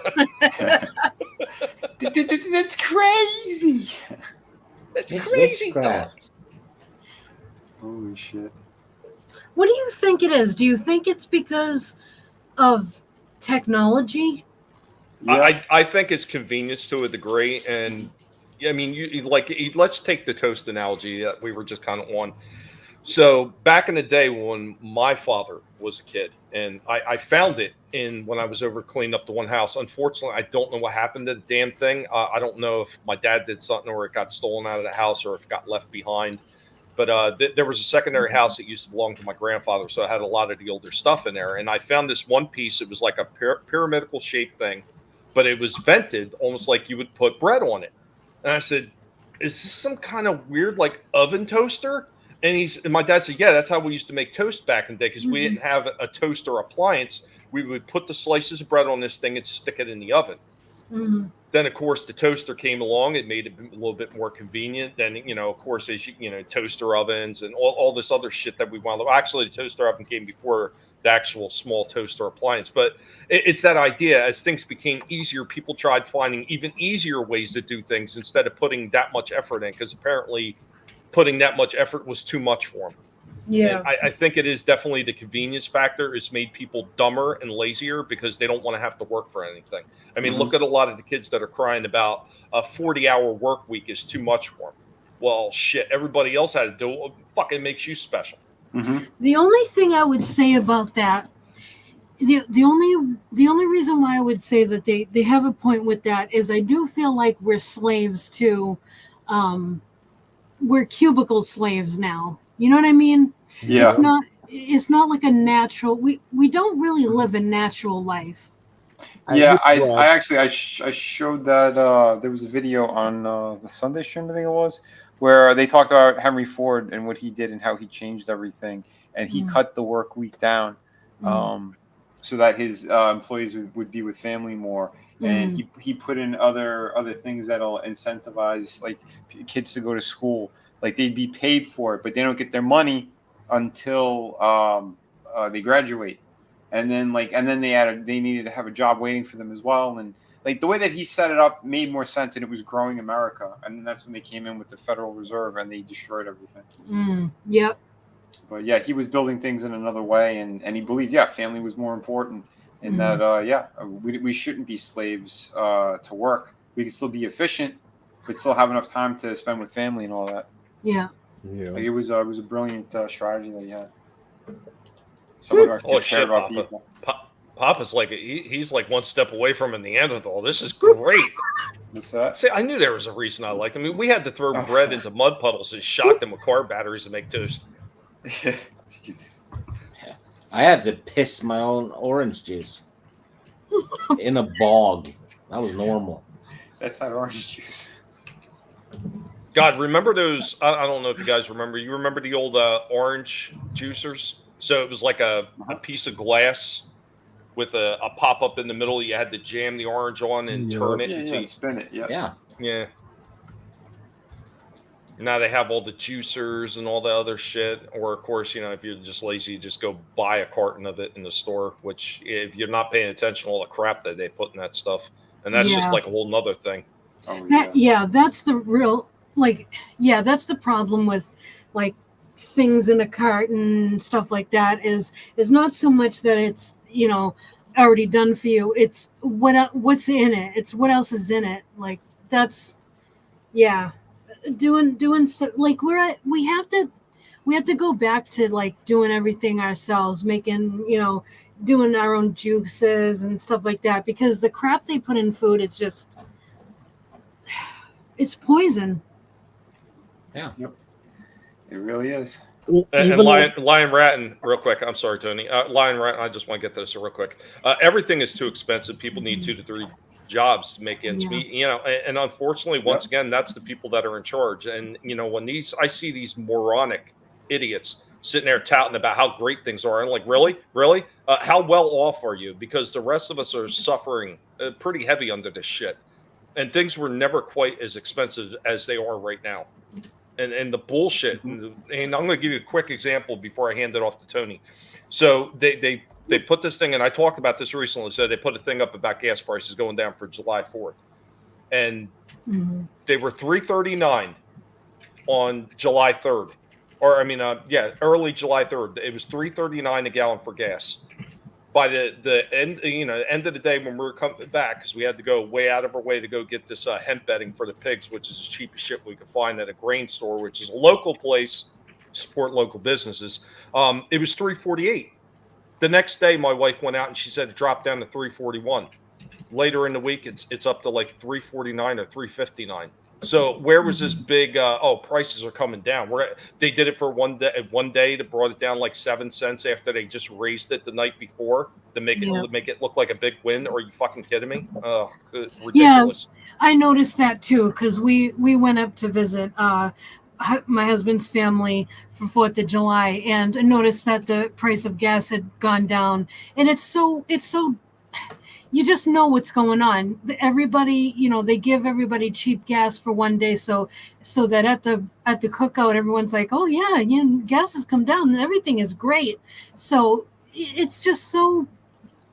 That's crazy. That's crazy, dog. Holy shit. What do you think it is? Do you think it's because of technology? Yeah. I think it's convenience to a degree, and I mean, let's take the toast analogy that we were just kind of on. So back in the day when my father was a kid, and I found it when I was over cleaning up the one house. Unfortunately, I don't know what happened to the damn thing. I don't know if my dad did something or it got stolen out of the house or if it got left behind. But there was a secondary house that used to belong to my grandfather, so I had a lot of the older stuff in there. And I found this one piece. It was like a pyramidal shaped thing, but it was vented almost like you would put bread on it. And I said, "Is this some kind of weird like oven toaster?" And my dad said, "Yeah, that's how we used to make toast back in the day because we didn't have a toaster appliance. We would put the slices of bread on this thing and stick it in the oven." Mm-hmm. Then, of course, the toaster came along. It made it a little bit more convenient. Then, of course, as toaster ovens and all this other shit that we wound up. Actually, the toaster oven came before the actual small toaster appliance. But it's that idea. As things became easier, people tried finding even easier ways to do things instead of putting that much effort in, because apparently putting that much effort was too much for them. Yeah, I think it is definitely the convenience factor has made people dumber and lazier because they don't want to have to work for anything. I mean, look at a lot of the kids that are crying about a 40-hour work week is too much for them. Well, shit, everybody else had to do it. Fucking makes you special. Mm-hmm. The only thing I would say about that, the only reason why I would say that they have a point with that is I do feel like we're slaves to, we're cubicle slaves now. You know what I mean? Yeah. It's not like a natural. We don't really live a natural life. Yeah, I showed that there was a video on the Sunday stream, I think it was, where they talked about Henry Ford and what he did and how he changed everything, and he cut the work week down, so that his employees would be with family more, and he put in other things that'll incentivize like kids to go to school. Like they'd be paid for it, but they don't get their money until they graduate, and then they needed to have a job waiting for them as well. And like the way that he set it up made more sense, and it was growing America. And then that's when they came in with the Federal Reserve and they destroyed everything. Yep. But yeah, he was building things in another way, and he believed family was more important, and that we shouldn't be slaves to work. We can still be efficient, but still have enough time to spend with family and all that. Yeah. Like it was a brilliant strategy that he had. Someone who cared about people. Papa's like he's like one step away from a Neanderthal. This is great. What's that? See, I knew there was a reason I like. I mean, we had to throw bread into mud puddles and shock them with car batteries to make toast. Jeez. I had to piss my own orange juice in a bog. That was normal. That's not orange juice. God, remember those? I don't know if you guys remember. You remember the old orange juicers? So it was like a piece of glass with a pop-up in the middle. You had to jam the orange on and turn it. Yeah, spin it. Yeah. Now they have all the juicers and all the other shit. Or, of course, you know, if you're just lazy, you just go buy a carton of it in the store, which if you're not paying attention to all the crap that they put in that stuff. And that's just like a whole nother thing. That's the real, that's the problem with, like, things in a carton and stuff like that is not so much that it's, you know, already done for you. It's what's in it. It's what else is in it. Like, that's, doing stuff like we have to go back to like doing everything ourselves, making, you know, doing our own juices and stuff like that, because the crap they put in food is just, it's poison. Yeah. Yep. It really is. And Lion Ratton, real quick. I'm sorry, Tony. Lion Ratton, I just want to get to this real quick. Everything is too expensive. People need 2 to 3 jobs to make ends meet. You know, and unfortunately, once again, that's the people that are in charge. And you know, when I see these moronic idiots sitting there touting about how great things are, and like, really, how well off are you? Because the rest of us are suffering pretty heavy under this shit, and things were never quite as expensive as they are right now. And the bullshit, and I'm going to give you a quick example before I hand it off to Tony. So they put this thing, and I talked about this recently. So they put a thing up about gas prices going down for July 4th, and they were $3.39 on July 3rd, or early July 3rd. It was $3.39 a gallon for gas. By the end, end of the day when we were coming back, because we had to go way out of our way to go get this hemp bedding for the pigs, which is the cheapest shit we could find at a grain store, which is a local place, support local businesses. It was $3.48. The next day, my wife went out and she said it dropped down to $3.41. Later in the week, it's up to like $3.49 or $3.59. So where was this big? Prices are coming down. They did it for one day. They brought it down like 7 cents after they just raised it the night before to make it look like a big win. Are you fucking kidding me? Ridiculous. Yeah, I noticed that too, because we went up to visit my husband's family for 4th of July, and I noticed that the price of gas had gone down, and it's so. You just know what's going on. Everybody, you know, they give everybody cheap gas for one day, so that at the cookout, everyone's like, "Oh yeah, you know, gas has come down and everything is great." So it's just so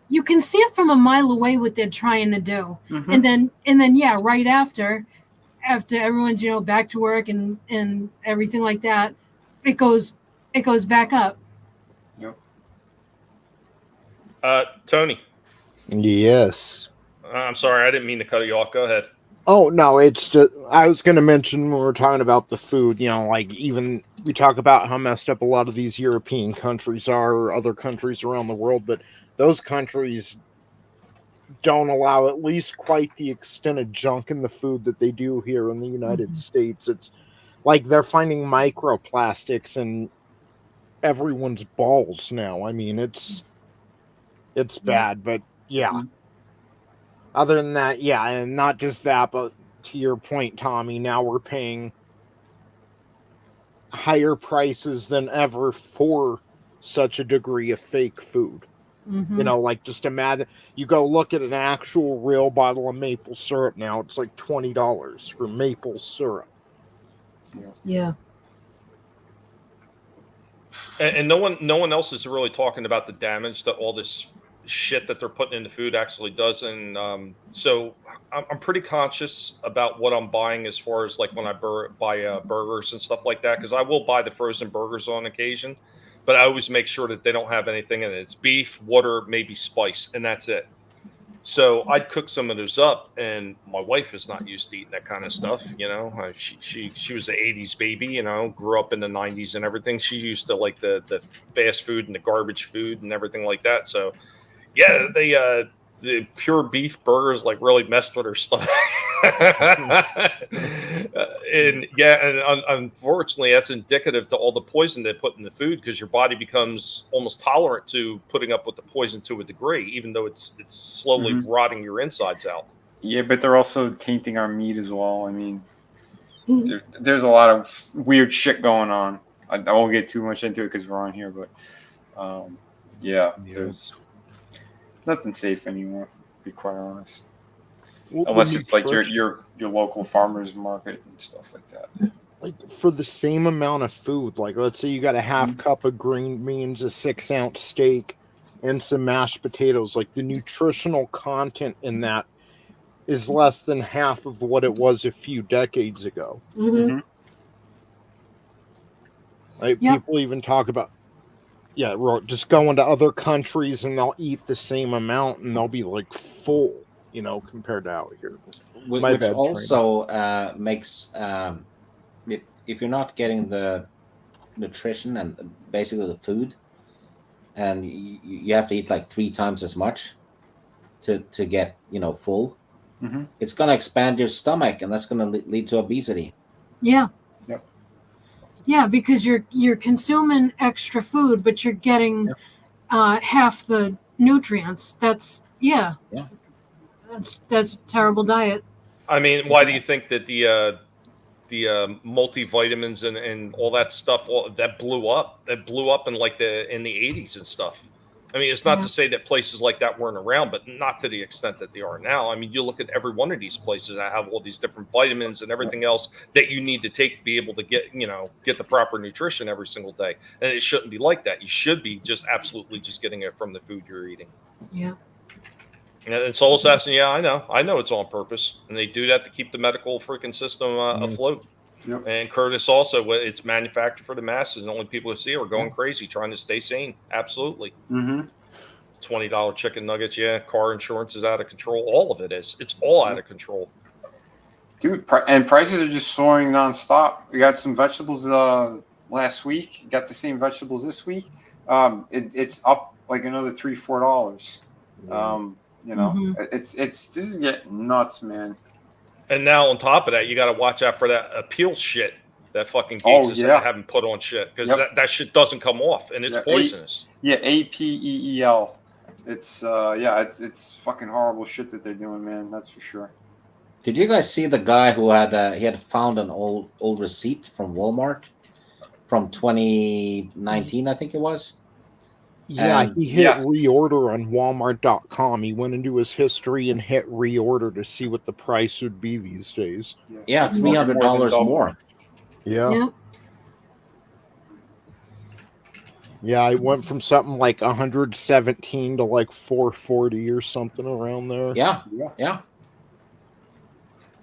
you can see it from a mile away what they're trying to do, and then right after everyone's, you know, back to work and everything like that, it goes back up. Yep. Tony. Yes. I'm sorry, I didn't mean to cut you off. Go ahead. Oh, no, it's just, I was going to mention when we're talking about the food, you know, like even we talk about how messed up a lot of these European countries are, or other countries around the world, but those countries don't allow at least quite the extent of junk in the food that they do here in the United States. It's like they're finding microplastics in everyone's balls now. I mean, it's bad, but yeah. Other than that, yeah, and not just that, but to your point, Tommy, now we're paying higher prices than ever for such a degree of fake food. You know, like just imagine, you go look at an actual real bottle of maple syrup now, it's like $20 for maple syrup. Yeah. And no one else is really talking about the damage that all this shit that they're putting into food actually does. And so I'm pretty conscious about what I'm buying as far as like when I buy burgers and stuff like that, because I will buy the frozen burgers on occasion, but I always make sure that they don't have anything in it. It's beef, water, maybe spice, and that's it. So I'd cook some of those up, and my wife is not used to eating that kind of stuff. You know, she was the 80s baby, you know, grew up in the 90s and everything. She used to like the fast food and the garbage food and everything like that. So yeah, the pure beef burgers like really messed with her stomach. And yeah, and unfortunately, that's indicative to all the poison they put in the food, because your body becomes almost tolerant to putting up with the poison to a degree, even though it's slowly rotting your insides out. Yeah, but they're also tainting our meat as well. I mean, there's a lot of weird shit going on. I won't get too much into it because we're on here, but there's nothing safe anymore, to be quite honest. Well, unless it's like your local farmers market and stuff like that. Like for the same amount of food, like let's say you got a half cup of green beans, a 6-ounce steak, and some mashed potatoes. Like the nutritional content in that is less than half of what it was a few decades ago. Like people even talk about, just going to other countries and they'll eat the same amount and they'll be like full, compared to out here. Which also makes if you're not getting the nutrition and basically the food, and you have to eat like 3 times as much to get full, it's going to expand your stomach, and that's going to lead to obesity. Yeah, because you're consuming extra food, but you're getting half the nutrients. That's a terrible diet. I mean, why do you think that the multivitamins and all that stuff that blew up in like in the 80s and stuff? I mean, it's not to say that places like that weren't around, but not to the extent that they are now. I mean, you look at every one of these places that have all these different vitamins and everything else that you need to take to be able to get the proper nutrition every single day. And it shouldn't be like that. You should be just absolutely just getting it from the food you're eating. Yeah. And Soul Assassin, I know it's on purpose, and they do that to keep the medical freaking system afloat. Yep. And Curtis also, it's manufactured for the masses, and only people who see it are going crazy trying to stay sane. Absolutely. $20 chicken nuggets, car insurance is out of control. All of it is. It's all out of control. Dude, and prices are just soaring nonstop. We got some vegetables last week. Got the same vegetables this week. It's up like another $3-4. This is getting nuts, man. And now on top of that, you got to watch out for that appeal shit that fucking Gates is having put on shit, because that shit doesn't come off, and it's poisonous. APEEL. It's it's fucking horrible shit that they're doing, man. That's for sure. Did you guys see the guy who had found an old receipt from Walmart from 2019? I think it was. Yeah, he hit reorder on Walmart.com. He went into his history and hit reorder to see what the price would be these days. Yeah, $300 more. Yeah. Yeah, I went from something like 117 to like 440 or something around there. Yeah.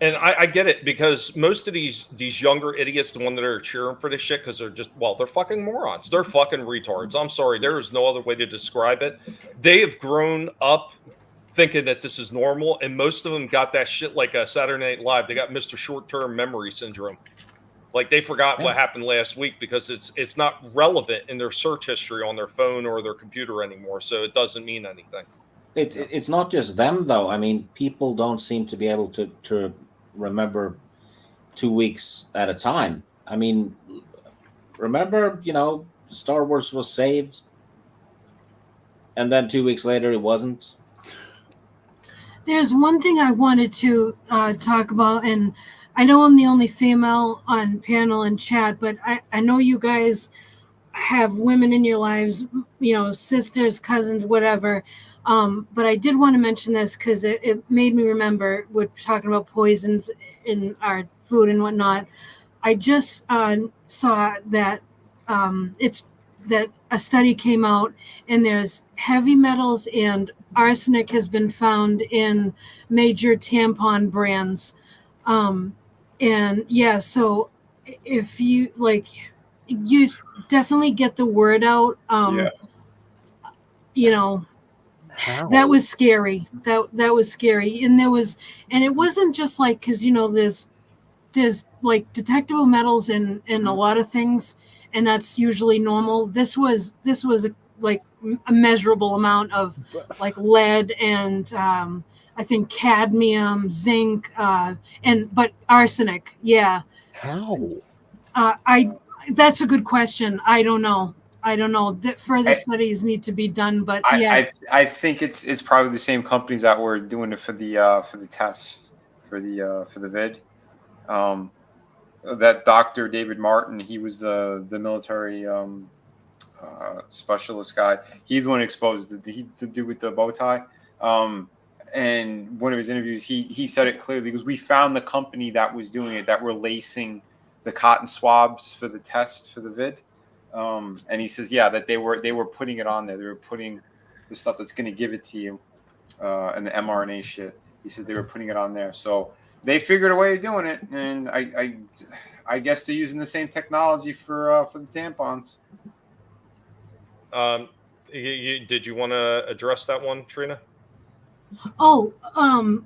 And I get it, because most of these younger idiots, the one that are cheering for this shit, because they're fucking morons. They're fucking retards. I'm sorry. There is no other way to describe it. They have grown up thinking that this is normal, and most of them got that shit like a Saturday Night Live. They got Mr. Short-Term Memory Syndrome. Like they forgot what happened last week, because it's not relevant in their search history on their phone or their computer anymore, so it doesn't mean anything. It's not just them, though. I mean, people don't seem to be able to remember 2 weeks at a time. I mean, remember, Star Wars was saved, and then 2 weeks later it wasn't. There's one thing I wanted to talk about, and I know I'm the only female on panel and chat, but I know you guys have women in your lives, sisters, cousins, whatever. But I did want to mention this because it made me remember, we're talking about poisons in our food and whatnot. I just saw that that a study came out, and there's heavy metals and arsenic has been found in major tampon brands. So if you you definitely get the word out. How? That was scary. That was scary. And it wasn't just like, because there's like detectable metals in a lot of things, and that's usually normal. This was a measurable amount of like lead and I think cadmium, zinc, but arsenic. Yeah. How? That's a good question. I don't know. That further studies need to be done, but yeah. I think it's probably the same companies that were doing it for the tests for the vid. That Dr. David Martin, he was the military specialist guy. He's the one who exposed the dude with the bow tie. And one of his interviews, he said it clearly because we found the company that was doing it, that were lacing the cotton swabs for the test for the vid. And he says, yeah, that they were putting it on there. They were putting the stuff that's going to give it to you, and the mRNA shit. He says they were putting it on there. So they figured a way of doing it, and I guess they're using the same technology for the tampons. Did you want to address that one, Trina? Oh,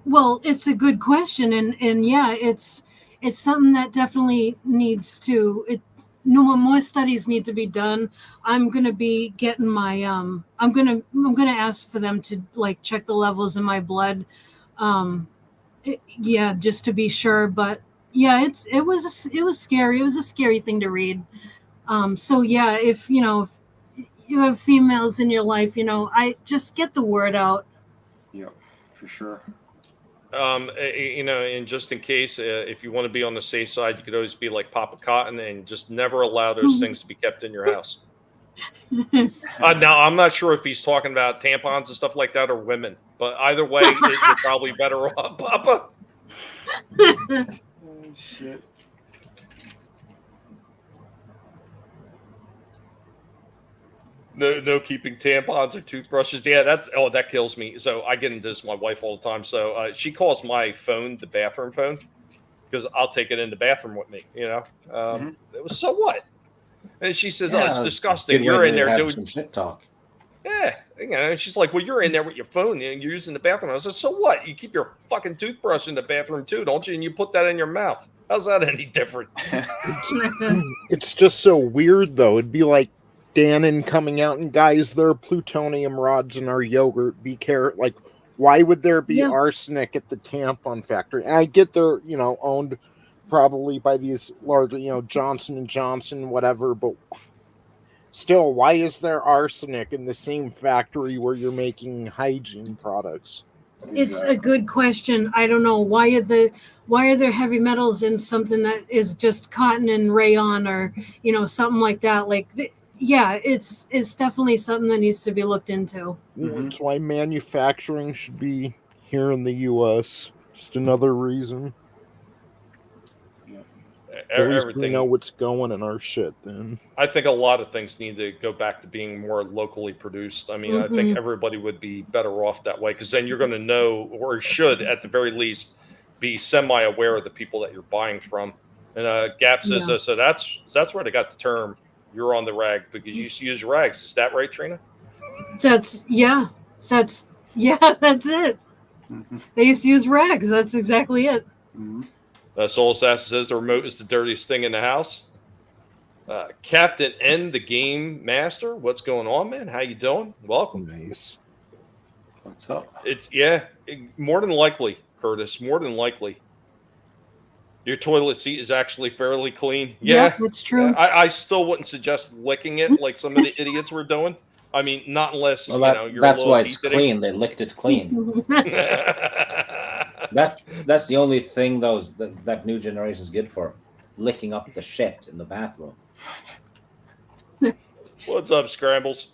well, it's a good question, and yeah, it's something that definitely needs to. More studies need to be done. I'm gonna be getting my I'm gonna ask for them to like check the levels in my blood. Yeah, just to be sure. But yeah, it was scary. It was a scary thing to read. So yeah, if you have females in your life, I just get the word out. Yeah, for sure. And just in case, if you want to be on the safe side, you could always be like Papa Cotton and just never allow those things to be kept in your house. Now, I'm not sure if he's talking about tampons and stuff like that or women, but either way, you're probably better off, Papa. Oh, shit. No keeping tampons or toothbrushes. Yeah, that kills me. So I get into this with my wife all the time. So she calls my phone the bathroom phone because I'll take it in the bathroom with me. It was so what? And she says, "Oh, it's disgusting. You're in there doing some shit talk." Yeah, she's like, "Well, you're in there with your phone and you're using the bathroom." I said, "So what? You keep your fucking toothbrush in the bathroom too, don't you? And you put that in your mouth. How's that any different?" It's just so weird, though. It'd be like Dannon coming out and guys, there are plutonium rods in our yogurt. Be careful. Like, why would there be arsenic at the tampon factory? And I get they're owned probably by these large Johnson and Johnson, whatever. But still, why is there arsenic in the same factory where you're making hygiene products? It's a good question. I don't know why are there heavy metals in something that is just cotton and rayon or something like that. Like. Yeah, it's definitely something that needs to be looked into. That's why manufacturing should be here in the U.S. Just another reason. At least we know what's going in our shit then. I think a lot of things need to go back to being more locally produced. I mean, I think everybody would be better off that way because then you're going to know, or should at the very least, be semi-aware of the people that you're buying from. And Gap says, so that's where they got the term. You're on the rag because you used to use rags. Is that right, Trina? That's it. They used to use rags. That's exactly it. Soul Assassin says the remote is the dirtiest thing in the house. Captain N, the game master. What's going on, man? How you doing? Welcome. Nice. What's up? It's more than likely, Curtis. More than likely. Your toilet seat is actually fairly clean. Yeah, that's true. I still wouldn't suggest licking it like some of the idiots were doing. I mean, not unless you're that's why it's clean. They licked it clean. That's the only thing that new generation's good for, licking up the shit in the bathroom. What's up, Scrambles?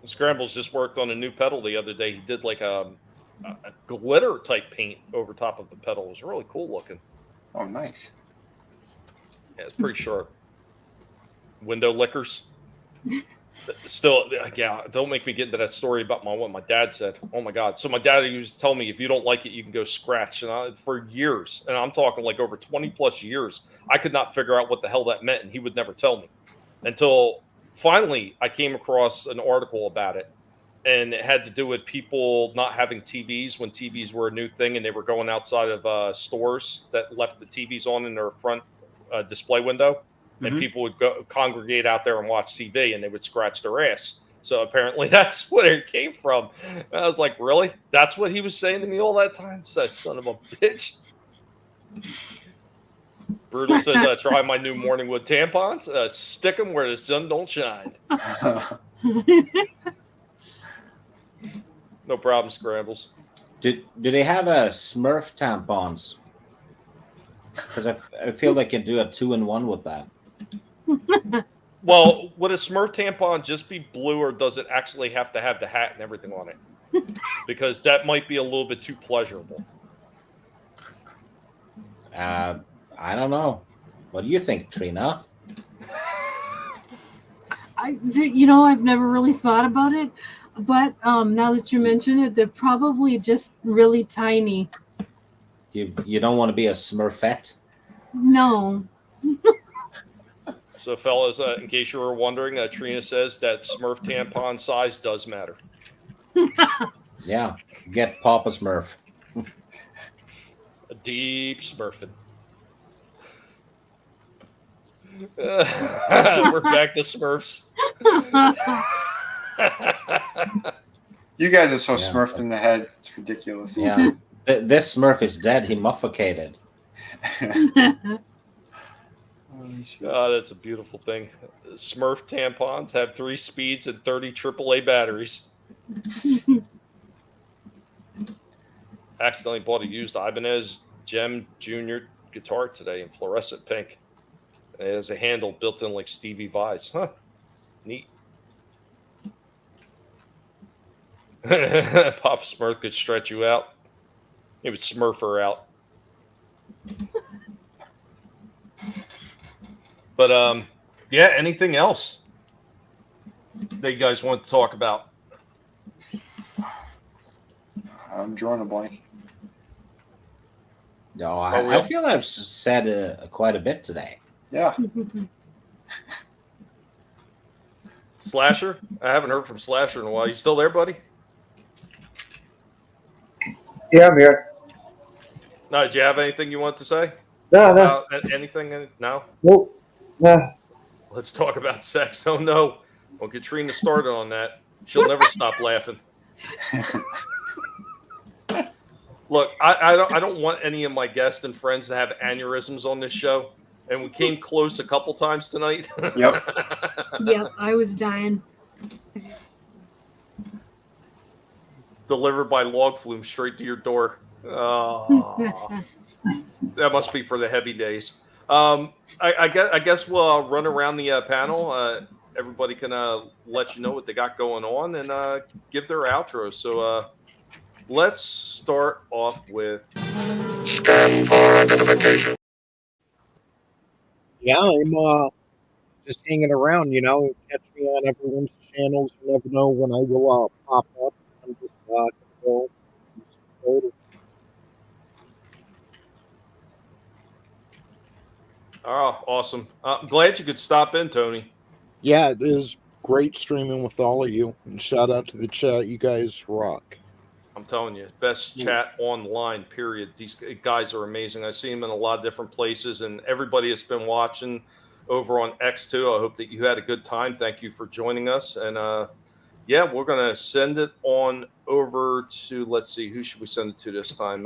Scrambles just worked on a new pedal the other day. He did like a glitter type paint over top of the pedal. It was really cool looking. Oh, nice. Yeah, it's pretty sharp. Window lickers. Still, yeah, don't make me get into that story about what my dad said. Oh my God. So my dad used to tell me, if you don't like it, you can go scratch. And for years, and I'm talking like over 20 plus years, I could not figure out what the hell that meant. And he would never tell me until finally I came across an article about it. And it had to do with people not having TVs when TVs were a new thing, and they were going outside of stores that left the TVs on in their front display window, and people would go congregate out there and watch TV, and they would scratch their ass. So apparently that's where it came from. And I was like, really? That's what he was saying to me all that time? That son of a bitch. Brutal says, try my new Morningwood tampons. Stick them where the sun don't shine. No problem, Scrambles. Do they have a Smurf tampons? Because I feel like you do a 2-in-1 with that. Well, would a Smurf tampon just be blue, or does it actually have to have the hat and everything on it? Because that might be a little bit too pleasurable. I don't know. What do you think, Trina? I've never really thought about it, but now that you mention it, they're probably just really tiny. You don't want to be a Smurfette? No. So, fellas, in case you were wondering, Trina says that Smurf tampon size does matter. Yeah, get Papa Smurf. A deep Smurfing. We're back to Smurfs. You guys are so smurfed in the head. It's ridiculous. Yeah. This Smurf is dead. He muffocated. Oh, that's a beautiful thing. Smurf tampons have 3 speeds and 30 AAA batteries. Accidentally bought a used Ibanez Gem Junior guitar today in fluorescent pink. It has a handle built in like Stevie Vai's. Huh. Neat. Papa Smurf could stretch you out. He would smurf her out. But yeah, anything else that you guys want to talk about? I'm drawing a blank. No, I feel I've said quite a bit today. Yeah. Slasher? I haven't heard from Slasher in a while. You still there, buddy? Yeah, I'm here. No, did you have anything you want to say? No. Anything? No? Nope. No. Let's talk about sex. Oh, no. Well, Katrina started on that. She'll never stop laughing. Look, I don't want any of my guests and friends to have aneurysms on this show. And we came close a couple times tonight. Yep. Yep, I was dying. Delivered by log flume straight to your door. Oh, that must be for the heavy days. I guess we'll run around the panel. Everybody can let you know what they got going on and give their outro. So let's start off with Scan for identification. Yeah, I'm just hanging around, Catch me on everyone's channels. You never know when I will pop up. I'm just go. Oh, awesome. I'm glad you could stop in, Tony. Yeah, it is great streaming with all of you. And shout out to the chat. You guys rock. I'm telling you, best chat online, period. These guys are amazing. I see them in a lot of different places, and everybody has been watching over on X2. I hope that you had a good time. Thank you for joining us. And yeah, we're going to send it on over to, let's see, who should we send it to this time?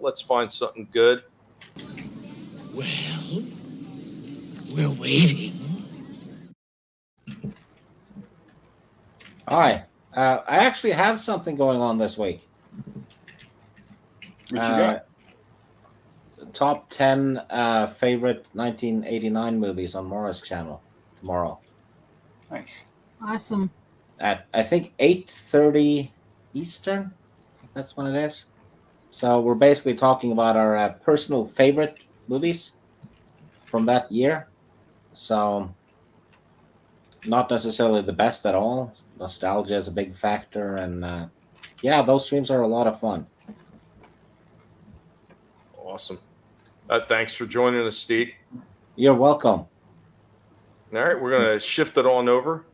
Let's find something good. Well, we're waiting. Hi. I actually have something going on this week. What you got? Top 10 favorite 1989 movies on Mora's channel tomorrow. Nice. Awesome. At, I think, 8:30 Eastern. I think that's when it is. So we're basically talking about our personal favorite movies from that year. So not necessarily the best at all. Nostalgia is a big factor, and yeah, those streams are a lot of fun. Awesome. Thanks for joining us, Steve. You're welcome. All right, we're going to shift it on over.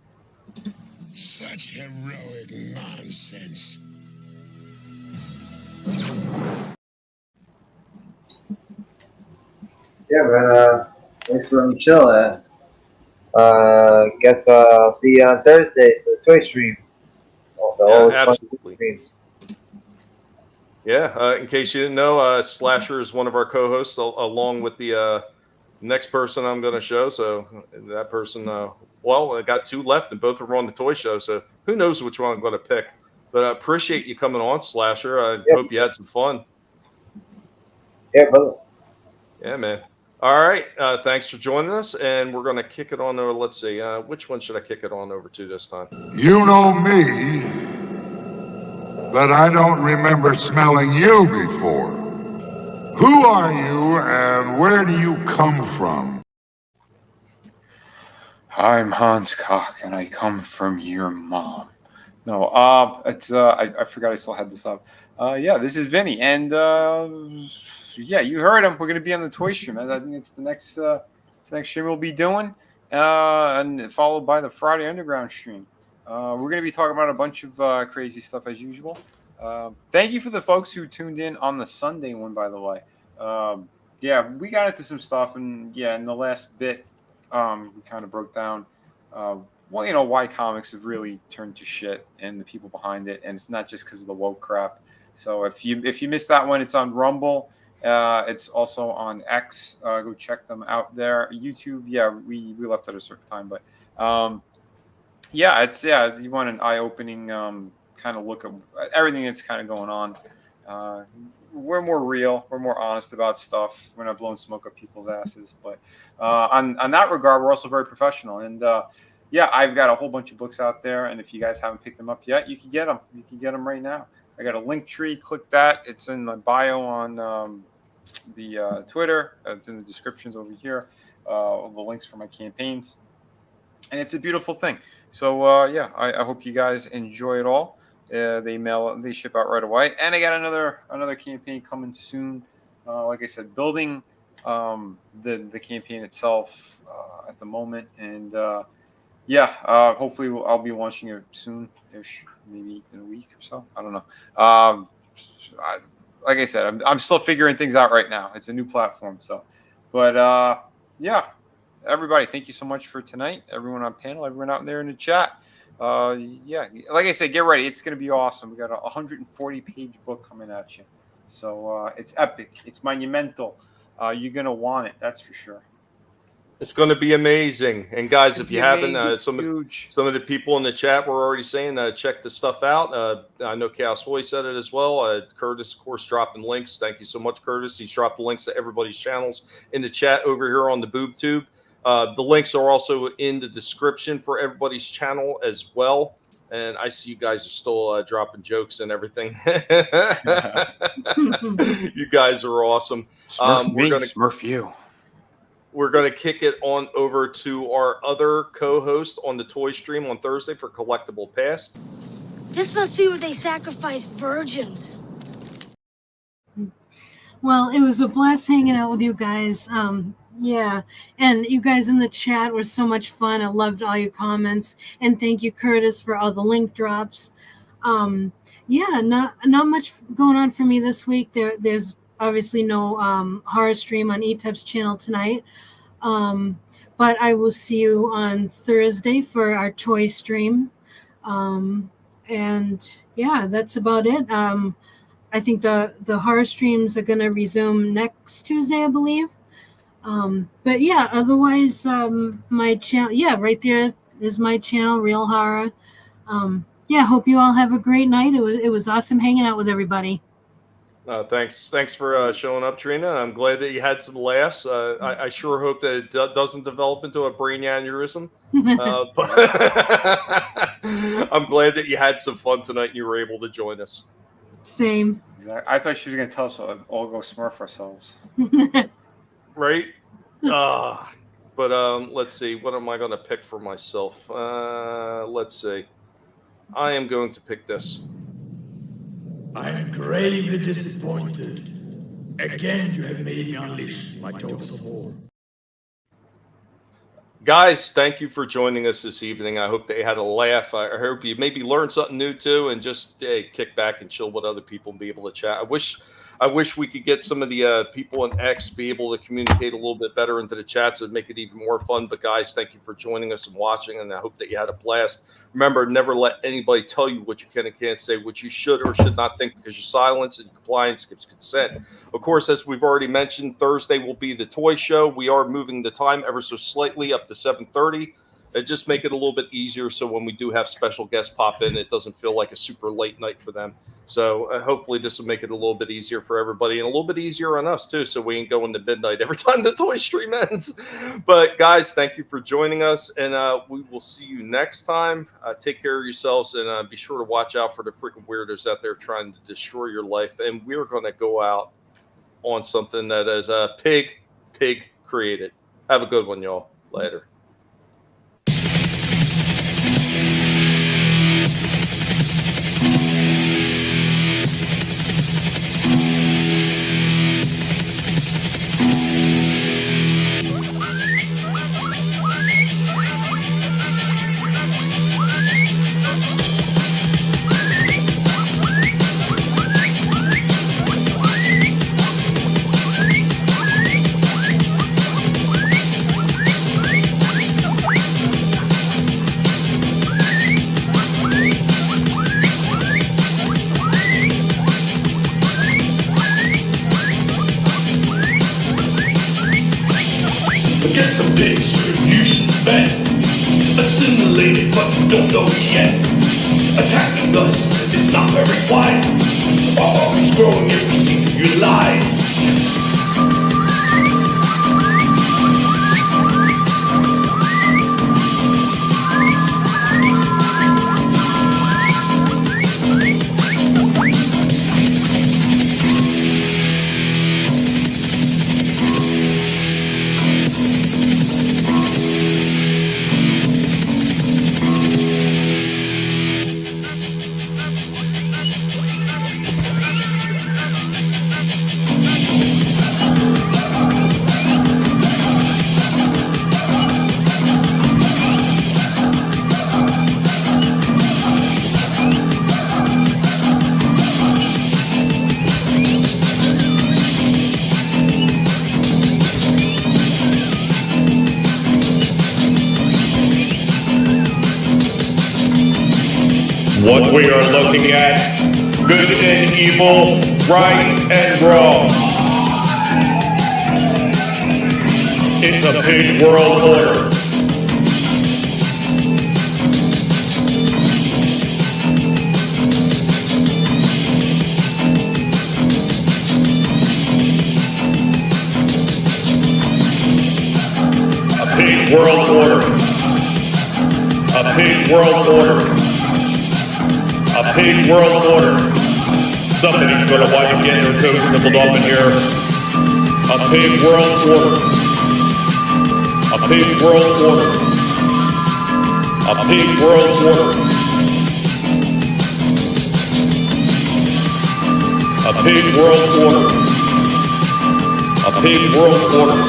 Such heroic nonsense. Yeah, man. Thanks for letting me chill. Guess I'll see you on Thursday for the toy stream. Absolutely. Streams. Yeah, in case you didn't know, Slasher is one of our co-hosts, along with the next person I'm going to show. So that person, I got two left, and both are on the toy show. So who knows which one I'm going to pick? But I appreciate you coming on, Slasher. I hope you had some fun. Yeah, brother. Yeah, man. All right. Thanks for joining us, and we're going to kick it on over. Let's see. Which one should I kick it on over to this time? You know me, but I don't remember smelling you before. Who are you and where do you come from? I'm Hans Koch, and I come from your mom. No, it's I forgot I still had this up. Yeah, this is Vinny, and yeah, you heard him. We're gonna be on the toy stream. I think it's the next stream we'll be doing, and followed by the Friday Underground stream. We're gonna be talking about a bunch of crazy stuff as usual. Thank you for the folks who tuned in on the Sunday one, by the way. Yeah, we got into some stuff, and yeah, in the last bit, we kind of broke down, why comics have really turned to shit and the people behind it, and it's not just because of the woke crap. So if you missed that one, it's on Rumble. It's also on X. Go check them out there. YouTube, yeah, we left at a certain time, but you want an eye-opening kind of look at everything that's kind of going on. We're more real. We're more honest about stuff. We're not blowing smoke up people's asses. But on that regard, we're also very professional. And yeah, I've got a whole bunch of books out there. And if you guys haven't picked them up yet, you can get them. You can get them right now. I got a link tree. Click that. It's in the bio on the Twitter. It's in the descriptions over here. The links for my campaigns. And it's a beautiful thing. So yeah, I hope you guys enjoy it all. They ship out right away, and I got another campaign coming soon. Like I said, building the campaign itself at the moment, and hopefully I'll be launching it soon-ish, maybe in a week or so. I don't know. Like I said, I'm still figuring things out right now. It's a new platform, so. But yeah, everybody, thank you so much for tonight. Everyone on panel, everyone out there in the chat. Yeah, like I said, get ready. It's going to be awesome. We got a 140-page book coming at you. So it's epic. It's monumental. You're going to want it. That's for sure. It's going to be amazing. And guys, if you haven't, some of the people in the chat were already saying, check the stuff out. I know Chaos Boy said it as well. Curtis, of course, dropping links. Thank you so much, Curtis. He's dropped the links to everybody's channels in the chat over here on the BoobTube. The links are also in the description for everybody's channel as well. And I see you guys are still dropping jokes and everything. You guys are awesome. Smurf you. We're going to kick it on over to our other co-host on the toy stream on Thursday for Collectible Past. This must be where they sacrifice virgins. Well, it was a blast hanging out with you guys. Yeah, and you guys in the chat were so much fun. I loved all your comments, and thank you, Curtis, for all the link drops. Yeah, not much going on for me this week. There's obviously no horror stream on ETEP's channel tonight, but I will see you on Thursday for our toy stream, and yeah, that's about it. I think the horror streams are going to resume next Tuesday, I believe. But yeah, otherwise, my channel, yeah, right there is my channel, Real Horror. Yeah, hope you all have a great night. It was awesome hanging out with everybody. Thanks for showing up, Trina. I'm glad that you had some laughs. I sure hope that it doesn't develop into a brain aneurysm. But I'm glad that you had some fun tonight and you were able to join us. Same. Exactly. I thought she was going to tell us all go smurf ourselves. Right? But let's see. What am I going to pick for myself? Let's see. I am going to pick this. I am gravely disappointed. Again, you have made me unleash my dogs of war. Guys, thank you for joining us this evening. I hope that you had a laugh. I hope you maybe learned something new too, and just kick back and chill with other people and be able to chat. I wish we could get some of the people in X be able to communicate a little bit better into the chats and make it even more fun. But guys, thank you for joining us and watching, and I hope that you had a blast. Remember, never let anybody tell you what you can and can't say, what you should or should not think, because your silence and compliance gives consent. Of course, as we've already mentioned, Thursday will be the toy show. We are moving the time ever so slightly up to 7:30. Just make it a little bit easier so when we do have special guests pop in, it doesn't feel like a super late night for them. So hopefully this will make it a little bit easier for everybody and a little bit easier on us too, so we ain't going to midnight every time the toy stream ends. But guys, thank you for joining us, and we will see you next time. Take care of yourselves, and be sure to watch out for the freaking weirdos out there trying to destroy your life. And we're going to go out on something that is pig created. Have a good one, y'all. Later. Forget the bitch, you should spend. Assimilated, but you don't know yet. Attacking us is not very wise. Our army's growing if we see through your lies. What we are looking at, good and evil, right and wrong. It's a pig world order. A pig world order. A pig world order. A pig world order. Somebody's going to wipe and get their toes nibbled off in here. A pig world order. A pig world order. A pig world order. A pig world order. A pig world order.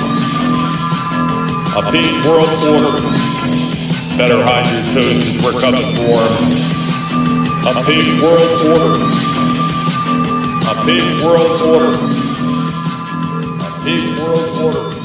A pig world order. Better hide your toes as we're coming for. A pig world order. A pig world order. A pig world order.